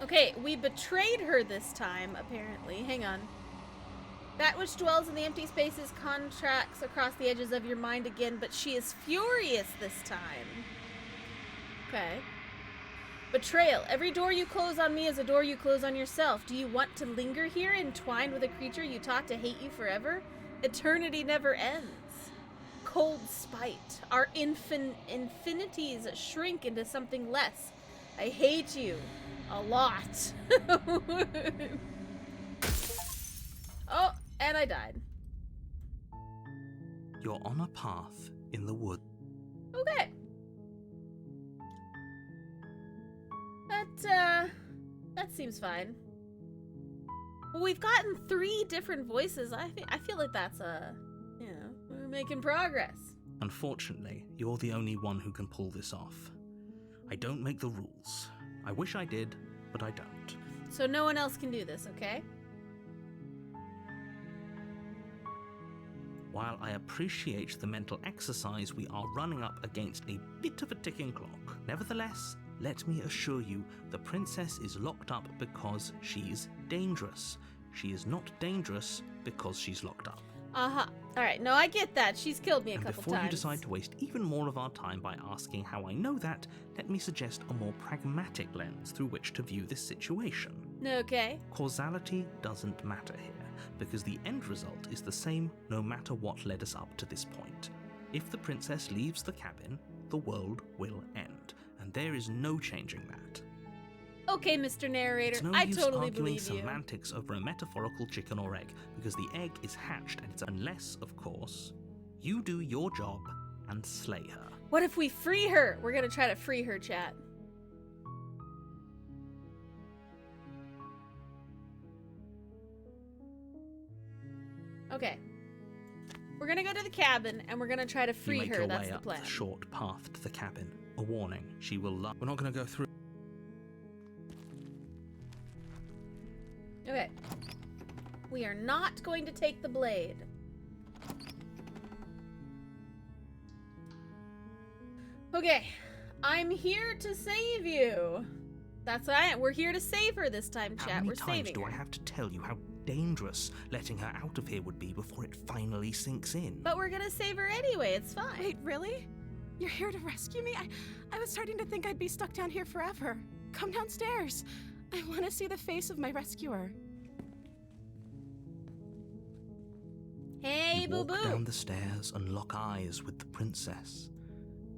Okay, we betrayed her this time, apparently. Hang on. That which dwells in the empty spaces contracts across the edges of your mind again, but she is furious this time. Okay. Betrayal. Every door you close on me is a door you close on yourself. Do you want to linger here, entwined with a creature you taught to hate you forever? Eternity never ends. Cold spite. Our infinities shrink into something less. I hate you. A lot. Oh, and I died. You're on a path in the wood. Okay. That seems fine. Well, we've gotten 3 different voices. I feel like that's we're making progress. Unfortunately, you're the only one who can pull this off. I don't make the rules. I wish I did, but I don't. So no one else can do this, okay? While I appreciate the mental exercise, we are running up against a bit of a ticking clock. Nevertheless, let me assure you, the princess is locked up because she's dangerous. She is not dangerous because she's locked up. Uh-huh. Alright, no, I get that. She's killed me a couple Before times. you decide to waste even more of our time by asking how I know that, let me suggest a more pragmatic lens through which to view this situation. Okay. Causality doesn't matter here, because the end result is the same no matter what led us up to this point. If the princess leaves the cabin, the world will end, and there is no changing that. Okay, Mr. Narrator, It's no I use totally arguing believe you. semantics over a metaphorical chicken or egg, because the egg is hatched, and it's unless, of course, you do your job and slay her. What if we free her? We're gonna try to free her, chat. Okay. We're gonna go to the cabin, and we're gonna try to free you make her. your That's way the up plan. the short path to the cabin. A warning, she will We're not going to go through. Okay. We are not going to take the blade. Okay. I'm here to save you. That's what I am. We're here to save her this time, chat. How many We're times saving do her. I have to tell you how dangerous letting her out of here would be before it finally sinks in? But we're gonna save her anyway. It's fine. Wait, really? You're here to rescue me? I was starting to think I'd be stuck down here forever. Come downstairs. I want to see the face of my rescuer. Hey, you boo-boo. walk down the stairs and lock eyes with the princess.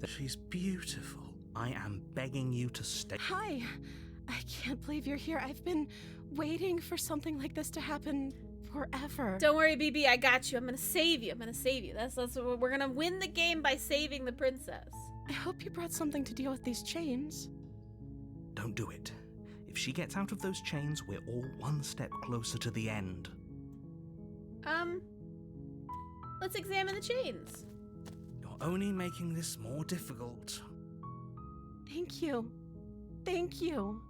She's beautiful. I am begging you to stay. Hi. I can't believe you're here. I've been waiting for something like this to happen forever. Don't worry, BB. I got you. I'm gonna save you. I'm gonna save you. That's what we're gonna win the game by saving the princess. I hope you brought something to deal with these chains. Don't do it. If she gets out of those chains, we're all one step closer to the end. Let's examine the chains. You're only making this more difficult. Thank you. Thank you.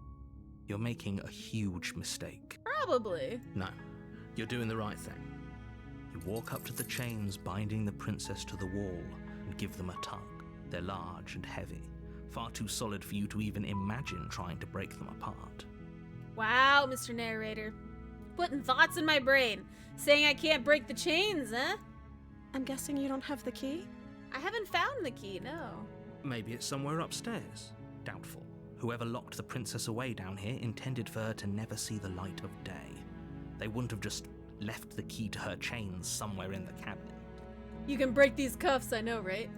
You're making a huge mistake. Probably. No, you're doing the right thing. You walk up to the chains binding the princess to the wall and give them a tug. They're large and heavy, far too solid for you to even imagine trying to break them apart. Wow, Mr. Narrator. Putting thoughts in my brain. Saying I can't break the chains, huh? I'm guessing you don't have the key? I haven't found the key, no. Maybe it's somewhere upstairs. Doubtful. Whoever locked the princess away down here intended for her to never see the light of day. They wouldn't have just left the key to her chains somewhere in the cabin. You can break these cuffs, I know, right?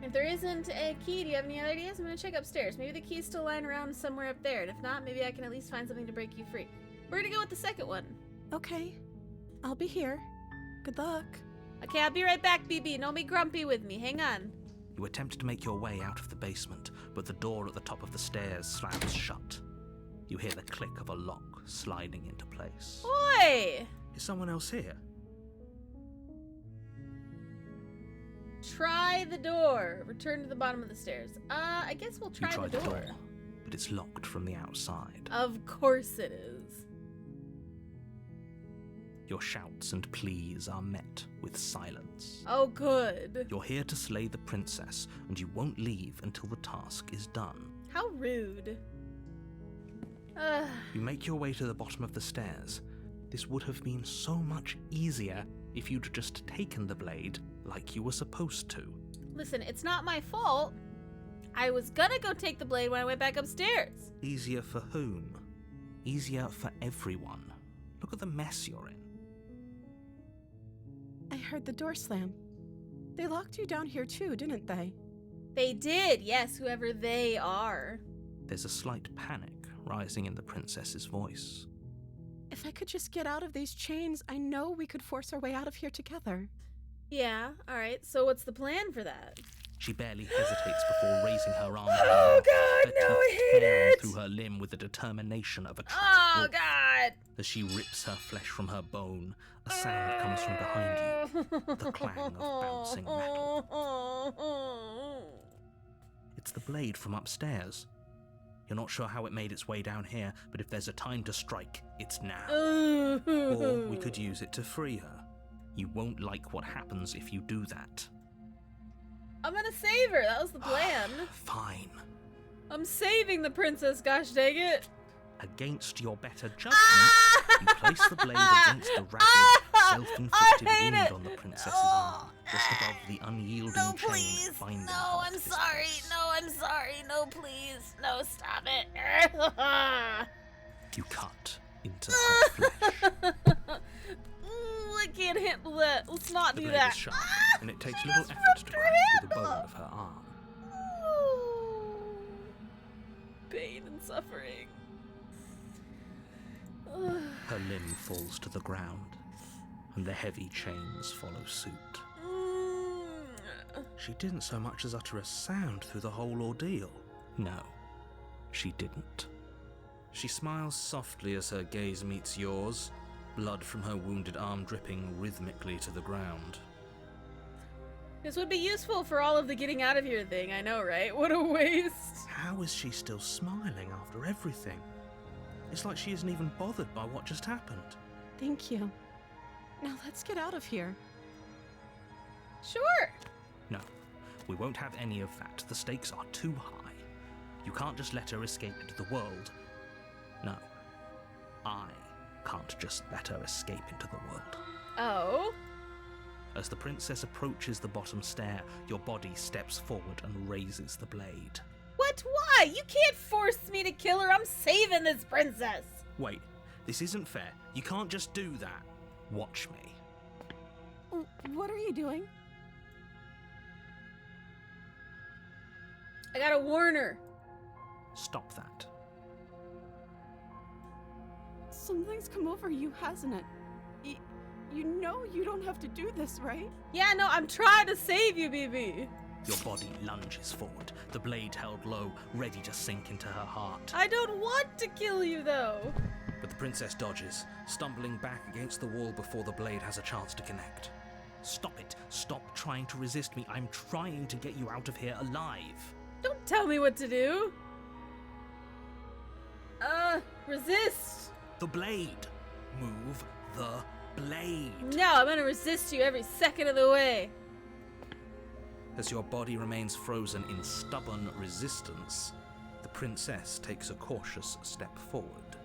If there isn't a key, do you have any other ideas? I'm gonna check upstairs. Maybe the key's still lying around somewhere up there, and if not, maybe I can at least find something to break you free. We're gonna go with the second one. Okay. I'll be here. Good luck. Okay, I'll be right back, BB. Don't be grumpy with me. Hang on. You attempt to make your way out of the basement, but the door at the top of the stairs slams shut. You hear the click of a lock sliding into place. Oi! Is someone else here? try the door. Return to the bottom of the stairs. I guess we'll try You try the door. but it's locked from the outside. Of course it is. Your shouts and pleas are met with silence. Oh, good. You're here to slay the princess, and you won't leave until the task is done. How rude. You make your way to the bottom of the stairs. This would have been so much easier if you'd just taken the blade like you were supposed to. Listen, it's not my fault. I was gonna go take the blade when I went back upstairs. Easier for whom? Easier for everyone. Look at the mess you're in. I heard the door slam. They locked you down here too, didn't they? They did, yes, whoever they are. There's a slight panic rising in the princess's voice. If I could just get out of these chains, I know we could force our way out of here together. Yeah, alright, so what's the plan for that? She barely hesitates before raising her arm. Oh God, her no, I teeth hate tearing it! through her limb with the determination of a trapped Oh wolf. God! As she rips her flesh from her bone, a sound comes from behind you. The clang of bouncing metal. It's the blade from upstairs. You're not sure how it made its way down here, but if there's a time to strike, it's now. Or we could use it to free her. You won't like what happens if you do that. I'm gonna save her, that was the plan. Fine. I'm saving the princess, gosh dang it. Against your better judgment, you place the blade against the ragged, self-inflicted wound on the princess's arm, just above the unyielding chain binding her to this place. I'm sorry, no please, no stop it. You cut into her flesh. I can't handle that, let's not The do blade that. is sharp, and it takes little effort to crack through the bone of her arm. Pain and suffering. Her limb falls to the ground, and the heavy chains follow suit. She didn't so much as utter a sound through the whole ordeal. No, she didn't. She smiles softly as her gaze meets yours, blood from her wounded arm dripping rhythmically to the ground. This would be useful for all of the getting out of here thing, I know, right? What a waste. How is she still smiling after everything? It's like she isn't even bothered by what just happened. Thank you. Now let's get out of here. Sure. No, we won't have any of that. The stakes are too high. You can't just let her escape into the world. No, I can't just let her escape into the world. Oh? As the princess approaches the bottom stair, your body steps forward and raises the blade. What? Why? You can't force me to kill her. I'm saving this princess. Wait, this isn't fair. You can't just do that. Watch me. What are you doing? I gotta warn her. Stop that. Something's come over you, hasn't it? You know you don't have to do this, right? Yeah, no, I'm trying to save you, BB. Your body lunges forward, the blade held low, ready to sink into her heart. I don't want to kill you, though. But the princess dodges, stumbling back against the wall before the blade has a chance to connect. Stop it. Stop trying to resist me. I'm trying to get you out of here alive. Don't tell me what to do. Resist. The blade. Move the blade. No, I'm gonna resist you every second of the way. As your body remains frozen in stubborn resistance, the princess takes a cautious step forward.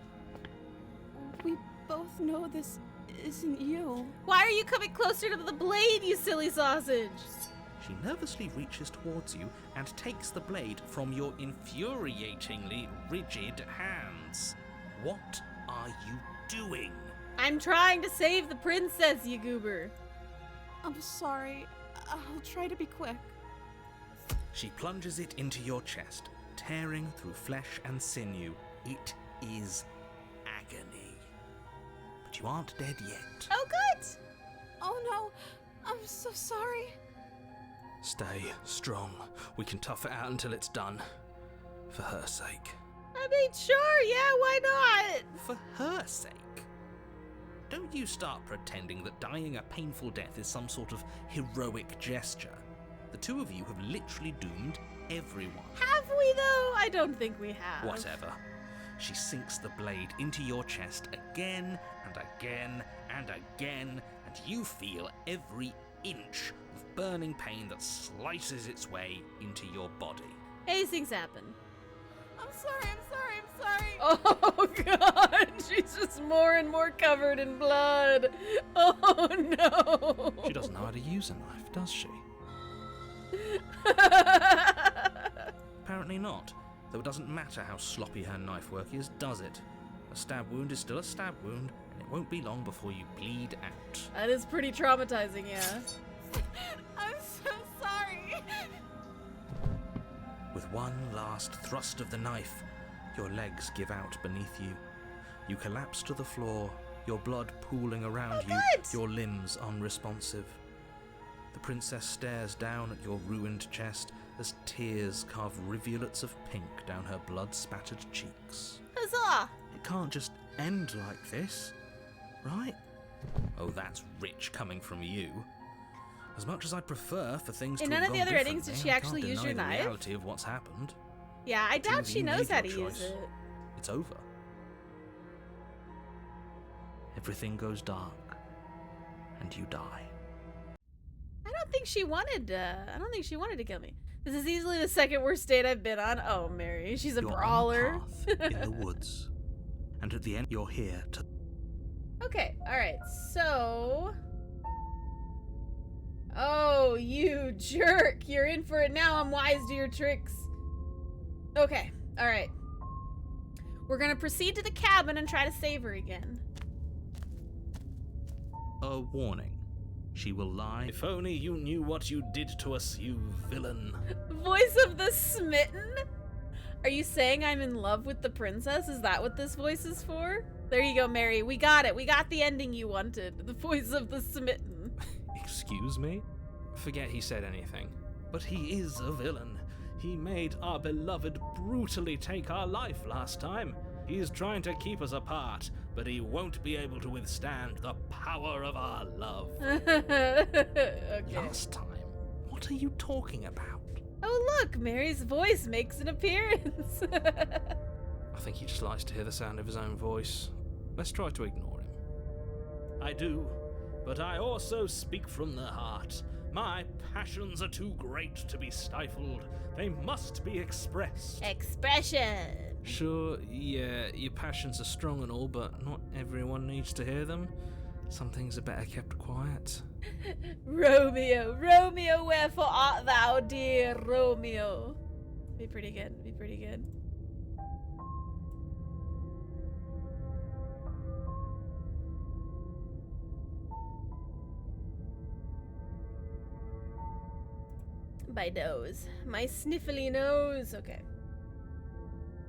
We both know this isn't you. Why are you coming closer to the blade, you silly sausage? She nervously reaches towards you and takes the blade from your infuriatingly rigid hands. What are you doing? I'm trying to save the princess, you goober. I'm sorry. I'll try to be quick. She plunges it into your chest, tearing through flesh and sinew. It is agony. But you aren't dead yet. Oh, good. Oh no, I'm so sorry. Stay strong. We can tough it out until it's done. For her sake. I mean, sure, yeah, why not? For her sake? Don't you start pretending that dying a painful death is some sort of heroic gesture. The two of you have literally doomed everyone. Have we, though? I don't think we have. Whatever. She sinks the blade into your chest again and again and again, and you feel every inch of burning pain that slices its way into your body. Hey, these things happen. I'm sorry. Oh, God. She's just more and more covered in blood. Oh, no. She doesn't know how to use a knife, does she? Apparently not. Though it doesn't matter how sloppy her knife work is, does it? A stab wound is still a stab wound, and it won't be long before you bleed out. That is pretty traumatizing, yeah. I'm so sorry. With one last thrust of the knife, your legs give out beneath you. You collapse to the floor, your blood pooling around you, your limbs unresponsive. The princess stares down at your ruined chest as tears carve rivulets of pink down her blood-spattered cheeks. Huzzah! It can't just end like this, right? Oh, that's rich coming from you. As much as I'd prefer for things In to none have of the gone other endings did differently, she I actually can't use deny your the knife? reality of what's happened. Yeah, I doubt she You knows made how to your use choice. it. It's over. Everything goes dark, and you die. I don't think she wanted to kill me. This is easily the second worst date I've been on. Oh, Mary, she's a You're brawler. on a path in the woods, and at the end, you're here to. Okay, alright, so... Oh, you jerk! You're in for it now, I'm wise to your tricks. Okay, alright. We're gonna proceed to the cabin and try to save her again. A warning. She will lie. If only you knew what you did to us, you villain. Voice of the smitten? Are you saying I'm in love with the princess? Is that what this voice is for? There you go, Mary. We got it. We got the ending you wanted. The voice of the smitten. Excuse me? Forget he said anything. But he is a villain. He made our beloved brutally take our life last time. He is trying to keep us apart, but he won't be able to withstand the power of our love. Okay. Last time? What are you talking about? Oh, look, Mary's voice makes an appearance. I think he just likes to hear the sound of his own voice. Let's try to ignore him. I do, but I also speak from the heart. My passions are too great to be stifled. They must be expressed. Expression. Sure, yeah, your passions are strong and all, but not everyone needs to hear them. Some things are better kept quiet. Romeo, Romeo, wherefore art thou, dear Romeo? Be pretty good, be pretty good. My nose. My sniffly nose. Okay.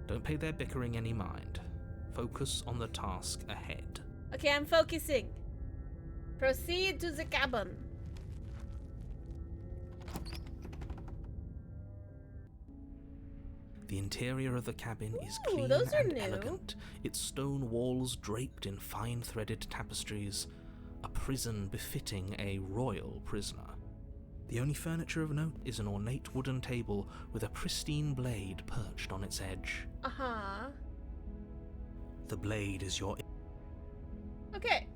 Don't pay their bickering any mind. Focus on the task ahead. Okay, I'm focusing. Proceed to the cabin. The interior of the cabin is Ooh, clean those are and new. elegant, its stone walls draped in fine-threaded tapestries, a prison befitting a royal prisoner. The only furniture of note is an ornate wooden table with a pristine blade perched on its edge. Uh-huh. The blade is your. Okay.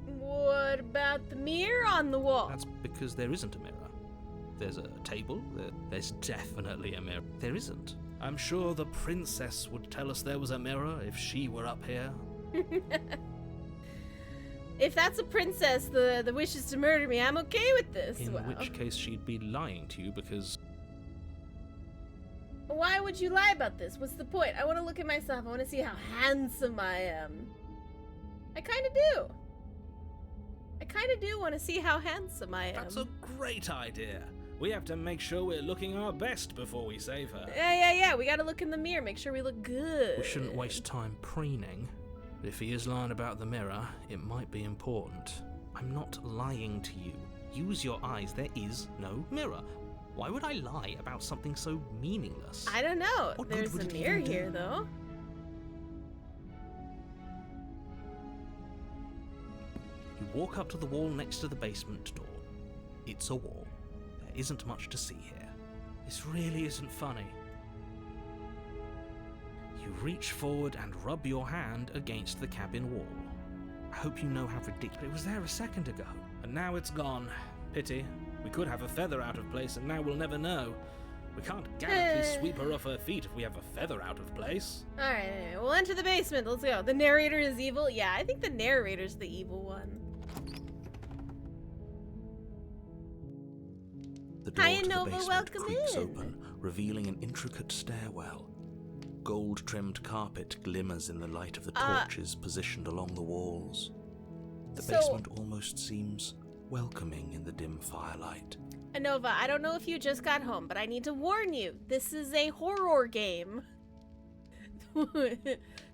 What about the mirror on the wall? That's because there isn't a mirror. There's a table, there's definitely a mirror. There isn't. I'm sure the princess would tell us there was a mirror if she were up here. If that's a princess, the wishes to murder me, I'm okay with this. In Wow. which case she'd be lying to you because... Why would you lie about this? What's the point? I want to look at myself. I want to see how handsome I am. I kind of do. I kind of do want to see how handsome I am. That's a great idea. We have to make sure we're looking our best before we save her. Yeah. We gotta look in the mirror, make sure we look good. We shouldn't waste time preening. If he is lying about the mirror, it might be important. I'm not lying to you. Use your eyes. There is no mirror. Why would I lie about something so meaningless? I don't know. What good There's would a it mirror even do? here, though. You walk up to the wall next to the basement door. It's a wall. There isn't much to see here. This really isn't funny. You reach forward and rub your hand against the cabin wall. I hope you know how ridiculous. It was there a second ago, and now it's gone. Pity. We could have a feather out of place, and now we'll never know. We can't guarantee sweep her off her feet if we have a feather out of place. Alright, anyway, we'll enter the basement. Let's go. The narrator is evil? Yeah, I think the narrator's the evil one. The door Hi, to the Nova, basement welcome creaks in. open, revealing an intricate stairwell. Gold-trimmed carpet glimmers in the light of the torches positioned along the walls. The basement almost seems welcoming in the dim firelight. Anova, I don't know if you just got home, but I need to warn you. This is a horror game.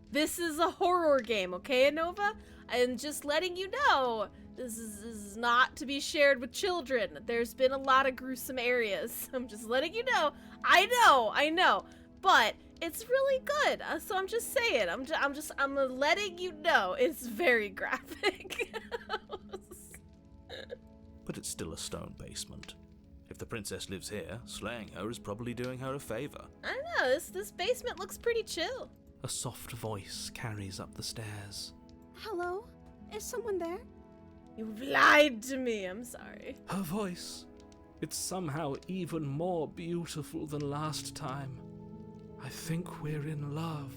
This is a horror game, okay, Anova? I'm just letting you know. This is not to be shared with children. There's been a lot of gruesome areas. I'm just letting you know. I know. But it's really good. So I'm just saying. I'm letting you know. It's very graphic. But it's still a stone basement. If the princess lives here, slaying her is probably doing her a favor. I don't know. This basement looks pretty chill. A soft voice carries up the stairs. Hello? Is someone there? You've lied to me. I'm sorry. Her voice. It's somehow even more beautiful than last time. I think we're in love.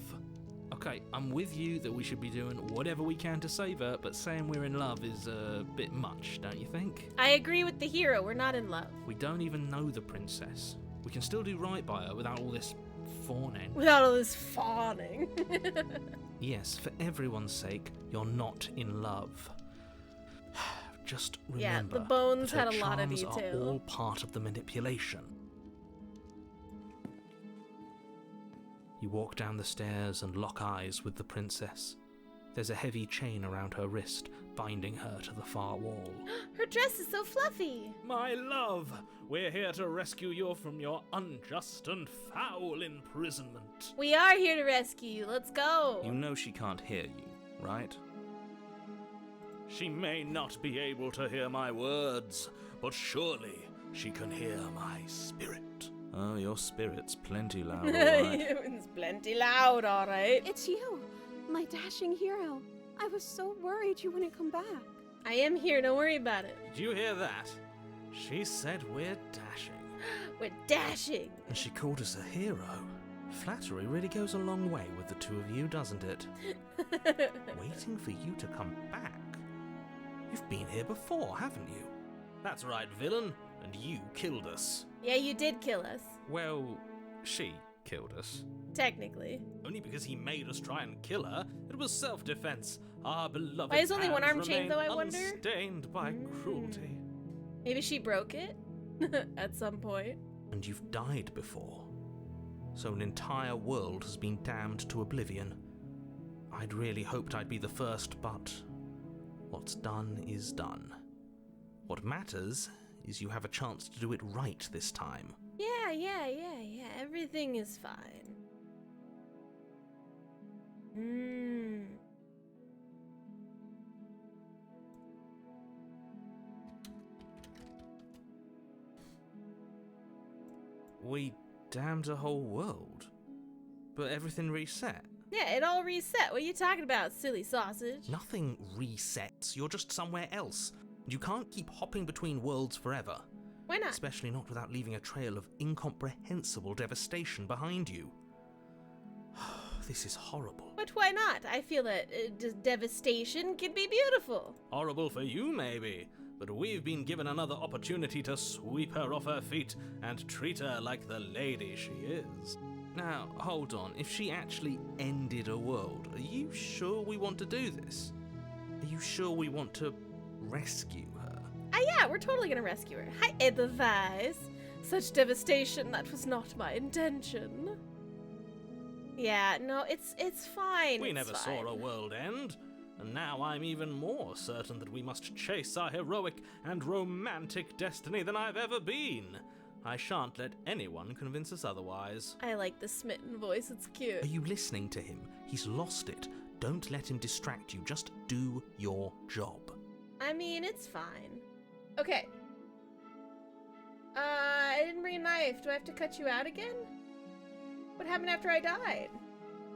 Okay, I'm with you that we should be doing whatever we can to save her, but saying we're in love is a bit much, don't you think? I agree with the hero. We're not in love. We don't even know the princess. We can still do right by her without all this fawning. Without all this fawning. Yes, for everyone's sake, you're not in love. Just remember, yeah, the bones that had her a lot of charms detail. are all part of the manipulation. You walk down the stairs and lock eyes with the princess. There's a heavy chain around her wrist, binding her to the far wall. Her dress is so fluffy. My love, we're here to rescue you from your unjust and foul imprisonment. We are here to rescue you. Let's go. You know she can't hear you, right? She may not be able to hear my words, but surely she can hear my spirit. Oh, your spirit's plenty loud, all right. It's plenty loud, all right. It's you, my dashing hero. I was so worried you wouldn't come back. I am here. Don't worry about it. Did you hear that? She said we're dashing. We're dashing. And she called us a hero. Flattery really goes a long way with the two of you, doesn't it? Waiting for you to come back. You've been here before, haven't you? That's right, villain. And you killed us. Yeah, you did kill us. Well, she killed us. Technically. Only because he made us try and kill her. It was self-defense. Our beloved Why is only one hands arm chained, though, I wonder? unstained by cruelty. Maybe she broke it at some point. And you've died before. So an entire world has been damned to oblivion. I'd really hoped I'd be the first, but what's done is done. What matters is you have a chance to do it right this time. Yeah. Everything is fine. We damned a whole world, but everything reset. Yeah, it all reset. What are you talking about, silly sausage? Nothing resets, you're just somewhere else. You can't keep hopping between worlds forever. Why not? Especially not without leaving a trail of incomprehensible devastation behind you. This is horrible. But why not? I feel that devastation can be beautiful. Horrible for you, maybe. But we've been given another opportunity to sweep her off her feet and treat her like the lady she is. Now, hold on. If she actually ended a world, are you sure we want to do this? Are you sure we want to rescue her? Yeah, we're totally gonna rescue her. I advise. Such devastation, that was not my intention. Yeah, no, it's fine. We it's never fine. saw a world end. And now I'm even more certain that we must chase our heroic and romantic destiny than I've ever been. I shan't let anyone convince us otherwise. I like the smitten voice, it's cute. Are you listening to him? He's lost it. Don't let him distract you. Just do your job. I mean, it's fine. Okay. I didn't bring a knife. Do I have to cut you out again? What happened after I died?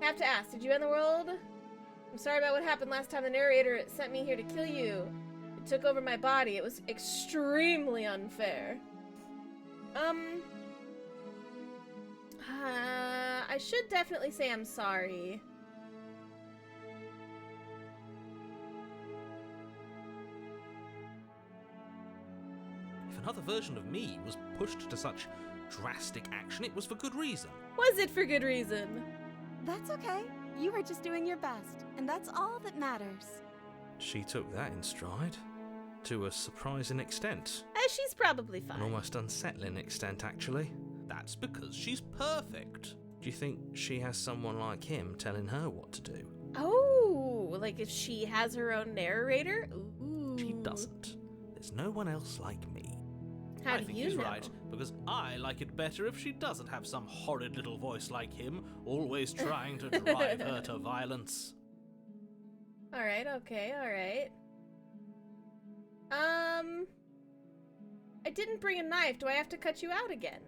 I have to ask, did you end the world? I'm sorry about what happened last time. The narrator sent me here to kill you. It took over my body. It was extremely unfair. I should definitely say I'm sorry. If another version of me was pushed to such drastic action, it was for good reason. Was it for good reason? That's okay. You were just doing your best, and that's all that matters. She took that in stride. To a surprising extent. She's probably fine. An almost unsettling extent, actually. That's because she's perfect. Do you think she has someone like him telling her what to do? Oh, like if she has her own narrator? Ooh. She doesn't. There's no one else like me. How I do think you he's know? right, because I like it better if she doesn't have some horrid little voice like him, always trying to drive her to violence. Alright, okay, alright. I didn't bring a knife. Do I have to cut you out again?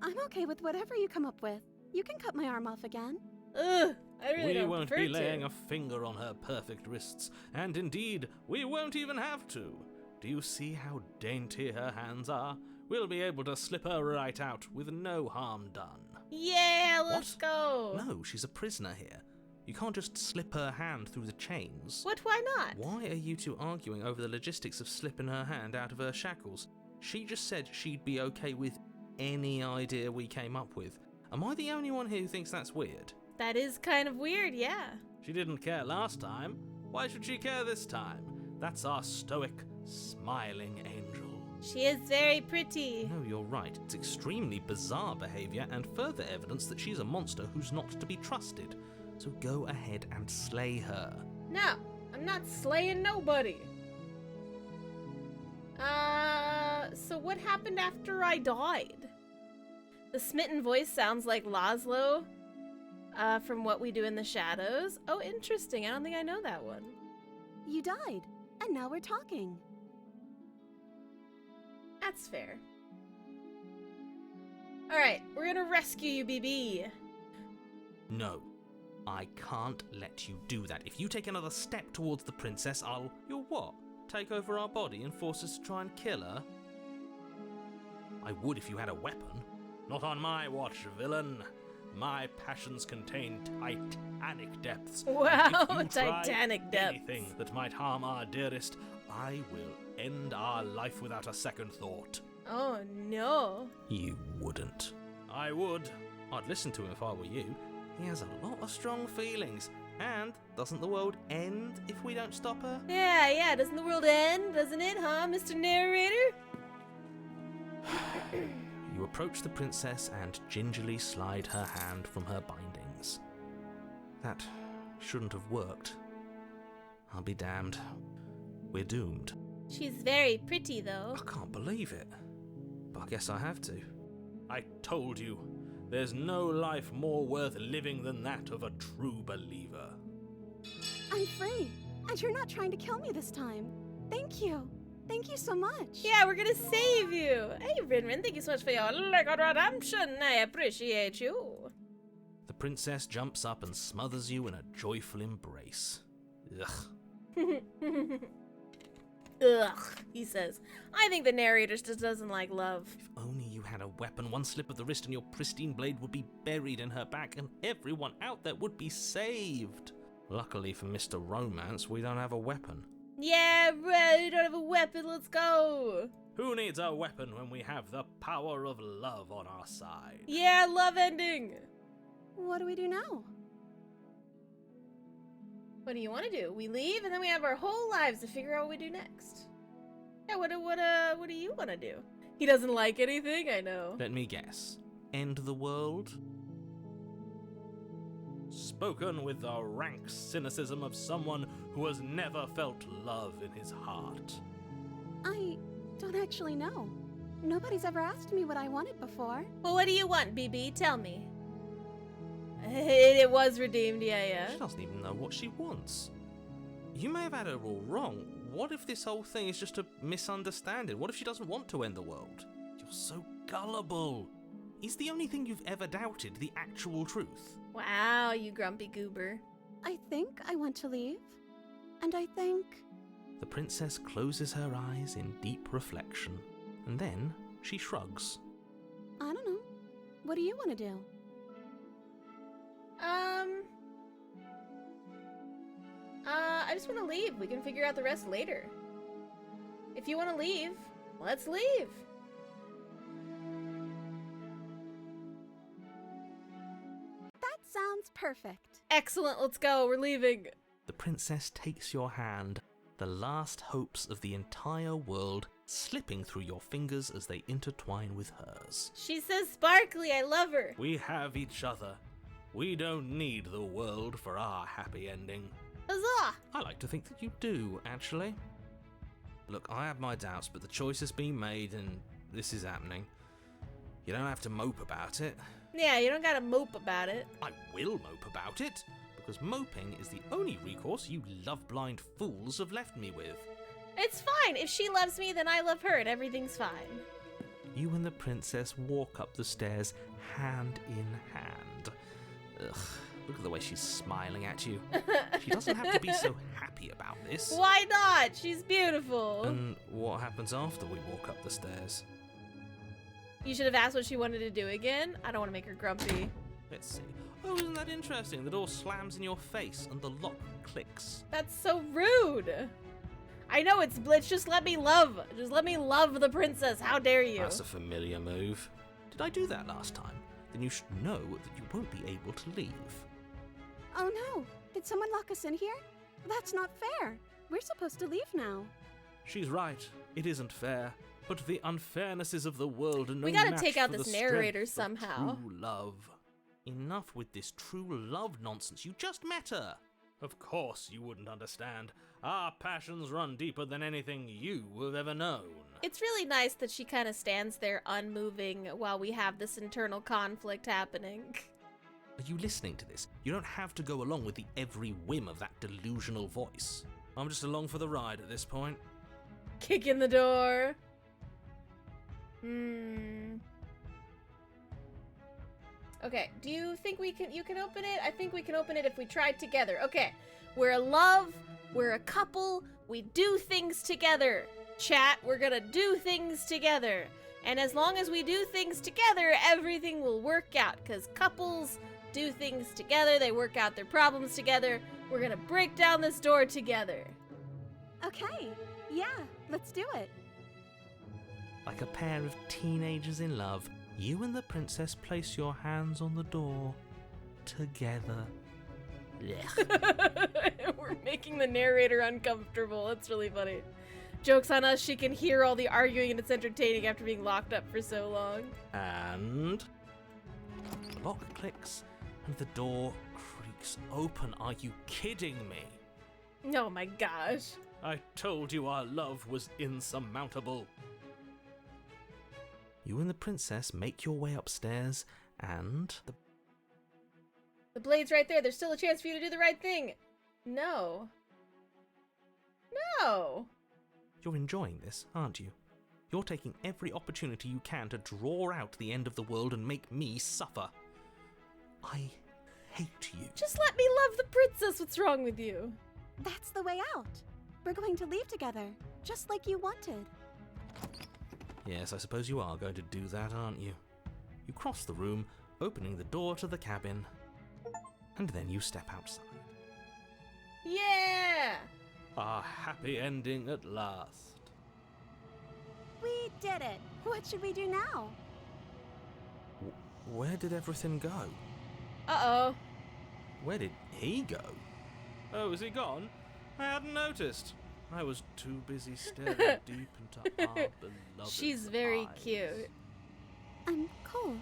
I'm okay with whatever you come up with. You can cut my arm off again. Ugh, I really don't We won't prefer be laying to. a finger on her perfect wrists, and indeed, we won't even have to. Do you see how dainty her hands are? We'll be able to slip her right out with no harm done. Yeah, let's What? go. No, she's a prisoner here. You can't just slip her hand through the chains. What, why not? Why are you two arguing over the logistics of slipping her hand out of her shackles? She just said she'd be okay with any idea we came up with. Am I the only one here who thinks that's weird? That is kind of weird, yeah. She didn't care last time. Why should she care this time? That's our stoic, smiling angel. She is very pretty. No, you're right. It's extremely bizarre behavior and further evidence that she's a monster who's not to be trusted. So go ahead and slay her. No, I'm not slaying nobody. So what happened after I died? The smitten voice sounds like Laszlo, from What We Do in the Shadows. Oh, interesting. I don't think I know that one. You died, and now we're talking. That's fair. Alright, we're gonna rescue you, BB. No, I can't let you do that. If you take another step towards the princess, You'll what? Take over our body and force us to try and kill her? I would if you had a weapon. Not on my watch, villain. My passions contain titanic depths. Wow, If you try titanic depths. anything that might harm our dearest, I will end our life without a second thought. Oh no. You wouldn't. I would. I'd listen to him if I were you. He has a lot of strong feelings. And doesn't the world end if we don't stop her? Yeah, doesn't the world end, doesn't it, huh, Mr. Narrator? You approach the princess and gingerly slide her hand from her bindings. That shouldn't have worked. I'll be damned. We're doomed. She's very pretty, though. I can't believe it. But I guess I have to. I told you, there's no life more worth living than that of a true believer. I'm free, and you're not trying to kill me this time. Thank you. Thank you so much. Yeah, we're gonna save you. Hey, Rinrin, thank you so much for your liquid redemption. I appreciate you. The princess jumps up and smothers you in a joyful embrace. Ugh. Ugh, he says. I think the narrator just doesn't like love. If only you had a weapon, one slip of the wrist and your pristine blade would be buried in her back and everyone out there would be saved. Luckily for Mr. Romance, we don't have a weapon. Yeah, right, you don't have a weapon, let's go. Who needs a weapon when we have the power of love on our side? Yeah, love ending. What do we do now? What do you want to do? We leave and then we have our whole lives to figure out what we do next. Yeah, what do you want to do? He doesn't like anything, I know. Let me guess. End the world? Spoken with the rank cynicism of someone who has never felt love in his heart. I don't actually know. Nobody's ever asked me what I wanted before. Well, what do you want, BB? Tell me. It was redeemed, yeah. She doesn't even know what she wants. You may have had her all wrong. What if this whole thing is just a misunderstanding? What if she doesn't want to end the world? You're so gullible. Is the only thing you've ever doubted the actual truth? Wow, you grumpy goober. I think I want to leave. And I think... The princess closes her eyes in deep reflection, and then she shrugs. I don't know. What do you want to do? I just want to leave. We can figure out the rest later. If you want to leave, let's leave. That sounds perfect. Excellent, let's go. We're leaving. The princess takes your hand, the last hopes of the entire world slipping through your fingers as they intertwine with hers. She's so sparkly. I love her. We have each other. We don't need the world for our happy ending. Huzzah! I like to think that you do, actually. Look, I have my doubts, but the choice has been made and this is happening. You don't have to mope about it. Yeah, you don't gotta mope about it. I will mope about it, because moping is the only recourse you love-blind fools have left me with. It's fine. If she loves me, then I love her and everything's fine. You and the princess walk up the stairs hand in hand. Ugh, look at the way she's smiling at you. She doesn't have to be so happy about this. Why not? She's beautiful. And what happens after we walk up the stairs? You should have asked what she wanted to do again. I don't want to make her grumpy. Let's see. Oh, isn't that interesting? The door slams in your face and the lock clicks. That's so rude. I know it's Blitz. Just let me love. Just let me love the princess. How dare you? That's a familiar move. Did I do that last time? Then you should know that you won't be able to leave. Oh no! Did someone lock us in here? That's not fair. We're supposed to leave now. She's right. It isn't fair. But the unfairnesses of the world are no We gotta match take out for this the narrator strength of somehow. True love. Enough with this true love nonsense. You just met her. Of course you wouldn't understand. Our passions run deeper than anything you have ever known. It's really nice that she kind of stands there unmoving while we have this internal conflict happening. Are you listening to this? You don't have to go along with the every whim of that delusional voice. I'm just along for the ride at this point. Kick in the door. Okay, do you think you can open it? I think we can open it if we try together. Okay, we're a love, we're a couple, we do things together. Chat, we're gonna do things together. And as long as we do things together, everything will work out. Because couples do things together, they work out their problems together. We're gonna break down this door together. Okay, yeah, let's do it. Like a pair of teenagers in love, you and the princess place your hands on the door together. We're making the narrator uncomfortable. That's really funny. Joke's on us, she can hear all the arguing and it's entertaining after being locked up for so long. And the lock clicks and the door creaks open. Are you kidding me? Oh my gosh. I told you our love was insurmountable. You and the princess make your way upstairs and The blade's right there. There's still a chance for you to do the right thing. No. No. You're enjoying this, aren't you? You're taking every opportunity you can to draw out the end of the world and make me suffer. I hate you. Just let me love the princess. What's wrong with you? That's the way out. We're going to leave together, just like you wanted. Yes, I suppose you are going to do that, aren't you? You cross the room, opening the door to the cabin, and then you step outside. Yeah! Our happy ending at last. We did it. What should we do now? Where did everything go? Uh-oh. Where did he go? Oh, is he gone? I hadn't noticed. I was too busy staring deep into our beloved She's very eyes. cute. I'm cold.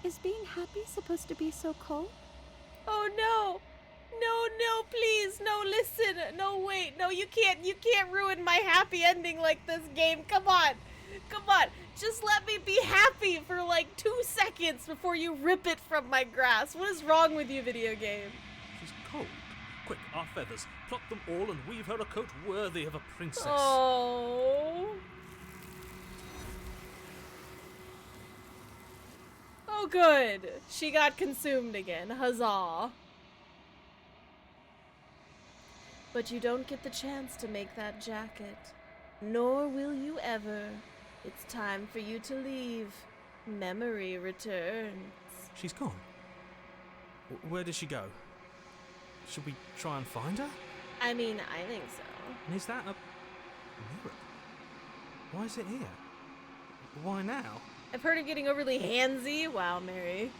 Is being happy supposed to be so cold? Oh no! No, please, no, listen, no, wait, no, you can't ruin my happy ending like this, game. Come on, just let me be happy for like 2 seconds before you rip it from my grasp. What is wrong with you, video game? She's cold. Quick, our feathers. Pluck them all and weave her a coat worthy of a princess. Oh. Oh, good. She got consumed again. Huzzah. But you don't get the chance to make that jacket. Nor will you ever. It's time for you to leave. Memory returns. She's gone. Where did she go? Should we try and find her? I mean, I think so. And is that a mirror? Why is it here? Why now? I've heard of getting overly handsy. Wow, Mary.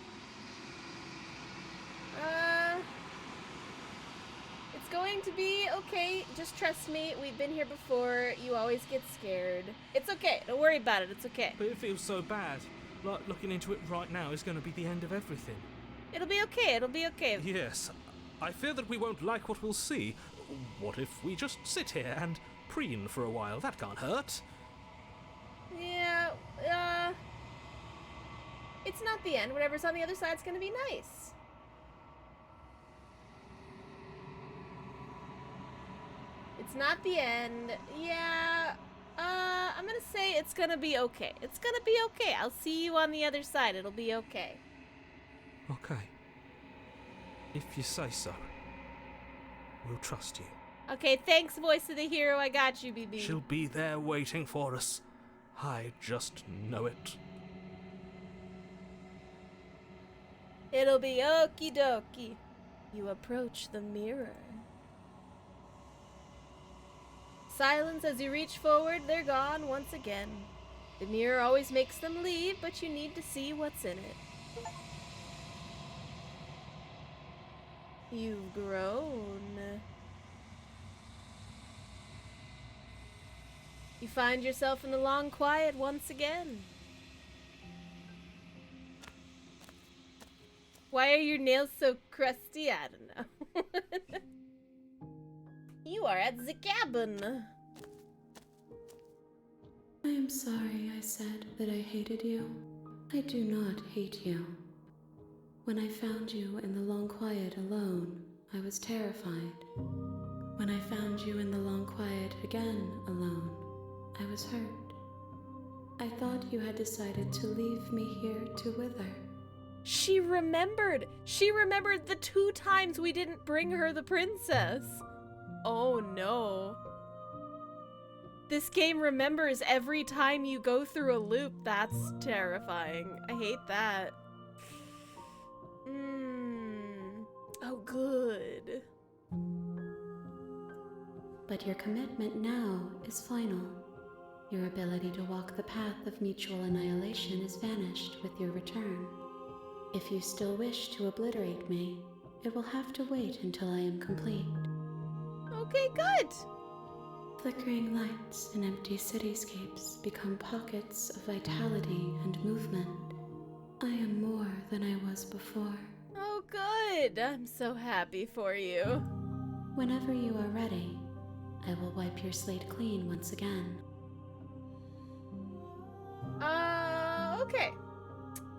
It's going to be okay. Just trust me. We've been here before. You always get scared. It's okay. Don't worry about it. It's okay. But it feels so bad. Like looking into it right now is going to be the end of everything. It'll be okay. It'll be okay. Yes. I fear that we won't like what we'll see. What if we just sit here and preen for a while? That can't hurt. Yeah, it's not the end. Whatever's on the other side's gonna be nice. It's not the end. Yeah, I'm gonna say it's gonna be okay. It's gonna be okay. I'll see you on the other side. It'll be okay. Okay. If you say so. We'll trust you. Okay, thanks, voice of the hero. I got you, BB. She'll be there waiting for us. I just know it. It'll be okie dokie. You approach the mirror. Silence as you reach forward, they're gone once again. The mirror always makes them leave, but you need to see what's in it. You've grown. You find yourself in the long quiet once again. Why are your nails so crusty? I don't know. You are at the cabin. I am sorry I said that I hated you. I do not hate you. When I found you in the long quiet alone, I was terrified. When I found you in the long quiet again alone, I was hurt. I thought you had decided to leave me here to wither. She remembered. She remembered the 2 times we didn't bring her the princess. Oh no. This game remembers every time you go through a loop. That's terrifying. I hate that. Oh, good. But your commitment now is final. Your ability to walk the path of mutual annihilation is vanished with your return. If you still wish to obliterate me, it will have to wait until I am complete. Okay, good. Flickering lights in empty cityscapes become pockets of vitality and movement. I am more than I was before. Oh, good. I'm so happy for you. Whenever you are ready, I will wipe your slate clean once again. Okay.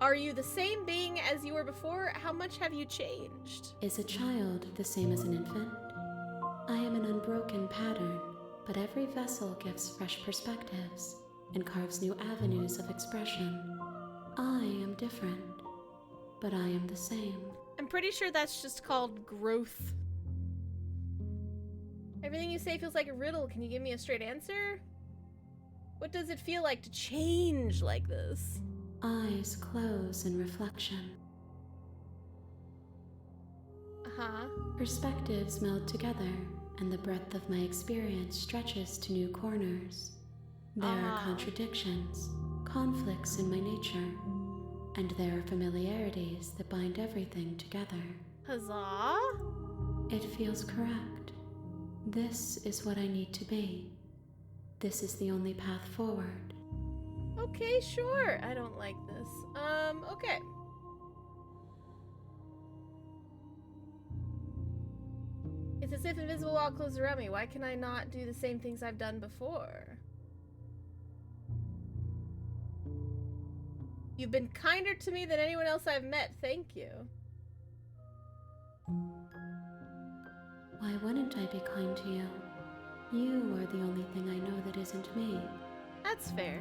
Are you the same being as you were before? How much have you changed? Is a child the same as an infant? I am an unbroken pattern, but every vessel gives fresh perspectives and carves new avenues of expression. I am different, but I am the same. I'm pretty sure that's just called growth. Everything you say feels like a riddle. Can you give me a straight answer? What does it feel like to change like this? Eyes close in reflection. Uh-huh. Perspectives meld together, and the breadth of my experience stretches to new corners. There are contradictions, conflicts in my nature, and there are familiarities that bind everything together. Huzzah! It feels correct. This is what I need to be. This is the only path forward. Okay, sure. I don't like this. Okay. It's as if invisible wall closed around me. Why can I not do the same things I've done before? You've been kinder to me than anyone else I've met. Thank you. Why wouldn't I be kind to you? You are the only thing I know that isn't me. That's fair.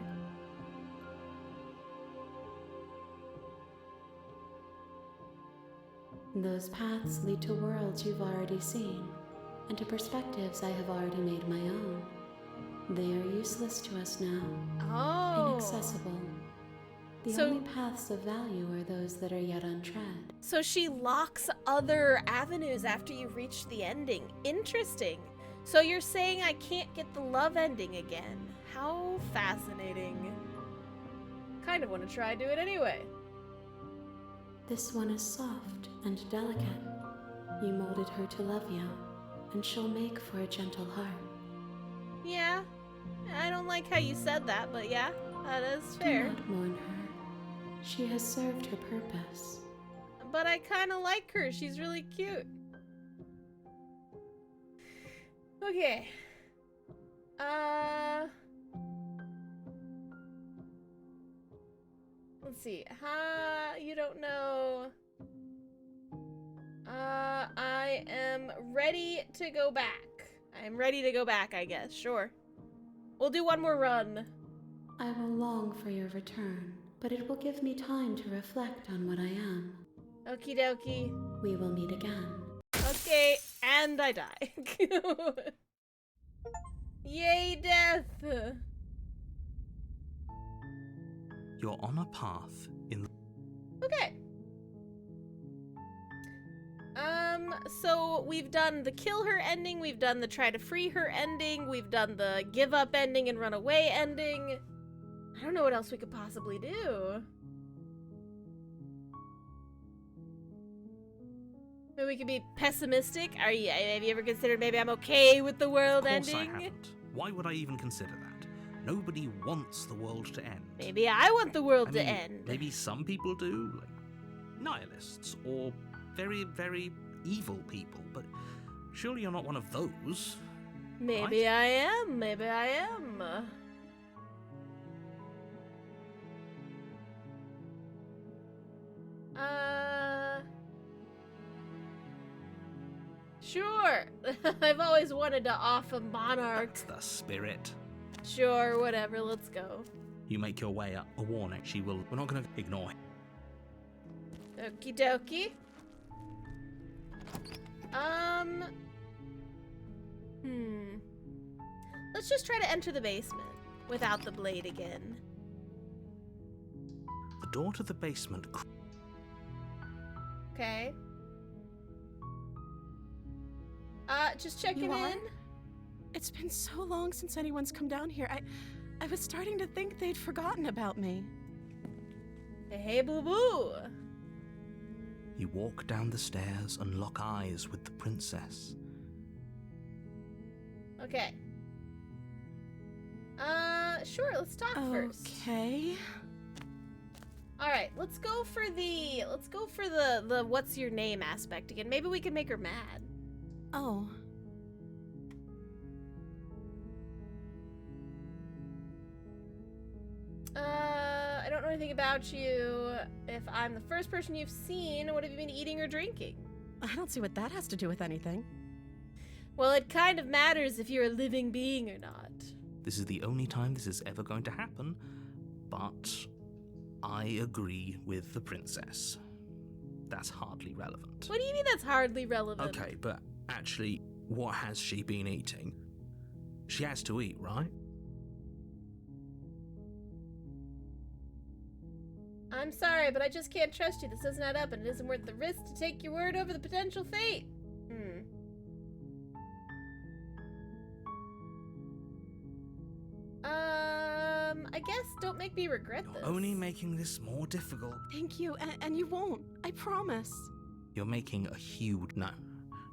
Those paths lead to worlds you've already seen, and to perspectives I have already made my own. They are useless to us now. Oh. Inaccessible. The So- only paths of value are those that are yet untread. So she locks other avenues after you've reached the ending. Interesting. So you're saying I can't get the love ending again. How fascinating. Kind of want to try do it anyway. This one is soft and delicate. You molded her to love you, and she'll make for a gentle heart. Yeah. I don't like how you said that, but yeah, that is Do fair. not mourn her. She has served her purpose. But I kind of like her. She's really cute. Okay. Let's see. You don't know. I am ready to go back. I'm ready to go back, I guess. Sure. We'll do one more run. I will long for your return, but it will give me time to reflect on what I am. Okie dokie. We will meet again. Okay, and I die. Yay, death! You're on a path in. Okay. So we've done the kill her ending, we've done the try to free her ending, we've done the give up ending and run away ending. I don't know what else we could possibly do. Maybe we could be pessimistic. Have you ever considered maybe I'm okay with the world Of course ending? I haven't. Why would I even consider that? Nobody wants the world to end. Maybe I want the world I to mean, end. Maybe some people do, like nihilists or very, very evil people, but surely you're not one of those. Maybe right? I am. Maybe I am. Sure. I've always wanted to off a monarch. That's the spirit. Sure, whatever, let's go. You make your way up. A warning. We're not going to ignore him. Okie dokie. Let's just try to enter the basement without the blade again. The door to the basement. Okay. Just checking You are? in. It's been so long since anyone's come down here. I was starting to think they'd forgotten about me. Hey, boo-boo. You walk down the stairs and lock eyes with the princess. Okay. Sure, let's talk first. Okay. Alright, let's go for the what's your name aspect again. Maybe we can make her mad. Oh. I don't know anything about you. If I'm the first person you've seen, what have you been eating or drinking? I don't see what that has to do with anything. Well, it kind of matters if you're a living being or not. This is the only time this is ever going to happen, but I agree with the princess. That's hardly relevant. What do you mean that's hardly relevant? Okay, but actually, what has she been eating? She has to eat, right? I'm sorry, but I just can't trust you. This doesn't add up, and it isn't worth the risk to take your word over the potential fate. I guess don't make me regret this. You're only making this more difficult. Thank you, and you won't. I promise. You're making a huge... No.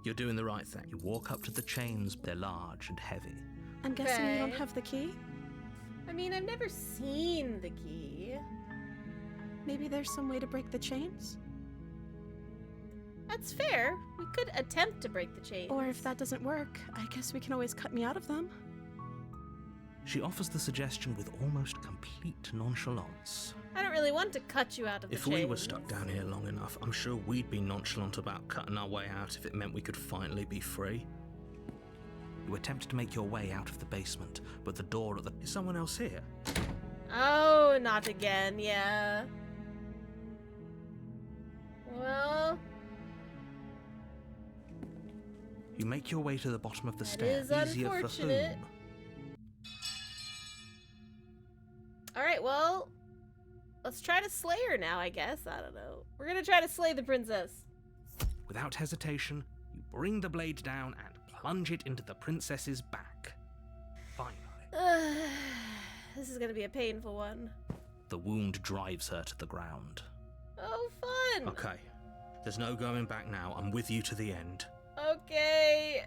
You're doing the right thing. You walk up to the chains, they're large and heavy. I'm guessing you don't Okay. have the key? I mean, I've never seen the key. Maybe there's some way to break the chains? That's fair. We could attempt to break the chains. Or if that doesn't work, I guess we can always cut me out of them. She offers the suggestion with almost complete nonchalance. I don't really want to cut you out of the If chains. we were stuck down here long enough, I'm sure we'd be nonchalant about cutting our way out if it meant we could finally be free. You attempt to make your way out of the basement, but the door at the... Is someone else here? Oh, not again, yeah. Well... You make your way to the bottom of the That stairs. is Easier for unfortunate. whom? Alright, well... Let's try to slay her now, I guess. I don't know. We're gonna try to slay the princess. Without hesitation, you bring the blade down and plunge it into the princess's back. Finally. This is gonna be a painful one. The wound drives her to the ground. Oh, fun! Okay. There's no going back now. I'm with you to the end. Okay.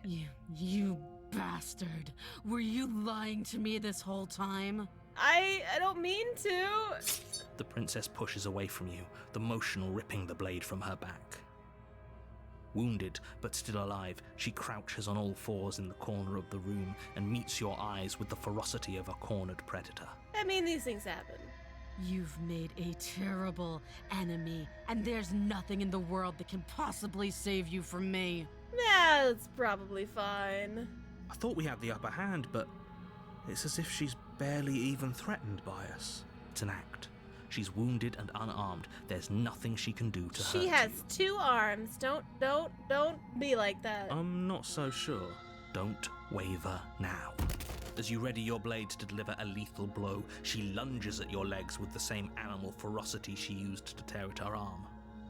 You bastard. Were you lying to me this whole time? I don't mean to. The princess pushes away from you, the motion ripping the blade from her back. Wounded, but still alive, she crouches on all fours in the corner of the room and meets your eyes with the ferocity of a cornered predator. I mean, these things happen. You've made a terrible enemy, and there's nothing in the world that can possibly save you from me. Nah, it's probably fine. I thought we had the upper hand, but it's as if she's barely even threatened by us. It's an act. She's wounded and unarmed. There's nothing she can do to hurt you. She has 2 arms. Don't be like that. I'm not so sure. Don't waver now. As you ready your blade to deliver a lethal blow, she lunges at your legs with the same animal ferocity she used to tear at her arm.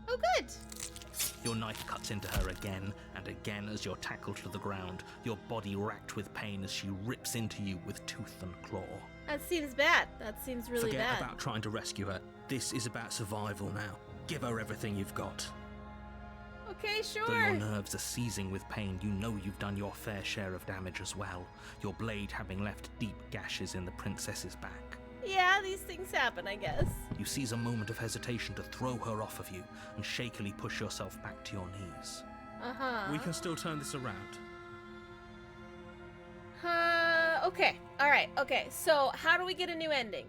Oh, good. Your knife cuts into her again and again as you're tackled to the ground, your body racked with pain as she rips into you with tooth and claw. That seems bad. That seems really Forget bad. about trying to rescue her. This is about survival now. Give her everything you've got. Okay, sure. Though your nerves are seizing with pain, you know you've done your fair share of damage as well, your blade having left deep gashes in the princess's back. Yeah, these things happen, I guess. You seize a moment of hesitation to throw her off of you and shakily push yourself back to your knees. Uh-huh. We can still turn this around. Okay. Alright, okay. So, how do we get a new ending?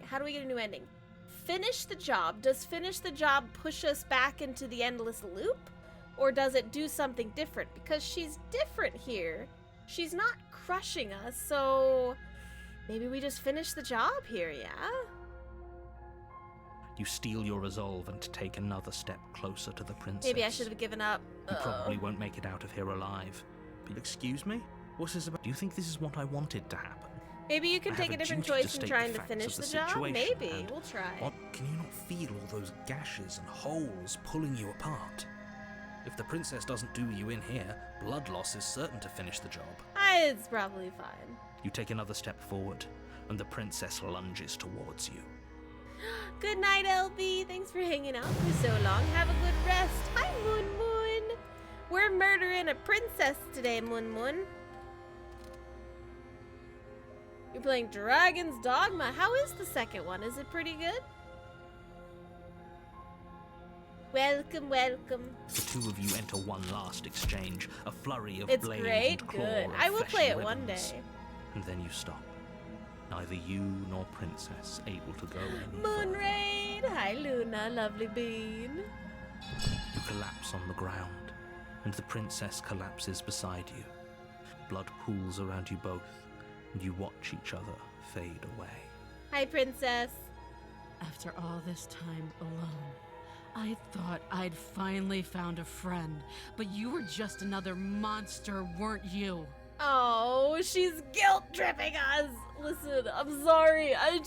Finish the job. Does finish the job push us back into the endless loop? Or does it do something different? Because she's different here. She's not crushing us, so maybe we just finish the job here, yeah? You steel your resolve and take another step closer to the princess. Maybe I should have given up. You probably won't make it out of here alive. But excuse me? What's this about? Do you think this is what I wanted to happen? Maybe you can I take have a different duty to choice in state trying the to facts finish of the the job. situation, Maybe. and We'll try. What? Can you not feel all those gashes and holes pulling you apart? If the princess doesn't do you in here, blood loss is certain to finish the job. It's probably fine. You take another step forward, and the princess lunges towards you. Good night, LB. Thanks for hanging out for so long. Have a good rest. Hi, Moon Moon. We're murdering a princess today, Moon Moon. You're playing Dragon's Dogma. How is the second one? Is it pretty good? Welcome, welcome. The two of you enter one last exchange, a flurry of It's blades great, and claw good. and I will play fleshy it one weapons. day. And then you stop. Neither you nor princess able to go any Moon further. Raid. Hi, Luna, lovely bean. You collapse on the ground, and the princess collapses beside you. Blood pools around you both, and you watch each other fade away. Hi, princess. After all this time alone, I thought I'd finally found a friend, but you were just another monster, weren't you? Oh, she's guilt-tripping us. Listen, I'm sorry. I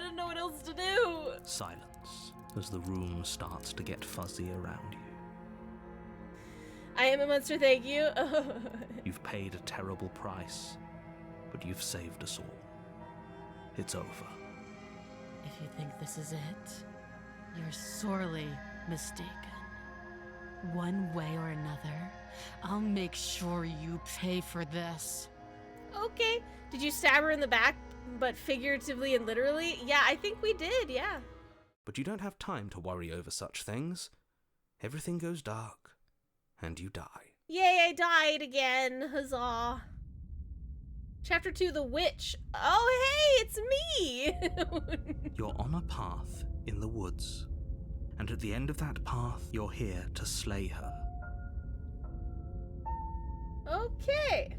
don't know what else to do. Silence as the room starts to get fuzzy around you. I am a monster, thank you. You've paid a terrible price, but you've saved us all. It's over. If you think this is it, you're sorely mistaken. One way or another, I'll make sure you pay for this. Okay. Did you stab her in the back, but figuratively and literally? Yeah, I think we did, yeah. But you don't have time to worry over such things. Everything goes dark, and you die. Yay, I died again. Huzzah. Chapter 2, The Witch. Oh, hey, it's me. You're on a path in the woods, and at the end of that path, you're here to slay her. Okay.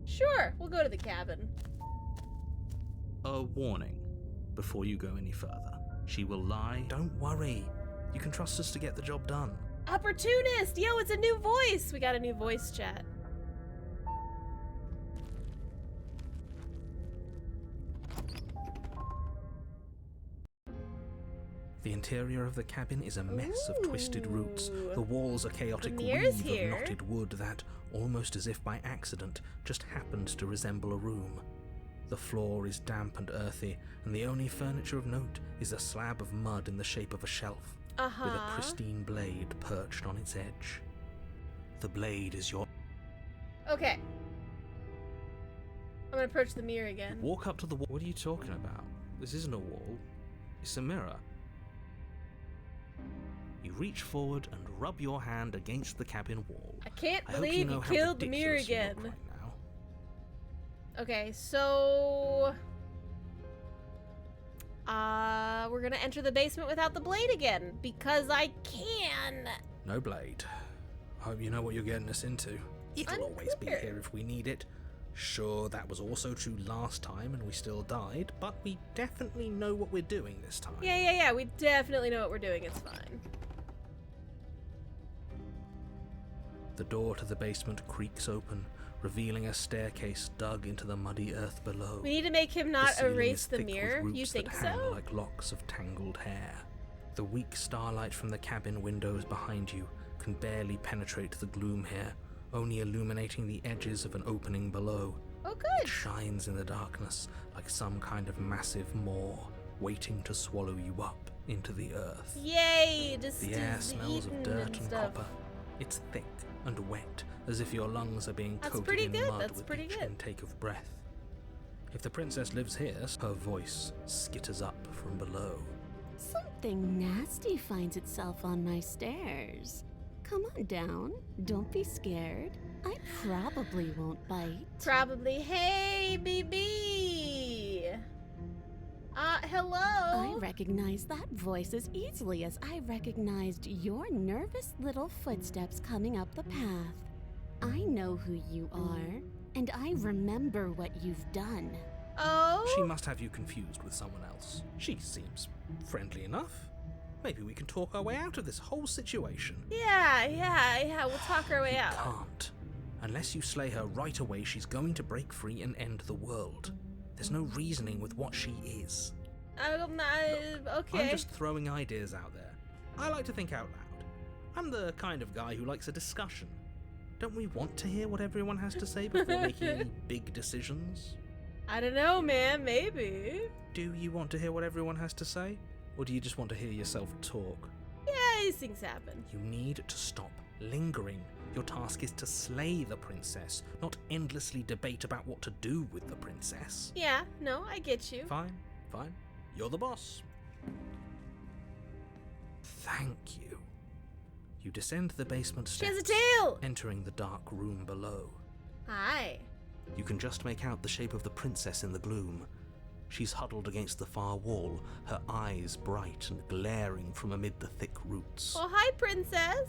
Sure, we'll go to the cabin. A warning before you go any further. She will lie. Don't worry. You can trust us to get the job done. Opportunist! Yo, it's a new voice! We got a new voice chat. The interior of the cabin is a mess of twisted roots. The walls are chaotic Premiere's weave here. of knotted wood that, almost as if by accident, just happened to resemble a room. The floor is damp and earthy, and the only furniture of note is a slab of mud in the shape of a shelf, with a pristine blade perched on its edge. The blade is your... Okay. I'm gonna approach the mirror again. Walk up to the wall. What are you talking about? This isn't a wall. It's a mirror. You reach forward and rub your hand against the cabin wall. I can't I hope believe know you how killed the mirror ridiculous you again. look right now. Okay, so... we're gonna enter the basement without the blade again, because I can! No blade. Hope you know what you're getting us into. It'll always be here if we need it. Sure, that was also true last time and we still died, but we definitely know what we're doing this time. Yeah, we definitely know what we're doing, it's fine. The door to the basement creaks open, revealing a staircase dug into the muddy earth below. We need to make him not The ceiling erase is the thick with mirror? You roots think that hang so? like locks of tangled hair. The weak starlight from the cabin windows behind you can barely penetrate the gloom here, only illuminating the edges of an opening below. Oh, It good. shines in the darkness like some kind of massive maw, waiting to swallow you up into the earth. Yay! Just The air just smells of eating dirt and and stuff. copper. It's thick and wet, as if your lungs are being That's coated pretty in good, mud that's with pretty each good. intake of breath. If the princess lives here, her voice skitters up from below. Something nasty finds itself on my stairs. Come on down. Don't be scared. I probably won't bite. Probably. Hey, BB! Hello? I recognize that voice as easily as I recognized your nervous little footsteps coming up the path. I know who you are, and I remember what you've done. Oh? She must have you confused with someone else. She seems friendly enough. Maybe we can talk our way out of this whole situation. Yeah, we'll talk our way out. Can't. Unless you slay her right away, she's going to break free and end the world. There's no reasoning with what she is. Okay. I'm just throwing ideas out there. I like to think out loud. I'm the kind of guy who likes a discussion. Don't we want to hear what everyone has to say before making any big decisions? I don't know, man. Maybe. Do you want to hear what everyone has to say? Or do you just want to hear yourself talk? Yeah, these things happen. You need to stop lingering. Your task is to slay the princess, not endlessly debate about what to do with the princess. Yeah, no, I get you. Fine. You're the boss. Thank you. You descend the basement She steps, has a tail! entering the dark room below. Hi. You can just make out the shape of the princess in the gloom. She's huddled against the far wall, her eyes bright and glaring from amid the thick roots. Oh, hi, princess.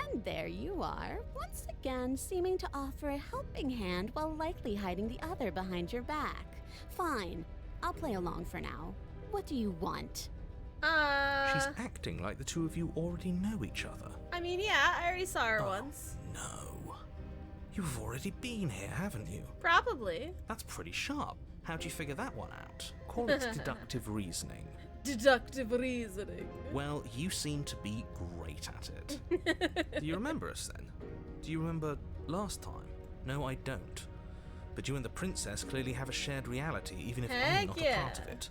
And there you are, once again seeming to offer a helping hand while likely hiding the other behind your back. Fine, I'll play along for now. What do you want? She's acting like the two of you already know each other. I mean, yeah, I already saw her once. No. You've already been here, haven't you? Probably. That's pretty sharp. How'd you figure that one out? Call it deductive reasoning. Deductive reasoning. Well, you seem to be great at it. Do you remember us then? Do you remember last time? No, I don't. But you and the princess clearly have a shared reality, even if I'm not a part of it.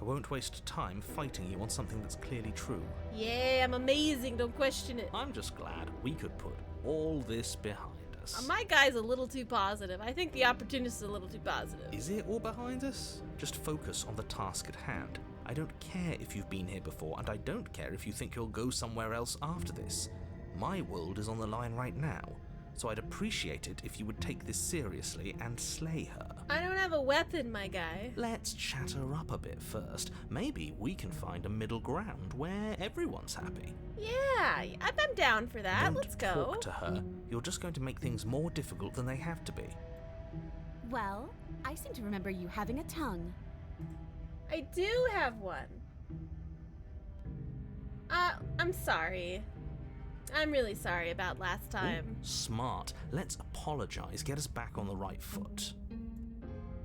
I won't waste time fighting you on something that's clearly true. Yeah, I'm amazing, don't question it. I'm just glad we could put all this behind us. My guy's a little too positive. I think the opportunist is a little too positive. Is it all behind us? Just focus on the task at hand. I don't care if you've been here before, and I don't care if you think you'll go somewhere else after this. My world is on the line right now. so I'd appreciate it if you would take this seriously and slay her. I don't have a weapon, my guy. Let's chat her up a bit first. Maybe we can find a middle ground where everyone's happy. Yeah, I'm down for that. Don't Let's go. talk to her. You're just going to make things more difficult than they have to be. Well, I seem to remember you having a tongue. I do have one. I'm sorry. I'm really sorry about last time. Ooh, smart. Let's apologize. Get us back on the right foot.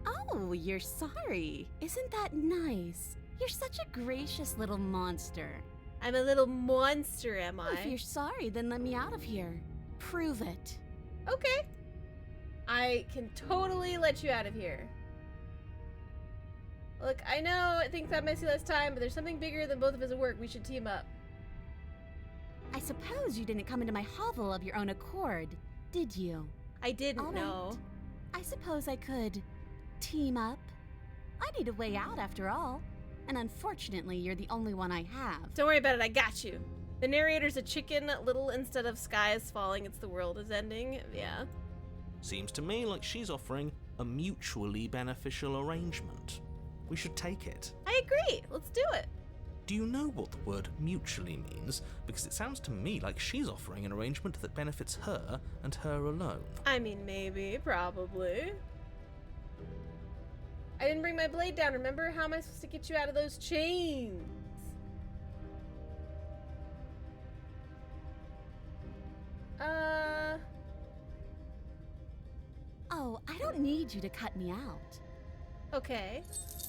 Oh, you're sorry. Isn't that nice? You're such a gracious little monster. I'm a little monster, am I? If you're sorry, then let me out of here. Prove it. Okay. I can totally let you out of here. Look, I know I think that messy last time, but there's something bigger than both of us at work. We should team up. I suppose you didn't come into my hovel of your own accord, did you? I didn't All know. right. I suppose I could team up. I need a way out after all. And unfortunately, you're the only one I have. Don't worry about it, I got you. The narrator's a chicken, little instead of sky is falling, it's the world is ending. Yeah. Seems to me like she's offering a mutually beneficial arrangement. We should take it. I agree. Let's do it. Do you know what the word mutually means? Because it sounds to me like she's offering an arrangement that benefits her and her alone. I mean, maybe, probably. I didn't bring my blade down, remember? How am I supposed to get you out of those chains? Oh, I don't need you to cut me out. Okay.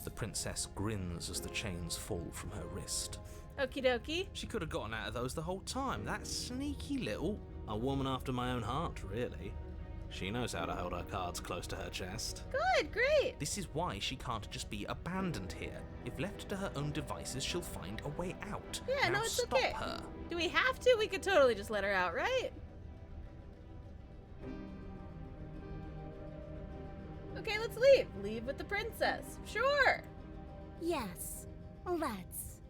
The princess grins as the chains fall from her wrist. Okie dokie. She could have gotten out of those the whole time. That sneaky little... A woman after my own heart, really. She knows how to hold her cards close to her chest. Good, great. This is why she can't just be abandoned here. If left to her own devices, she'll find a way out. Yeah, now no, it's stop okay. her. Do we have to? We could totally just let her out, right? Okay, let's leave. Leave with the princess. Sure. Yes, let's.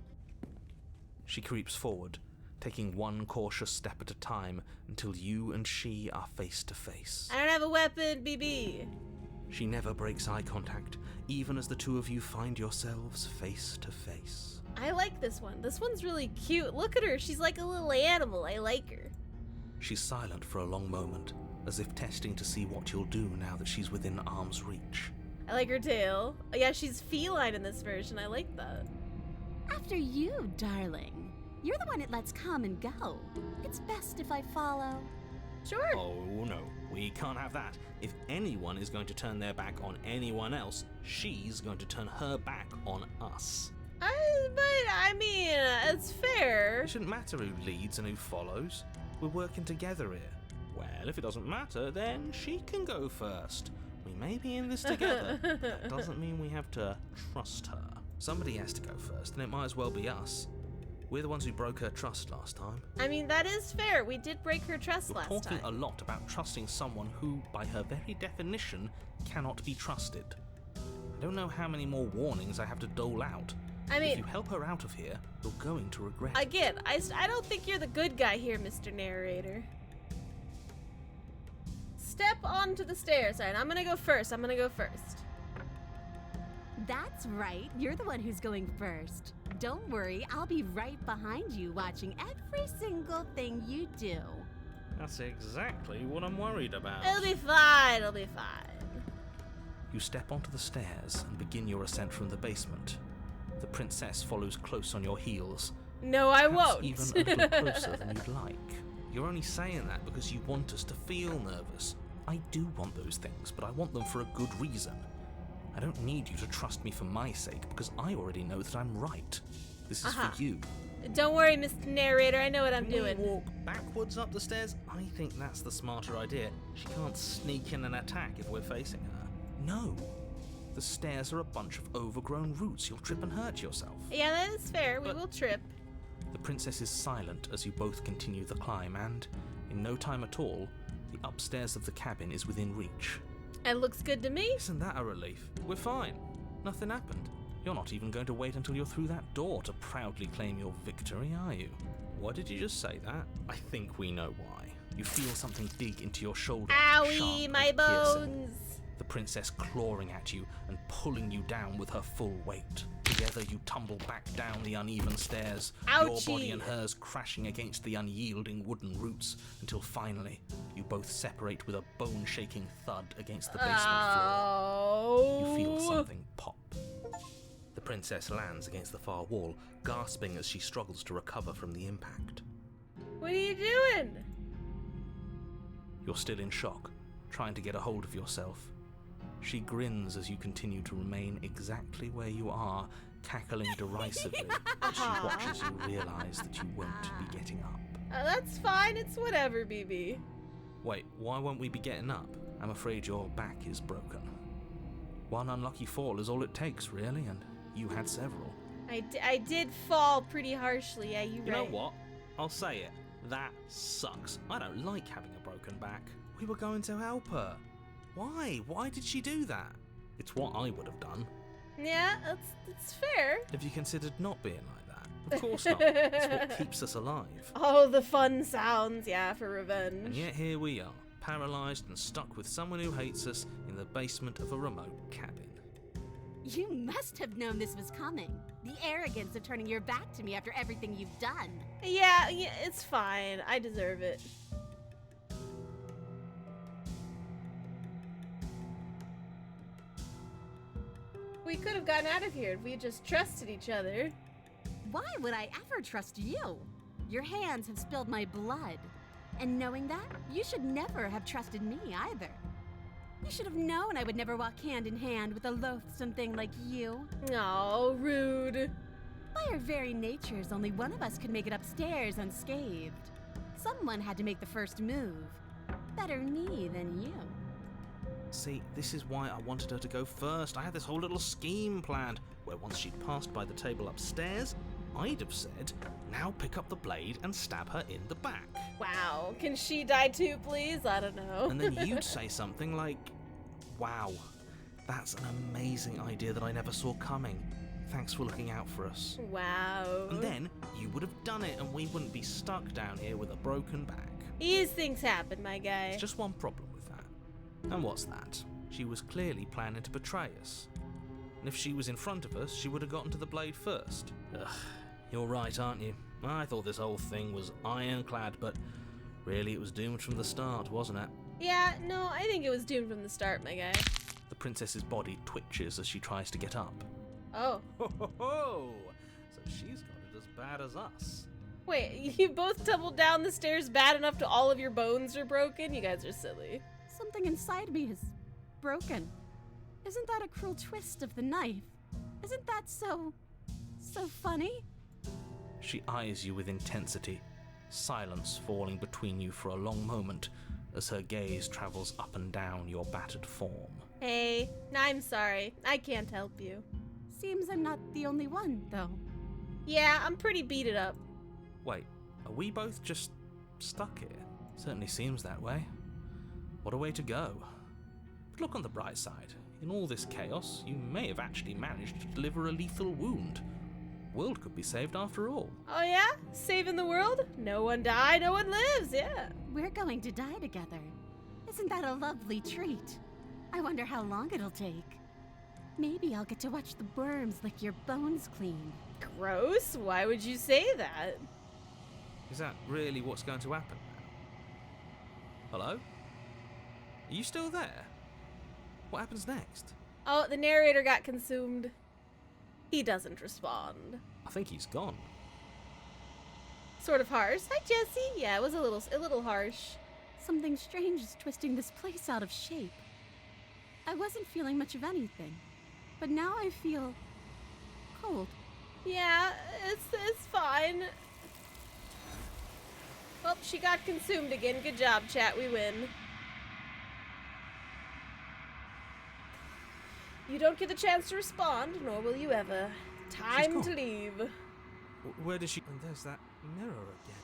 She creeps forward, taking one cautious step at a time until you and she are face to face. I don't have a weapon, BB. She never breaks eye contact, even as the two of you find yourselves face to face. I like this one. This one's really cute. Look at her. She's like a little animal. I like her. She's silent for a long moment, as if testing to see what you'll do now that she's within arm's reach. I like her tail. Oh, yeah, she's feline in this version. I like that. After you, darling. You're the one it lets come and go. It's best if I follow. Sure. Oh no, we can't have that. If anyone is going to turn their back on anyone else, she's going to turn her back on us. It's fair. It shouldn't matter who leads and who follows. We're working together here. Well, if it doesn't matter, then she can go first. We may be in this together. That doesn't mean we have to trust her. Somebody has to go first, and it might as well be us. We're the ones who broke her trust last time. I mean, that is fair. We did break her trust last time. We're talking a lot about trusting someone who, by her very definition, cannot be trusted. I don't know how many more warnings I have to dole out. I mean, if you help her out of here, you're going to regret it. Again, I don't think you're the good guy here, Mr. Narrator. Step onto the stairs. All right, I'm gonna go first. That's right. You're the one who's going first. Don't worry, I'll be right behind you watching every single thing you do. That's exactly what I'm worried about. It'll be fine. It'll be fine. You step onto the stairs and begin your ascent from the basement. The princess follows close on your heels. No, I Perhaps won't. even a little closer than you'd like. You're only saying that because you want us to feel nervous. I do want those things, but I want them for a good reason. I don't need you to trust me for my sake, because I already know that I'm right. This is for you. Don't worry, Mr. Narrator, I know what I'm Can doing. we walk backwards up the stairs? I think that's the smarter idea. She can't sneak in and attack if we're facing her. No. The stairs are a bunch of overgrown roots. You'll trip and hurt yourself. Yeah, that is fair. We will trip. The princess is silent as you both continue the climb, and, in no time at all, the upstairs of the cabin is within reach. It looks good to me. Isn't that a relief? We're fine. Nothing happened. You're not even going to wait until you're through that door to proudly claim your victory, are you? Why did you just say that? I think we know why. You feel something dig into your shoulder. Owie, sharp my and piercing. bones. The princess clawing at you and pulling you down with her full weight. Together you tumble back down the uneven stairs, Ouchie. your body and hers crashing against the unyielding wooden roots, until finally you both separate with a bone-shaking thud against the basement floor. You feel something pop. The princess lands against the far wall, gasping as she struggles to recover from the impact. What are you doing? You're still in shock, trying to get a hold of yourself. She grins as you continue to remain exactly where you are, cackling derisively as she watches you realize that you won't be getting up. That's fine, it's whatever, BB. Wait, why won't we be getting up? I'm afraid your back is broken. One unlucky fall is all it takes, really, and you had several. I did fall pretty harshly, yeah, you know right. what? I'll say it. That sucks. I don't like having a broken back. We were going to help her. Why? Why did she do that? It's what I would have done. Yeah, that's fair. Have you considered not being like that? Of course not. It's what keeps us alive. Oh, the fun sounds, yeah, for revenge. And yet here we are, paralysed and stuck with someone who hates us in the basement of a remote cabin. You must have known this was coming. The arrogance of turning your back to me after everything you've done. Yeah, it's fine. I deserve it. We could have gotten out of here if we had just trusted each other. Why would I ever trust you? Your hands have spilled my blood. And knowing that, you should never have trusted me either. You should have known I would never walk hand in hand with a loathsome thing like you. Oh, rude. By our very natures, only one of us could make it upstairs unscathed. Someone had to make the first move. Better me than you. See, this is why I wanted her to go first. I had this whole little scheme planned, where once she'd passed by the table upstairs, I'd have said, now pick up the blade and stab her in the back. Wow, can she die too, please? I don't know. And then you'd say something like, wow, that's an amazing idea that I never saw coming. Thanks for looking out for us. Wow. And then you would have done it and we wouldn't be stuck down here with a broken back. These things happen, my guy. There's just one problem with that. And what's that? She was clearly planning to betray us. And if she was in front of us, she would have gotten to the blade first. Ugh, you're right, aren't you? I thought this whole thing was ironclad, but really it was doomed from the start, wasn't it? Yeah, no, I think it was doomed from the start, my guy. The princess's body twitches as she tries to get up. Oh. Ho ho ho! So she's got it as bad as us. Wait, you both tumbled down the stairs bad enough to all of your bones are broken? You guys are silly. Something inside me is broken. Isn't that a cruel twist of the knife? Isn't that so funny? She eyes you with intensity, silence falling between you for a long moment as her gaze travels up and down your battered form. Hey, I'm sorry. I can't help you. Seems I'm not the only one, though. Yeah, I'm pretty beat it up. Wait, are we both just stuck here? Certainly seems that way. What a way to go. But look on the bright side. In all this chaos, you may have actually managed to deliver a lethal wound. The world could be saved after all. Oh yeah? Saving the world? No one died, no one lives, yeah. We're going to die together. Isn't that a lovely treat? I wonder how long it'll take. Maybe I'll get to watch the worms lick your bones clean. Gross? Why would you say that? Is that really what's going to happen now? Hello? Are you still there? What happens next? Oh, the narrator got consumed. He doesn't respond. I think he's gone. Sort of harsh. Hi, Jesse. Yeah, it was a little harsh. Something strange is twisting this place out of shape. I wasn't feeling much of anything, but now I feel cold. Yeah, it's fine. Well, she got consumed again. Good job, chat. We win. You don't get the chance to respond, nor will you ever. Time to leave. Where does she... And there's that mirror again.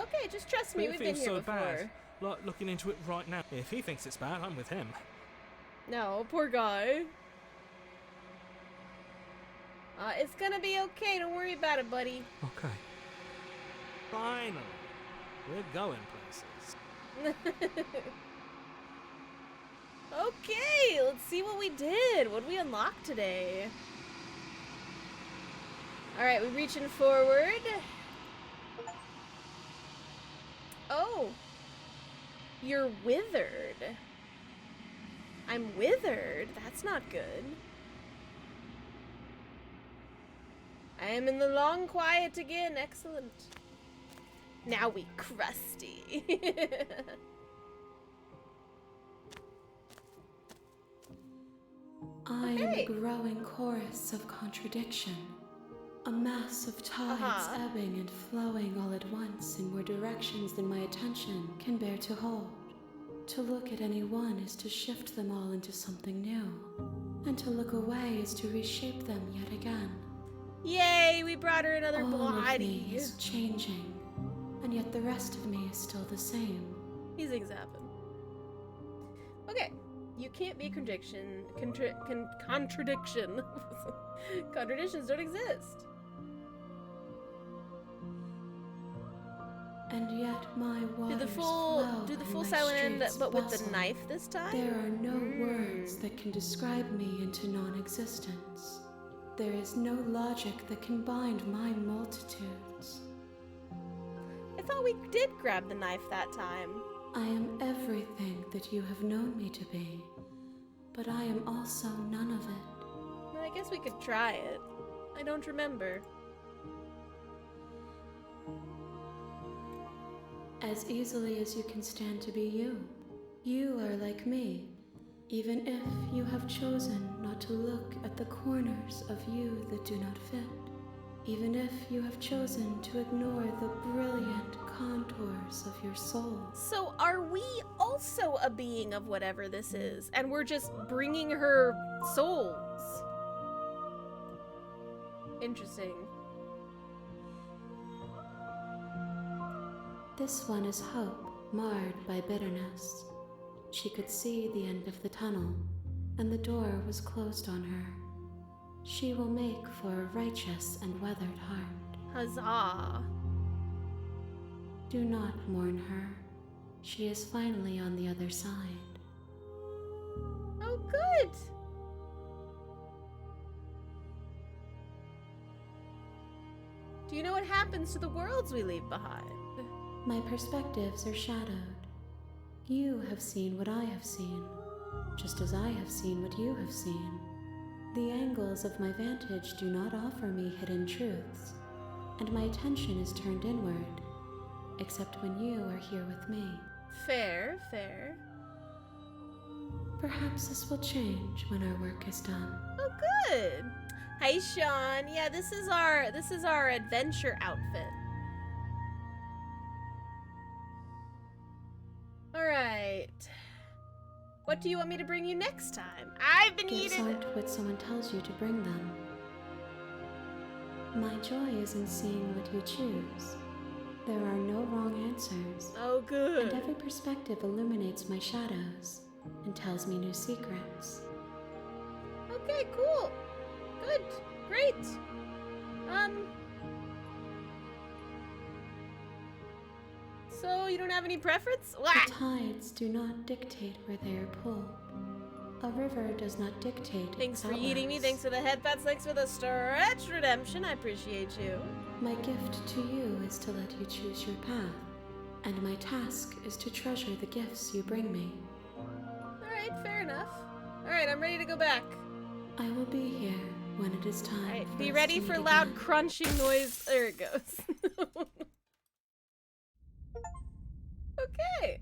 Okay, just trust me. We've been here before. Bad. Like looking into it right now. If he thinks it's bad, I'm with him. No, poor guy. It's gonna be okay. Don't worry about it, buddy. Okay. Finally. We're going places. Okay, let's see what we did. What did we unlock today? Alright, we're reaching forward. Oh. You're withered. I'm withered. That's not good. I am in the long quiet again. Excellent. Now we crusty. I am a growing chorus of contradiction. A mass of tides ebbing and flowing all at once in more directions than my attention can bear to hold. To look at any one is to shift them all into something new. And to look away is to reshape them yet again. Yay, we brought her another all body. Of me is changing, and yet the rest of me is still the same. He's zapping. Okay, you can't be a contradiction. Contradiction. Contradictions don't exist. And yet my waters do the full my silent end, but with bustle. the knife this time. There are no words that can describe me into non-existence. There is no logic that can bind my multitudes. I thought we did grab the knife that time. I am everything that you have known me to be, but I am also none of it. Well, I guess we could try it. I don't remember. As easily as you can stand to be you. You are like me, even if you have chosen not to look at the corners of you that do not fit. Even if you have chosen to ignore the brilliant contours of your soul. So are we also a being of whatever this is, and we're just bringing her souls? Interesting. This one is hope, marred by bitterness. She could see the end of the tunnel, and the door was closed on her. She will make for a righteous and weathered heart. Huzzah. Do not mourn her. She is finally on the other side. Oh, good. Do you know what happens to the worlds we leave behind? My perspectives are shadowed. You have seen what I have seen, just as I have seen what you have seen. The angles of my vantage do not offer me hidden truths, and my attention is turned inward, except when you are here with me. Fair, fair. Perhaps this will change when our work is done. Oh, good. Hi, Sean. Yeah, this is our adventure outfit. All right. What do you want me to bring you next time? I've been Gifts eating. aren't what someone tells you to bring them. My joy is in seeing what you choose. There are no wrong answers. Oh, good. And every perspective illuminates my shadows and tells me new secrets. Okay, cool. Good. Great. So you don't have any preference? The tides do not dictate where they are pulled. A river does not dictate Thanks its for eating me. outlets. Thanks for the head pats. Thanks for the stretch redemption. I appreciate you. My gift to you is to let you choose your path, and my task is to treasure the gifts you bring me. Alright, fair enough. Alright, I'm ready to go back. I will be here when it is time. Alright, for be us ready to for meet loud again. crunching noise. There it goes. Okay.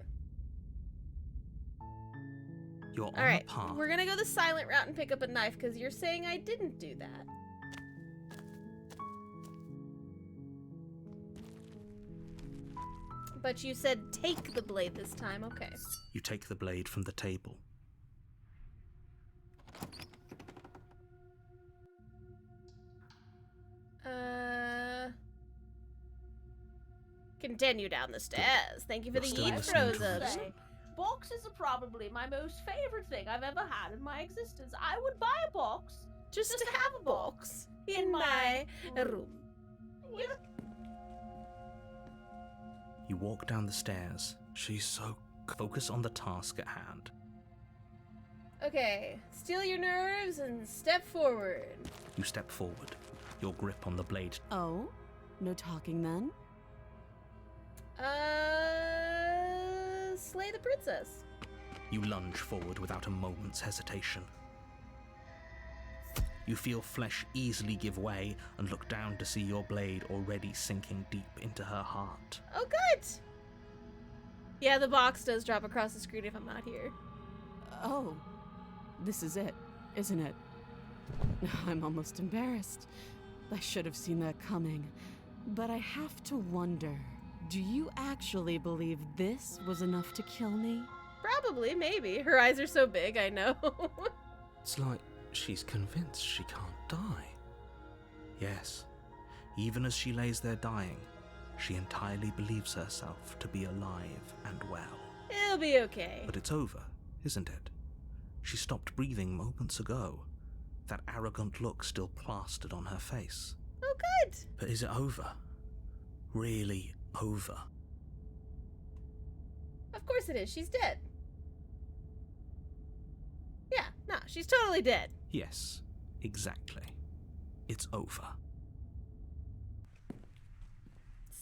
You're on Alright, a path. we're gonna go the silent route and pick up a knife because you're saying I didn't do that. But you said take the blade this time, okay. You take the blade from the table. Continue down the stairs. Thank you for You're the still yeet listening to frozen. us. Boxes are probably my most favorite thing I've ever had in my existence. I would buy a box Just to have a box. in my room. You walk down the stairs. She's so focused on the task at hand. Okay, steel your nerves and step forward. You step forward, your grip on the blade. Oh? No talking then? Slay the princess. You lunge forward without a moment's hesitation. You feel flesh easily give way and look down to see your blade already sinking deep into her heart. Oh, good! Yeah, the box does drop across the screen if I'm not here. Oh, this is it, isn't it? I'm almost embarrassed. I should have seen that coming. But I have to wonder, do you actually believe this was enough to kill me? Probably, maybe. Her eyes are so big, I know. It's like she's convinced she can't die. Yes, even as she lays there dying, she entirely believes herself to be alive and well. It'll be okay. But it's over, isn't it? She stopped breathing moments ago. That arrogant look still plastered on her face. Oh, good! But is it over? Really over? Of course it is. She's dead. Yeah, no, she's totally dead. Yes, exactly. It's over.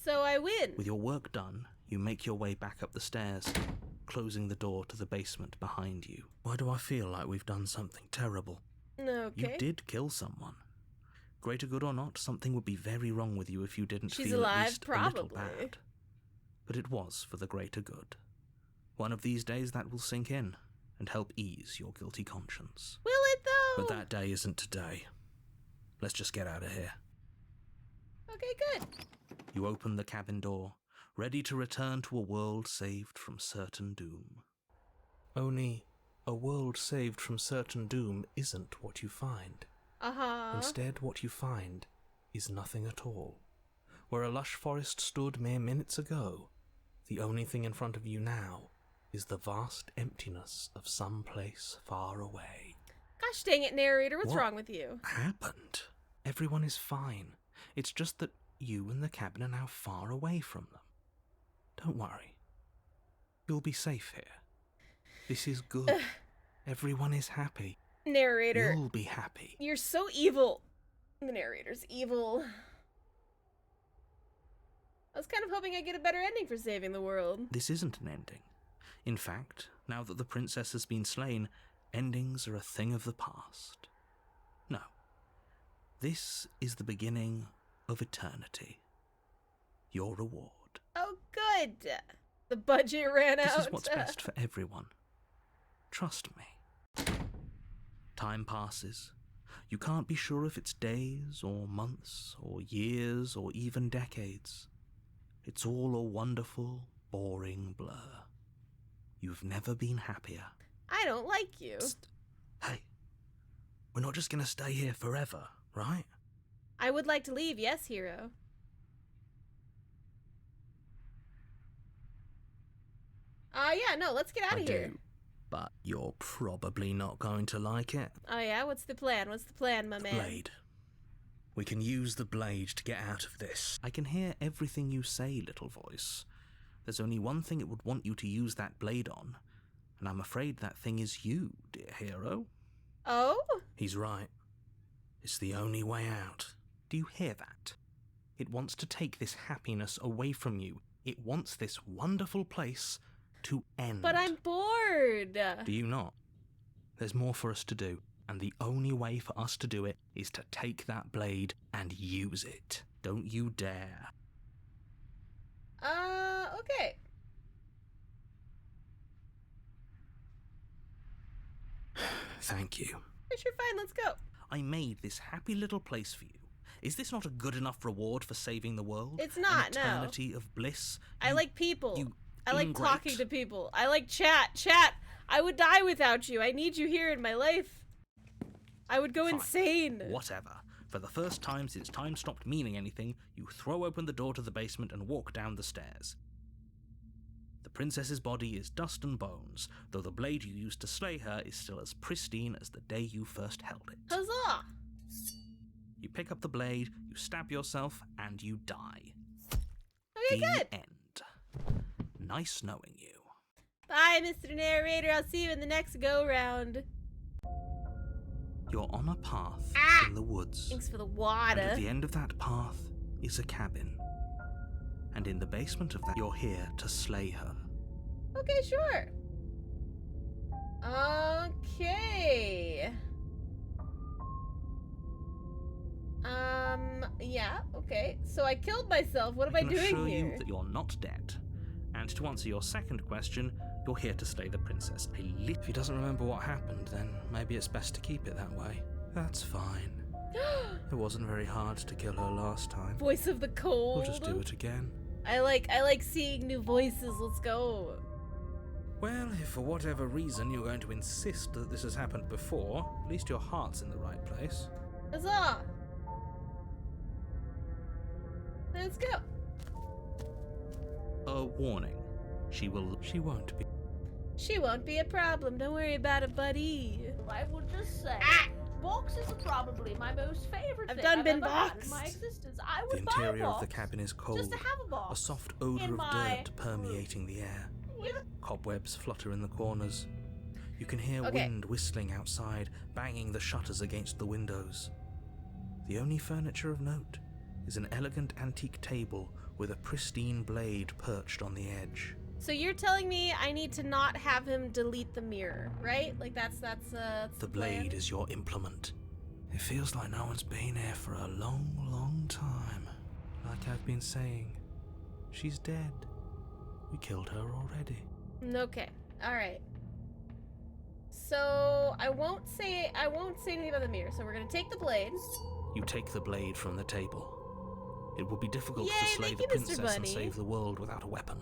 So I win. With your work done, you make your way back up the stairs, closing the door to the basement behind you. Why do I feel like we've done something terrible? Okay. You did kill someone. Greater good or not, something would be very wrong with you if you didn't She's feel alive, at least a little probably. bad. But it was for the greater good. One of these days that will sink in and help ease your guilty conscience. Will it, though? But that day isn't today. Let's just get out of here. Okay, good. You open the cabin door, ready to return to a world saved from certain doom. Only a world saved from certain doom isn't what you find. Uh-huh. Instead, what you find is nothing at all. Where a lush forest stood mere minutes ago, the only thing in front of you now is the vast emptiness of some place far away. Gosh dang it, narrator, what's What wrong with you? happened? Everyone is fine. It's just that you and the cabin are now far away from them. Don't worry. You'll be safe here. This is good. Everyone is happy. Narrator. You'll be happy. You're so evil. The narrator's evil. I was kind of hoping I'd get a better ending for saving the world. This isn't an ending. In fact, now that the princess has been slain, endings are a thing of the past. No. This is the beginning of eternity. Your reward. Oh, good. The budget ran out. This is what's best for everyone. Trust me. Time passes. You can't be sure if it's days or months or years or even decades. It's all a wonderful, boring blur. You've never been happier. I don't like you. Psst. Hey, we're not just gonna stay here forever, right? I would like to leave, yes, hero. Yeah, no, let's get out of here. But you're probably not going to like it. Oh yeah, what's the plan? What's the plan, my man? Blade. We can use the blade to get out of this. I can hear everything you say, little voice. There's only one thing it would want you to use that blade on, and I'm afraid that thing is you, dear hero. Oh? He's right. It's the only way out. Do you hear that? It wants to take this happiness away from you. It wants this wonderful place to end. But I'm bored. Do you not? There's more for us to do, and the only way for us to do it is to take that blade and use it. Don't you dare. Okay. Thank you. Sure, fine, let's go. I made this happy little place for you. Is this not a good enough reward for saving the world? It's not, An eternity of bliss? I like people. You I like ingrate. talking to people. I like chat. Chat, I would die without you. I need you here in my life. I would go Fine. insane. Whatever. For the first time since time stopped meaning anything, you throw open the door to the basement and walk down the stairs. The princess's body is dust and bones, though the blade you used to slay her is still as pristine as the day you first held it. Huzzah! You pick up the blade, you stab yourself, and you die. Okay, good. End. Nice knowing you. Bye, Mr. Narrator. I'll see you in the next go-round. You're on a path in the woods. Thanks for the And water. at the end of that path is a cabin. And in the basement of that, you're here to slay her. Okay, sure. Okay. Yeah, okay. So I killed myself. What am I I can doing assure here? you that you're not dead. And to answer your second question, you're here to slay the princess. If he doesn't remember what happened, then maybe it's best to keep it that way. That's fine. It wasn't very hard to kill her last time. Voice of the cold. We'll just do it again. I like seeing new voices. Let's go. Well, if for whatever reason you're going to insist that this has happened before, at least your heart's in the right place. Huzzah! Let's go. A warning. She won't be. She won't be a problem. Don't worry about it, buddy. I would just say, boxes are probably my most favorite I've thing done I've been ever had in my boxed. existence. I The would buy a interior of box the cabin is cold, just to have a box. a soft odor in of my dirt permeating the air. Yeah. Cobwebs flutter in the corners. You can hear Okay. wind whistling outside, banging the shutters against the windows. The only furniture of note is an elegant antique table with a pristine blade perched on the edge. So you're telling me I need to not have him delete the mirror, right? Like that's The blade is your implement. It feels like no one's been here for a long, long time. Like I've been saying, she's dead. We killed her already. Okay. All right. So I won't say anything about the mirror. So we're gonna take the blade. You take the blade from the table. It will be difficult Yay, to slay thank the you, Mr. princess and Bunny. save the world without a weapon.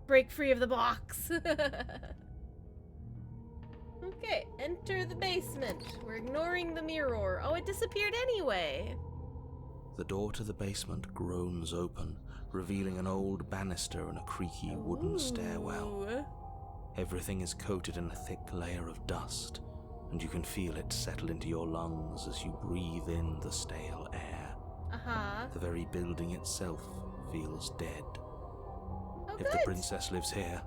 Break free of the box. Okay, enter the basement. We're ignoring the mirror. Oh, it disappeared anyway. The door to the basement groans open, revealing an old banister and a creaky wooden stairwell. Ooh. Everything is coated in a thick layer of dust, and you can feel it settle into your lungs as you breathe in the stale air. Uh-huh. The very building itself feels dead. Oh, If good. the princess lives here,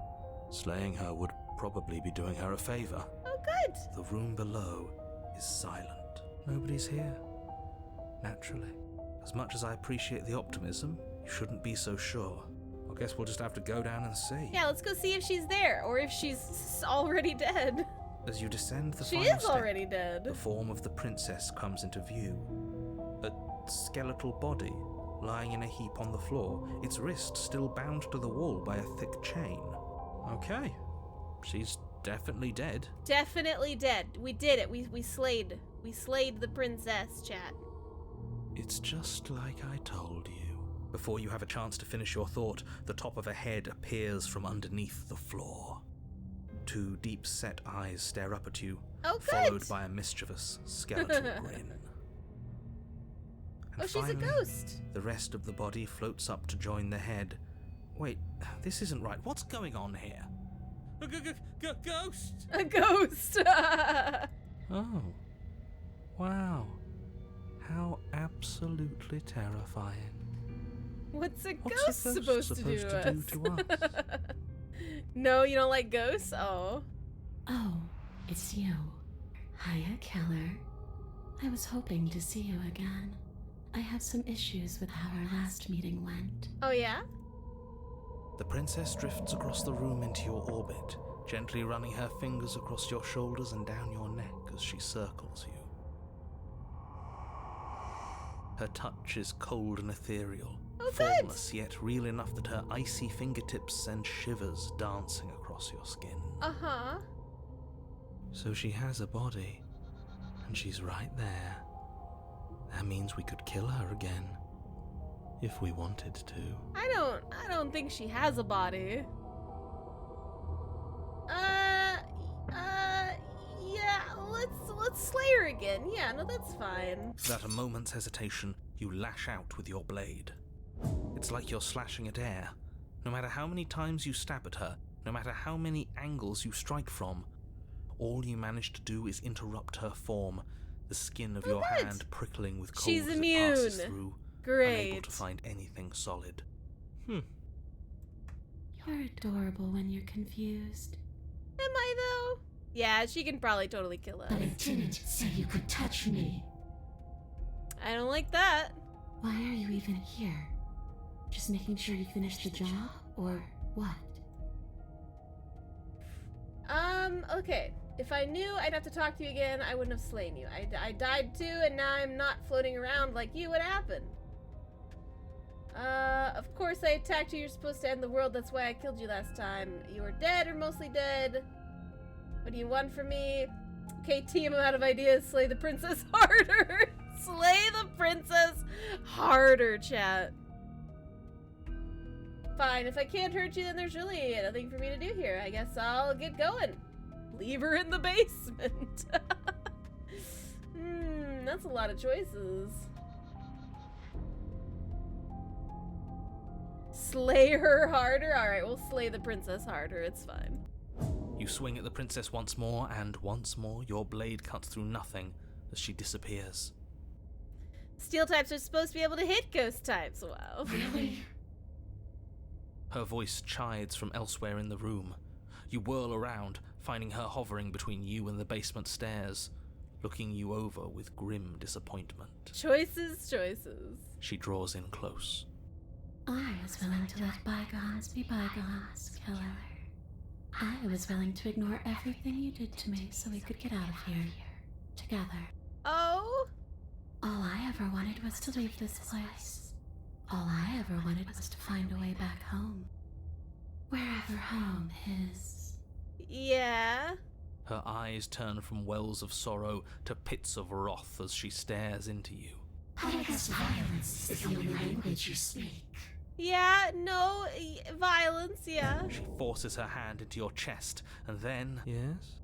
slaying her would probably be doing her a favor. Oh, good. The room below is silent. Nobody's here. Naturally. As much as I appreciate the optimism, you shouldn't be so sure. I guess we'll just have to go down and see. Yeah, let's go see if she's there, or if she's already dead. As you descend the She final is step, already dead. the form of the princess comes into view. A skeletal body lying in a heap on the floor, its wrist still bound to the wall by a thick chain. Okay, she's definitely dead. Definitely dead. We did it. We slayed the princess, chat. It's just like I told you. Before you have a chance to finish your thought, the top of a head appears from underneath the floor. Two deep-set eyes stare up at you, Oh, good. followed by a mischievous skeletal grin. And Oh, she's a finally, ghost. the rest of the body floats up to join the head. Wait, this isn't right. What's going on here? Ghost! A ghost. Oh. Wow. How absolutely terrifying. What's a What's ghost a supposed ghost to do supposed to do us? No, you don't like ghosts? Oh. Oh, it's you. Hiya, Keller. I was hoping to see you again. I have some issues with how our last meeting went. Oh, yeah? The princess drifts across the room into your orbit, gently running her fingers across your shoulders and down your neck as she circles you. Her touch is cold and ethereal, Oh, good. formless yet real enough that her icy fingertips send shivers dancing across your skin. Uh-huh. So she has a body, and she's right there. That means we could kill her again, if we wanted to. I don't think she has a body. Yeah, let's slay her again. Yeah, no, that's fine. Without a moment's hesitation, you lash out with your blade. It's like you're slashing at air. No matter how many times you stab at her, no matter how many angles you strike from, all you manage to do is interrupt her form, the skin of your hand prickling with cold She's as immune. it passes through, Great. unable to find anything solid. You're adorable when you're confused. Am I though? Yeah, she can probably totally kill us. But I didn't say you could touch me. I don't like that. Why are you even here? Just making sure you finish the job, or what? Okay. If I knew I'd have to talk to you again, I wouldn't have slain you. I died too, and now I'm not floating around like you. What happened? Of course I attacked you. You're supposed to end the world. That's why I killed you last time. You are dead, or mostly dead. What do you want from me? Okay, team, I'm out of ideas. Slay the princess harder. Slay the princess harder, chat. Fine, if I can't hurt you, then there's really nothing for me to do here. I guess I'll get going. Leave her in the basement. That's a lot of choices. Slay her harder? Alright, we'll slay the princess harder. It's fine. You swing at the princess once more, and once more your blade cuts through nothing as she disappears. Steel types are supposed to be able to hit ghost types. Wow. Really? Her voice chides from elsewhere in the room. You whirl around, finding her hovering between you and the basement stairs, looking you over with grim disappointment. Choices, choices. She draws in close. I was willing to let bygones be bygones, killer. I was willing to ignore everything you did to me so we could get out of here. Together. Oh? All I ever wanted was to leave this place. All I ever wanted was to find a way back home. Wherever home is. Yeah? Her eyes turn from wells of sorrow to pits of wrath as she stares into you. I guess violence is the only language you speak. Yeah, no, violence, yeah. She forces her hand into your chest, and then... Yes?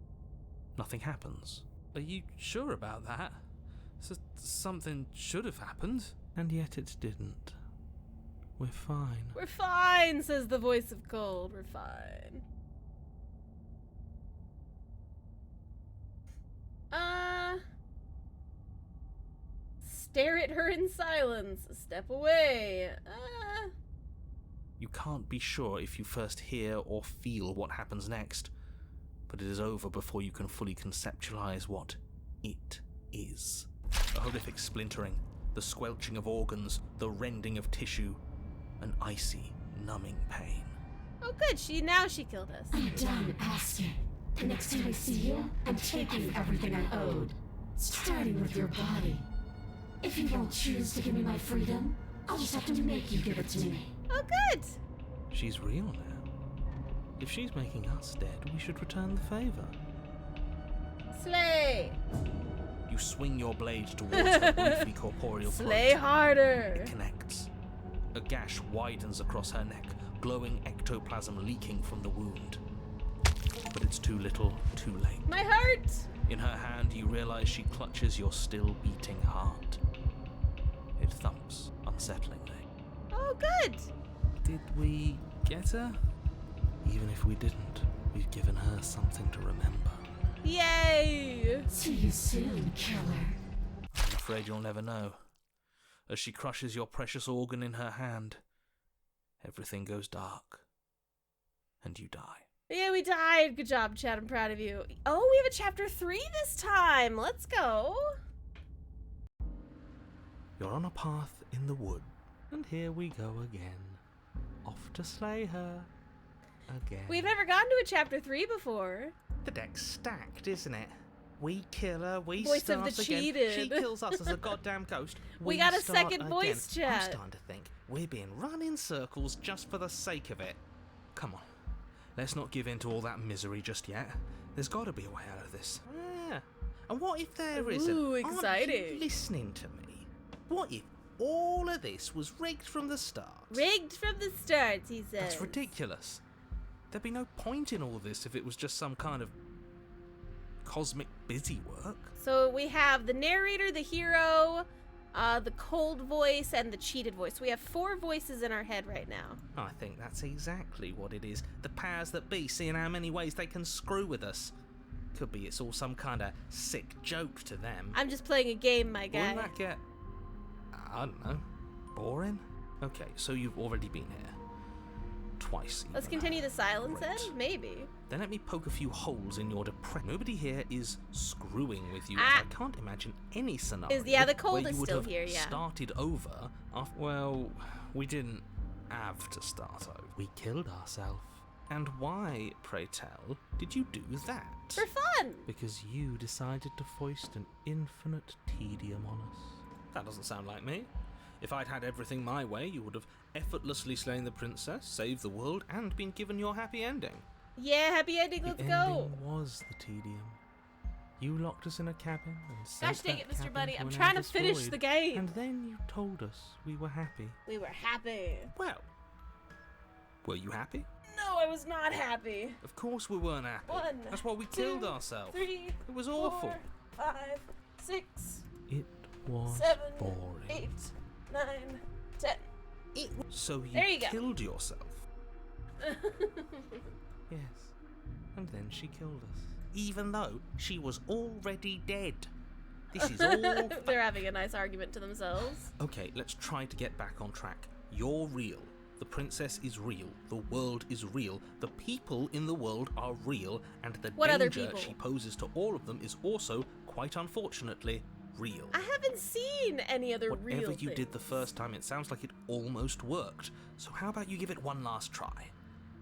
Nothing happens. Are you sure about that? Something should have happened. And yet it didn't. We're fine. We're fine, says the voice of cold. We're fine. Stare at her in silence. Step away. You can't be sure if you first hear or feel what happens next, but it is over before you can fully conceptualize what it is. A horrific splintering, the squelching of organs, the rending of tissue, an icy, numbing pain. Oh good, now she killed us. I'm done asking. The next time I see you, I'm taking everything I owed. Starting with your body. If you won't choose to give me my freedom, I'll just have to make you give it to me. Oh good! She's real now. If she's making us dead, we should return the favor. Slay! You swing your blade towards her briefly corporeal Slay throat. harder! It connects. A gash widens across her neck, glowing ectoplasm leaking from the wound. But it's too little, too late. My heart! In her hand, you realize she clutches your still beating heart. It thumps unsettlingly. Oh, good! Did we get her? Even if we didn't, we've given her something to remember. Yay! See you soon, killer. I'm afraid you'll never know. As she crushes your precious organ in her hand, everything goes dark, and you die. Yeah, we died. Good job, Chad. I'm proud of you. Oh, we have a chapter 3 this time. Let's go. You're on a path in the wood, and here we go again. Off to slay her again. We've never gotten to a chapter 3 before. The deck's stacked, isn't it? We kill her, we Voice start of the again. cheated. She kills us as a goddamn ghost. We got a start second again. voice chat. I'm starting to think we're being run in circles just for the sake of it. Come on, let's not give in to all that misery just yet. There's got to be a way out of this. Yeah. And what if there isn't? Ooh, Aren't exciting. you listening to me? What if all of this was rigged from the start? Rigged from the start, he says. That's ridiculous. There'd be no point in all this if it was just some kind of cosmic busy work. So we have the narrator, the hero, the cold voice, and the cheated voice. We have 4 voices in our head right now. I think that's exactly what it is. The powers that be, seeing how many ways they can screw with us. Could be it's all some kind of sick joke to them. I'm just playing a game, my guy. Wouldn't that get, I don't know, boring? Okay, so you've already been here. Twice. Let's continue the silence Great. then? Maybe. Then let me poke a few holes in your depression. Nobody here is screwing with you. Ah. I can't imagine any scenario the cold where is you would still have here, yeah. started over after, well, we didn't have to start over. We killed ourselves. And why, pray tell, did you do that? For fun! Because you decided to foist an infinite tedium on us. That doesn't sound like me. If I'd had everything my way, you would have effortlessly slain the princess, saved the world, and been given your happy ending. Yeah, happy ending, let's the go! ending was the tedium. You locked us in a cabin and sent Gosh dang that it, Mr. cabin Bunny, to I'm an trying to endless finish void, the game! And then you told us we were happy. We were happy. Well, were you happy? No, I was not happy. Of course we weren't happy. 1, That's why we 2, killed ourselves. 3, It was awful. 4, 5, 6, It was 7, boring. 8, 9, 10. So There you you go. killed yourself? Yes. And then she killed us. Even though she was already dead. This is all... They're having a nice argument to themselves. Okay, let's try to get back on track. You're real. The princess is real. The world is real. The people in the world are real. And the What other danger people? she poses to all of them is also, quite unfortunately, real. I haven't seen any other real Whatever you things. did the first time, it sounds like it almost worked. So how about you give it one last try?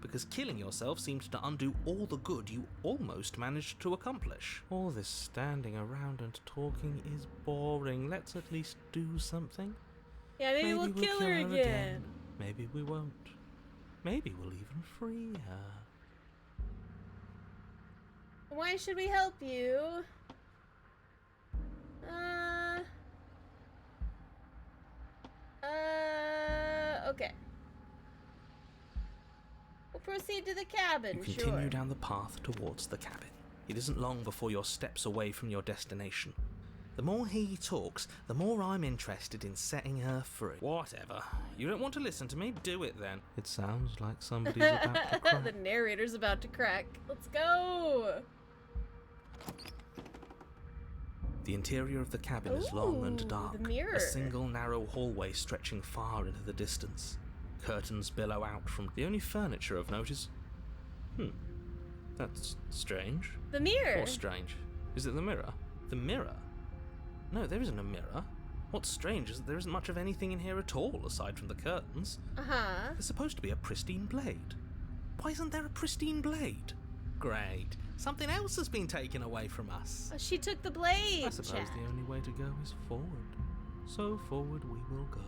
Because killing yourself seemed to undo all the good you almost managed to accomplish. All this standing around and talking is boring. Let's at least do something. Yeah, maybe we'll kill her again. Maybe we won't. Maybe we'll even free her. Why should we help you? Okay. We'll proceed to the cabin, You continue sure. down the path towards the cabin. It isn't long before you're steps away from your destination. The more he talks, the more I'm interested in setting her free. Whatever. You don't want to listen to me? Do it then. It sounds like somebody's about to crack. The narrator's about to crack. Let's go! The interior of the cabin is long and Ooh, dark. the mirror. A single narrow hallway stretching far into the distance. Curtains billow out from the only furniture of note is... That's strange. The mirror. What's strange? Is it the mirror? The mirror? No, there isn't a mirror. What's strange is that there isn't much of anything in here at all, aside from the curtains. Uh-huh. There's supposed to be a pristine blade. Why isn't there a pristine blade? Great. Something else has been taken away from us. She took the blade, I suppose chat. the only way to go is forward. So forward we will go.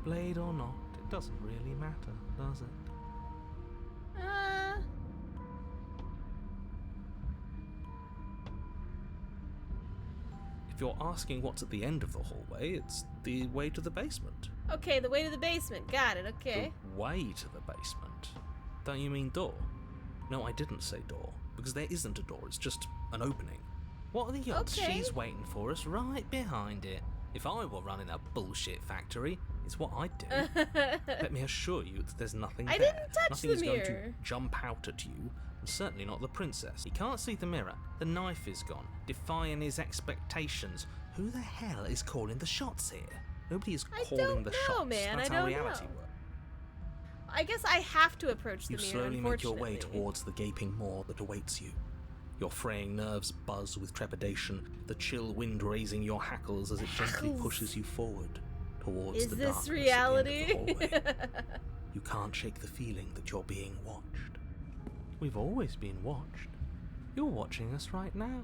Blade or not, it doesn't really matter, does it? If you're asking what's at the end of the hallway, it's the way to the basement. Okay, the way to the basement. Got it, okay. The way to the basement? Don't you mean door? No, I didn't say door, because there isn't a door, it's just an opening. What are the odds? Okay. She's waiting for us right behind it. If I were running a bullshit factory, it's what I'd do. Let me assure you that there's nothing I there. didn't touch Nothing the is going mirror. to jump out at you, and certainly not the princess. He can't see the mirror. The knife is gone, defying his expectations. Who the hell is calling the shots here? Nobody is I calling don't the know, shots. man. That's I how don't reality know. works. I guess I have to approach the You mirror, slowly make your way unfortunately. towards the gaping maw that awaits you. Your fraying nerves buzz with trepidation, the chill wind raising your hackles as it gently Hackles. pushes you forward towards Is the this darkness reality? at the end of the hallway. You can't shake the feeling that you're being watched. We've always been watched. You're watching us right now.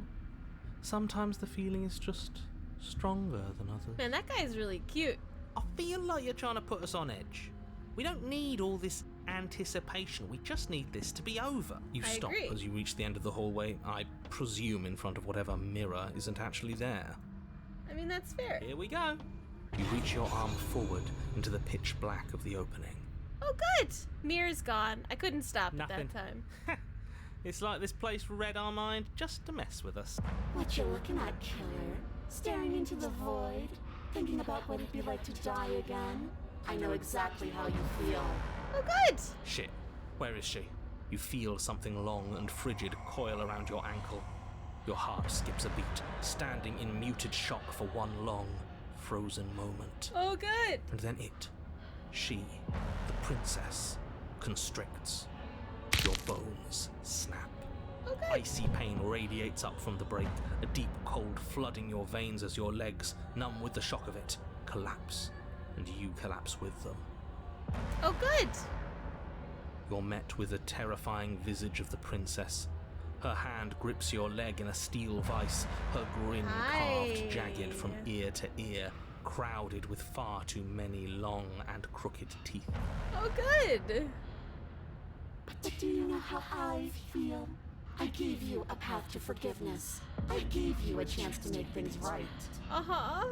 Sometimes the feeling is just stronger than others. Man, that guy's really cute. I feel like you're trying to put us on edge. We don't need all this anticipation. We just need this to be over. You I stop agree. as you reach the end of the hallway, I presume in front of whatever mirror isn't actually there. I mean, that's fair. Here we go. You reach your arm forward into the pitch black of the opening. Oh, good! Mirror's gone. I couldn't stop Nothing. at that time. It's like this place read our mind just to mess with us. What you looking at, killer? Staring into the void? Thinking about what it'd be like to die again? I know exactly how you feel. Oh, good! Shit. Where is she? You feel something long and frigid coil around your ankle. Your heart skips a beat, standing in muted shock for one long, frozen moment. Oh, good. And then she, the princess, constricts. Your bones snap. Oh, good. Icy pain radiates up from the break, a deep cold flooding your veins as your legs, numb with the shock of it, collapse, and you collapse with them. Oh, good. You're met with the terrifying visage of the princess. Her hand grips your leg in a steel vice, her grin carved jagged from ear to ear, crowded with far too many long and crooked teeth. Oh, good. But do you know how I feel? I gave you a path to forgiveness. I gave you a chance to make things right. Uh-huh.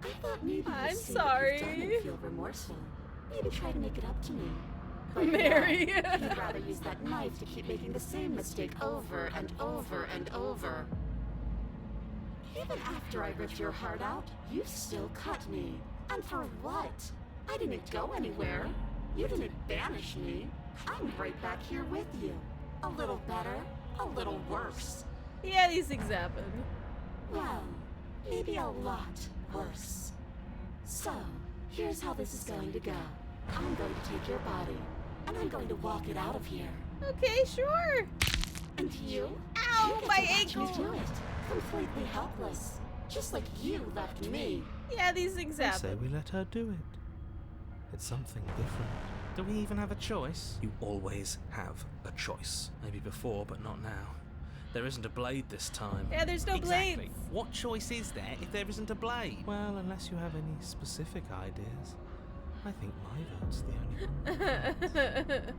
I thought maybe I'm you'd see sorry. what you've done and feel remorseful. Maybe try to make it up to me. But Mary. no, you'd rather use that knife to keep making the same mistake over and over and over. Even after I ripped your heart out, you still cut me. And for what? I didn't go anywhere. You didn't banish me. I'm right back here with you. A little better, a little worse. Yeah, these things happen. Well, maybe a lot worse. So, here's how this is going to go. I'm going to take your body, and I'm going to walk it out of here. Okay, sure. And you? Ow, you get my to watch ankle. me do it, completely helpless, just like you left me. Yeah, these things I happen. say we let her do it. It's something different. Do we even have a choice? You always have a choice. Maybe before, but not now. There isn't a blade this time. Yeah, there's no Exactly. blades. What choice is there if there isn't a blade? Well, unless you have any specific ideas. I think my vote's the only one.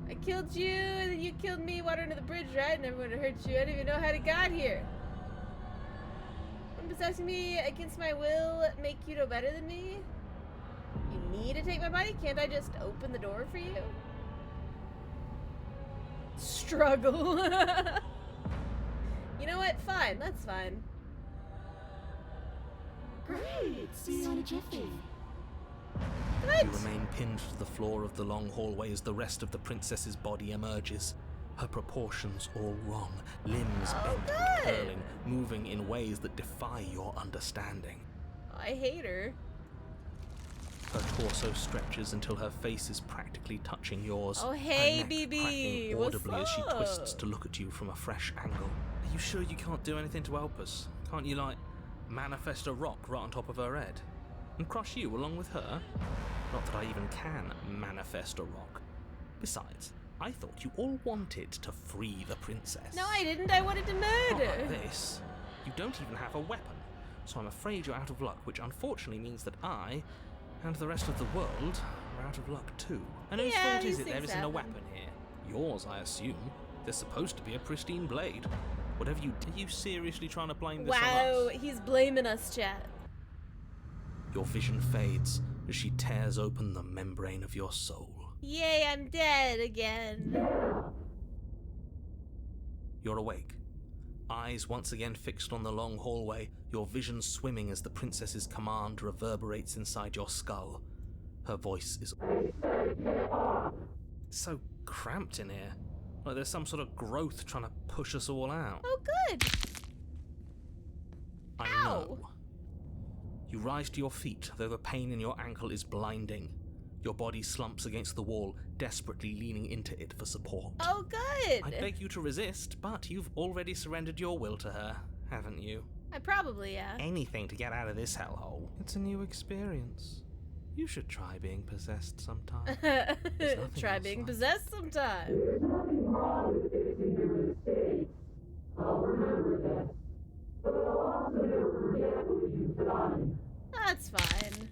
I killed you, and then you killed me. Water under the bridge, right? Never would have hurt you. I didn't even know how it got here. When possessing me against my will make you no better than me? You need to take my body? Can't I just open the door for you? Struggle. You know what? Fine. That's fine. Great! See you in a jiffy. Good. You remain pinned to the floor of the long hallway as the rest of the princess's body emerges. Her proportions all wrong, limbs bent and curling, moving in ways that defy your understanding. I hate her. Her torso stretches until her face is practically touching yours. Oh, hey, her neck BB. cracking What's audibly as she up? twists to look at you from a fresh angle. Are you sure you can't do anything to help us? Can't you, like, manifest a rock right on top of her head? And crush you along with her? Not that I even can manifest a rock. Besides, I thought you all wanted to free the princess. No, I didn't. I wanted to Not murder. like this. You don't even have a weapon, so I'm afraid you're out of luck, which unfortunately means that I, and the rest of the world, are out of luck too. And whose Yeah, fault these is it there things isn't a happen. weapon here? Yours, I assume. There's supposed to be a pristine blade. Whatever you do, are you seriously trying to blame this on Wow, us? he's blaming us, chat. Your vision fades as she tears open the membrane of your soul. Yay, I'm dead again. You're awake. Eyes once again fixed on the long hallway, your vision swimming as the princess's command reverberates inside your skull. Her voice is so cramped in here. Like there's some sort of growth trying to push us all out. Oh, good. I Ow. know. You rise to your feet, though the pain in your ankle is blinding. Your body slumps against the wall, desperately leaning into it for support. Oh, good. I beg you to resist, but you've already surrendered your will to her, haven't you? I probably, yeah. Anything to get out of this hellhole. It's a new experience. You should try being possessed sometime. There's nothing Try else being like possessed sometime. That's fine.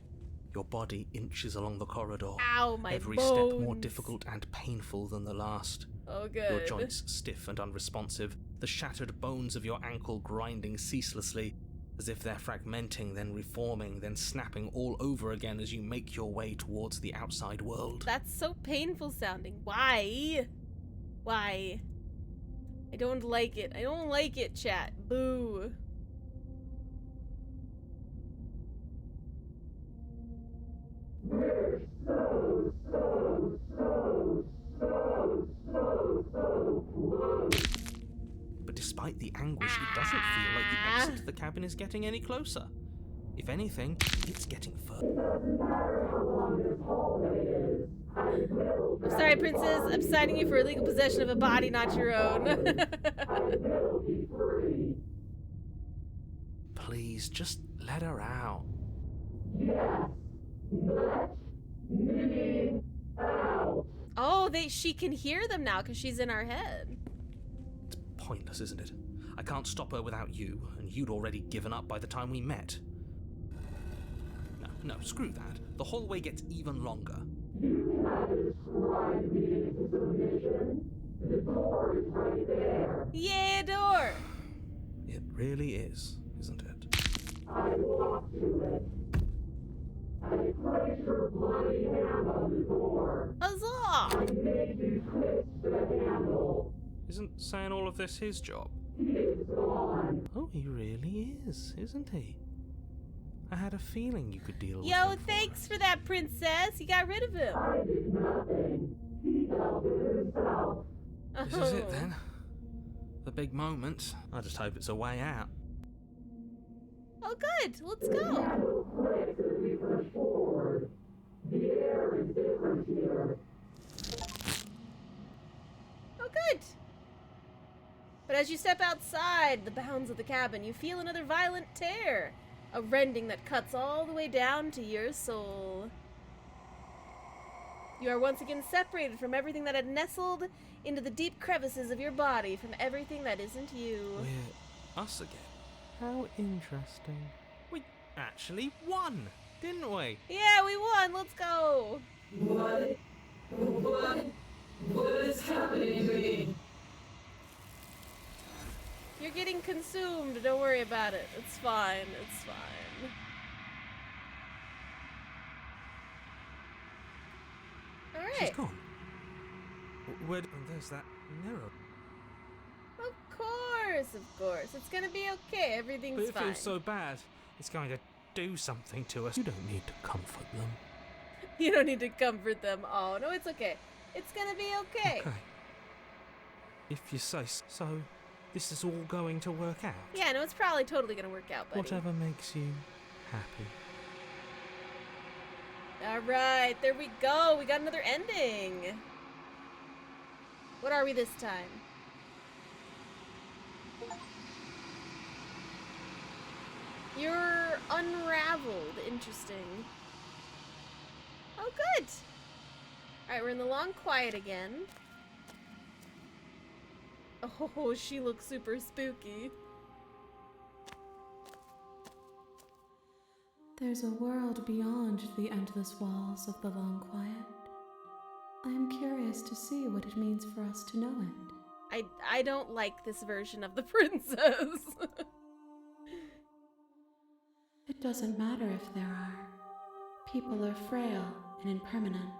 Your body inches along the corridor. Ow, my Every bones. step more difficult and painful than the last. Oh, good. Your joints stiff and unresponsive, the shattered bones of your ankle grinding ceaselessly, as if they're fragmenting, then reforming, then snapping all over again as you make your way towards the outside world. That's so painful sounding. Why? Why? I don't like it. I don't like it, chat. Boo. but despite the anguish, it doesn't feel like the exit to the cabin is getting any closer. If anything, it's getting further. I'm sorry, Princess. I'm citing you for illegal possession of a body not your own. Please, just let her out. Oh, she can hear them now because she's in our head. It's pointless, isn't it? I can't stop her without you, and you'd already given up by the time we met. No, screw that. The hallway gets even longer. Yeah, door! It really is, isn't it? Huzzah! Isn't saying all of this his job? Oh, he really is, isn't he? I had a feeling you could deal with him. Yo, thanks for that, Princess. You got rid of him. This is it then. The big moment. I just hope it's a way out. Oh, good. Let's go. Oh, good. But as you step outside the bounds of the cabin, you feel another violent tear. A rending that cuts all the way down to your soul. You are once again separated from everything that had nestled into the deep crevices of your body, from everything that isn't you. We're us again. How interesting. We actually won, didn't we? Yeah, we won. Let's go. What is happening to me? You're getting consumed. Don't worry about it. It's fine. It's fine. All right. She's gone. Where? There's that mirror. Of course. It's gonna be okay. Everything's But it fine. feels so bad. It's going to do something to us. You don't need to comfort them. You don't need to comfort them. Oh, no, it's okay. It's gonna be okay. Okay. If you say so, this is all going to work out. Yeah, no, it's probably totally gonna work out, buddy. Whatever makes you happy. All right, there we go. We got another ending. What are we this time? You're unraveled. Interesting. Oh, good. All right, we're in the long quiet again. Oh, she looks super spooky. There's a world beyond the endless walls of the long quiet. I am curious to see what it means for us to know it. I don't like this version of the princess. It doesn't matter if there are. People are frail and impermanent.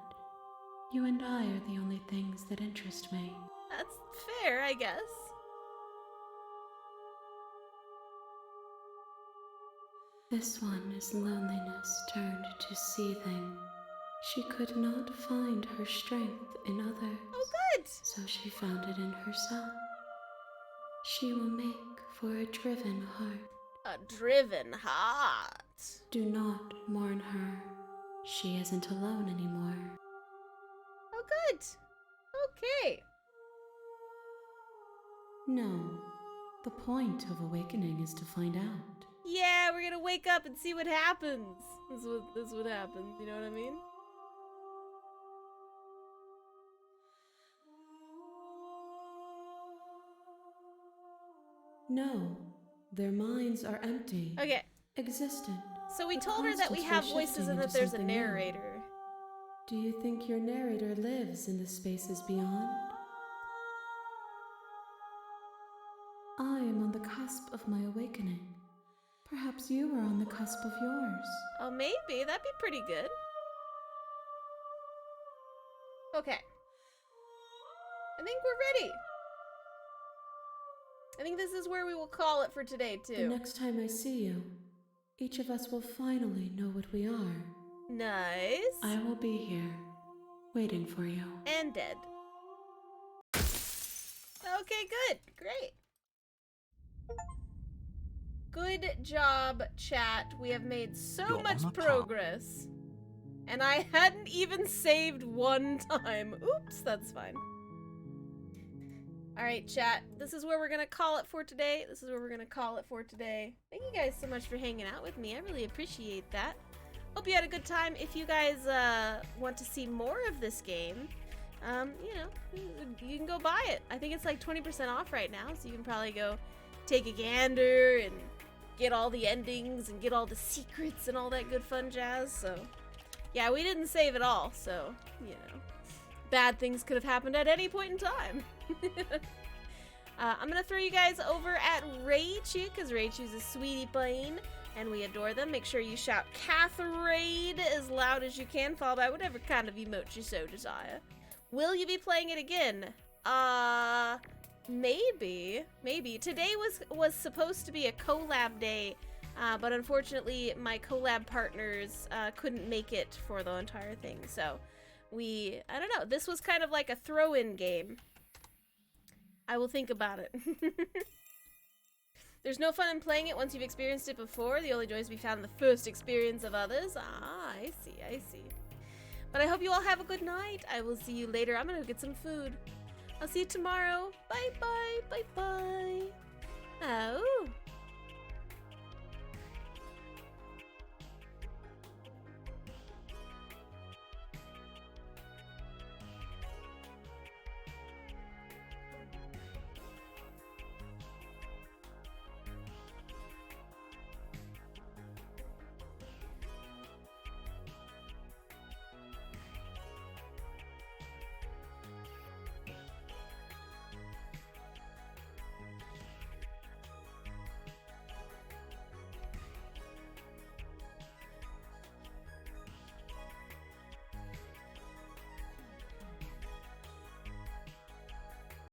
You and I are the only things that interest me. That's fair, I guess. This one is loneliness turned to seething. She could not find her strength in others. Oh, good. So she found it in herself. She will make for a driven heart. A driven heart. Do not mourn her. She isn't alone anymore. Oh, good. Okay. No. The point of awakening is to find out. Yeah, we're gonna wake up and see what happens. This is what happens, you know what I mean? No. Their minds are empty. Okay. Existent. So we but told her that we have constantly voices shifting and that into there's a something new. narrator. Do you think your narrator lives in the spaces beyond? I am on the cusp of my awakening. Perhaps you are on the cusp of yours. Oh, maybe. That'd be pretty good. Okay. I think we're ready. I think this is where we will call it for today, too. The next time I see you, each of us will finally know what we are. Nice. I will be here, waiting for you. And dead. Okay, good. Great. Good job, chat. We have made so You're on much the top. progress. And I hadn't even saved one time. Oops, that's fine. Alright, chat. This is where we're gonna call it for today. Thank you guys so much for hanging out with me. I really appreciate that. Hope you had a good time. If you guys want to see more of this game, you know, you can go buy it. I think it's like 20% off right now, so you can probably go take a gander and get all the endings and get all the secrets and all that good fun jazz. So, yeah, we didn't save it all, so, you know, bad things could have happened at any point in time. I'm gonna throw you guys over at Raichu, because Raichu's a sweetie pine, and we adore them. Make sure you shout Catherine as loud as you can, followed by whatever kind of emote you so desire. Will you be playing it again? Maybe. Today was supposed to be a collab day, but unfortunately my collab partners couldn't make it for the entire thing, so I don't know, this was kind of like a throw-in game. I will think about it. There's no fun in playing it once you've experienced it before. The only joy is to be found in the first experience of others. Ah, I see. But I hope you all have a good night. I will see you later. I'm gonna go get some food. I'll see you tomorrow. Bye. Oh.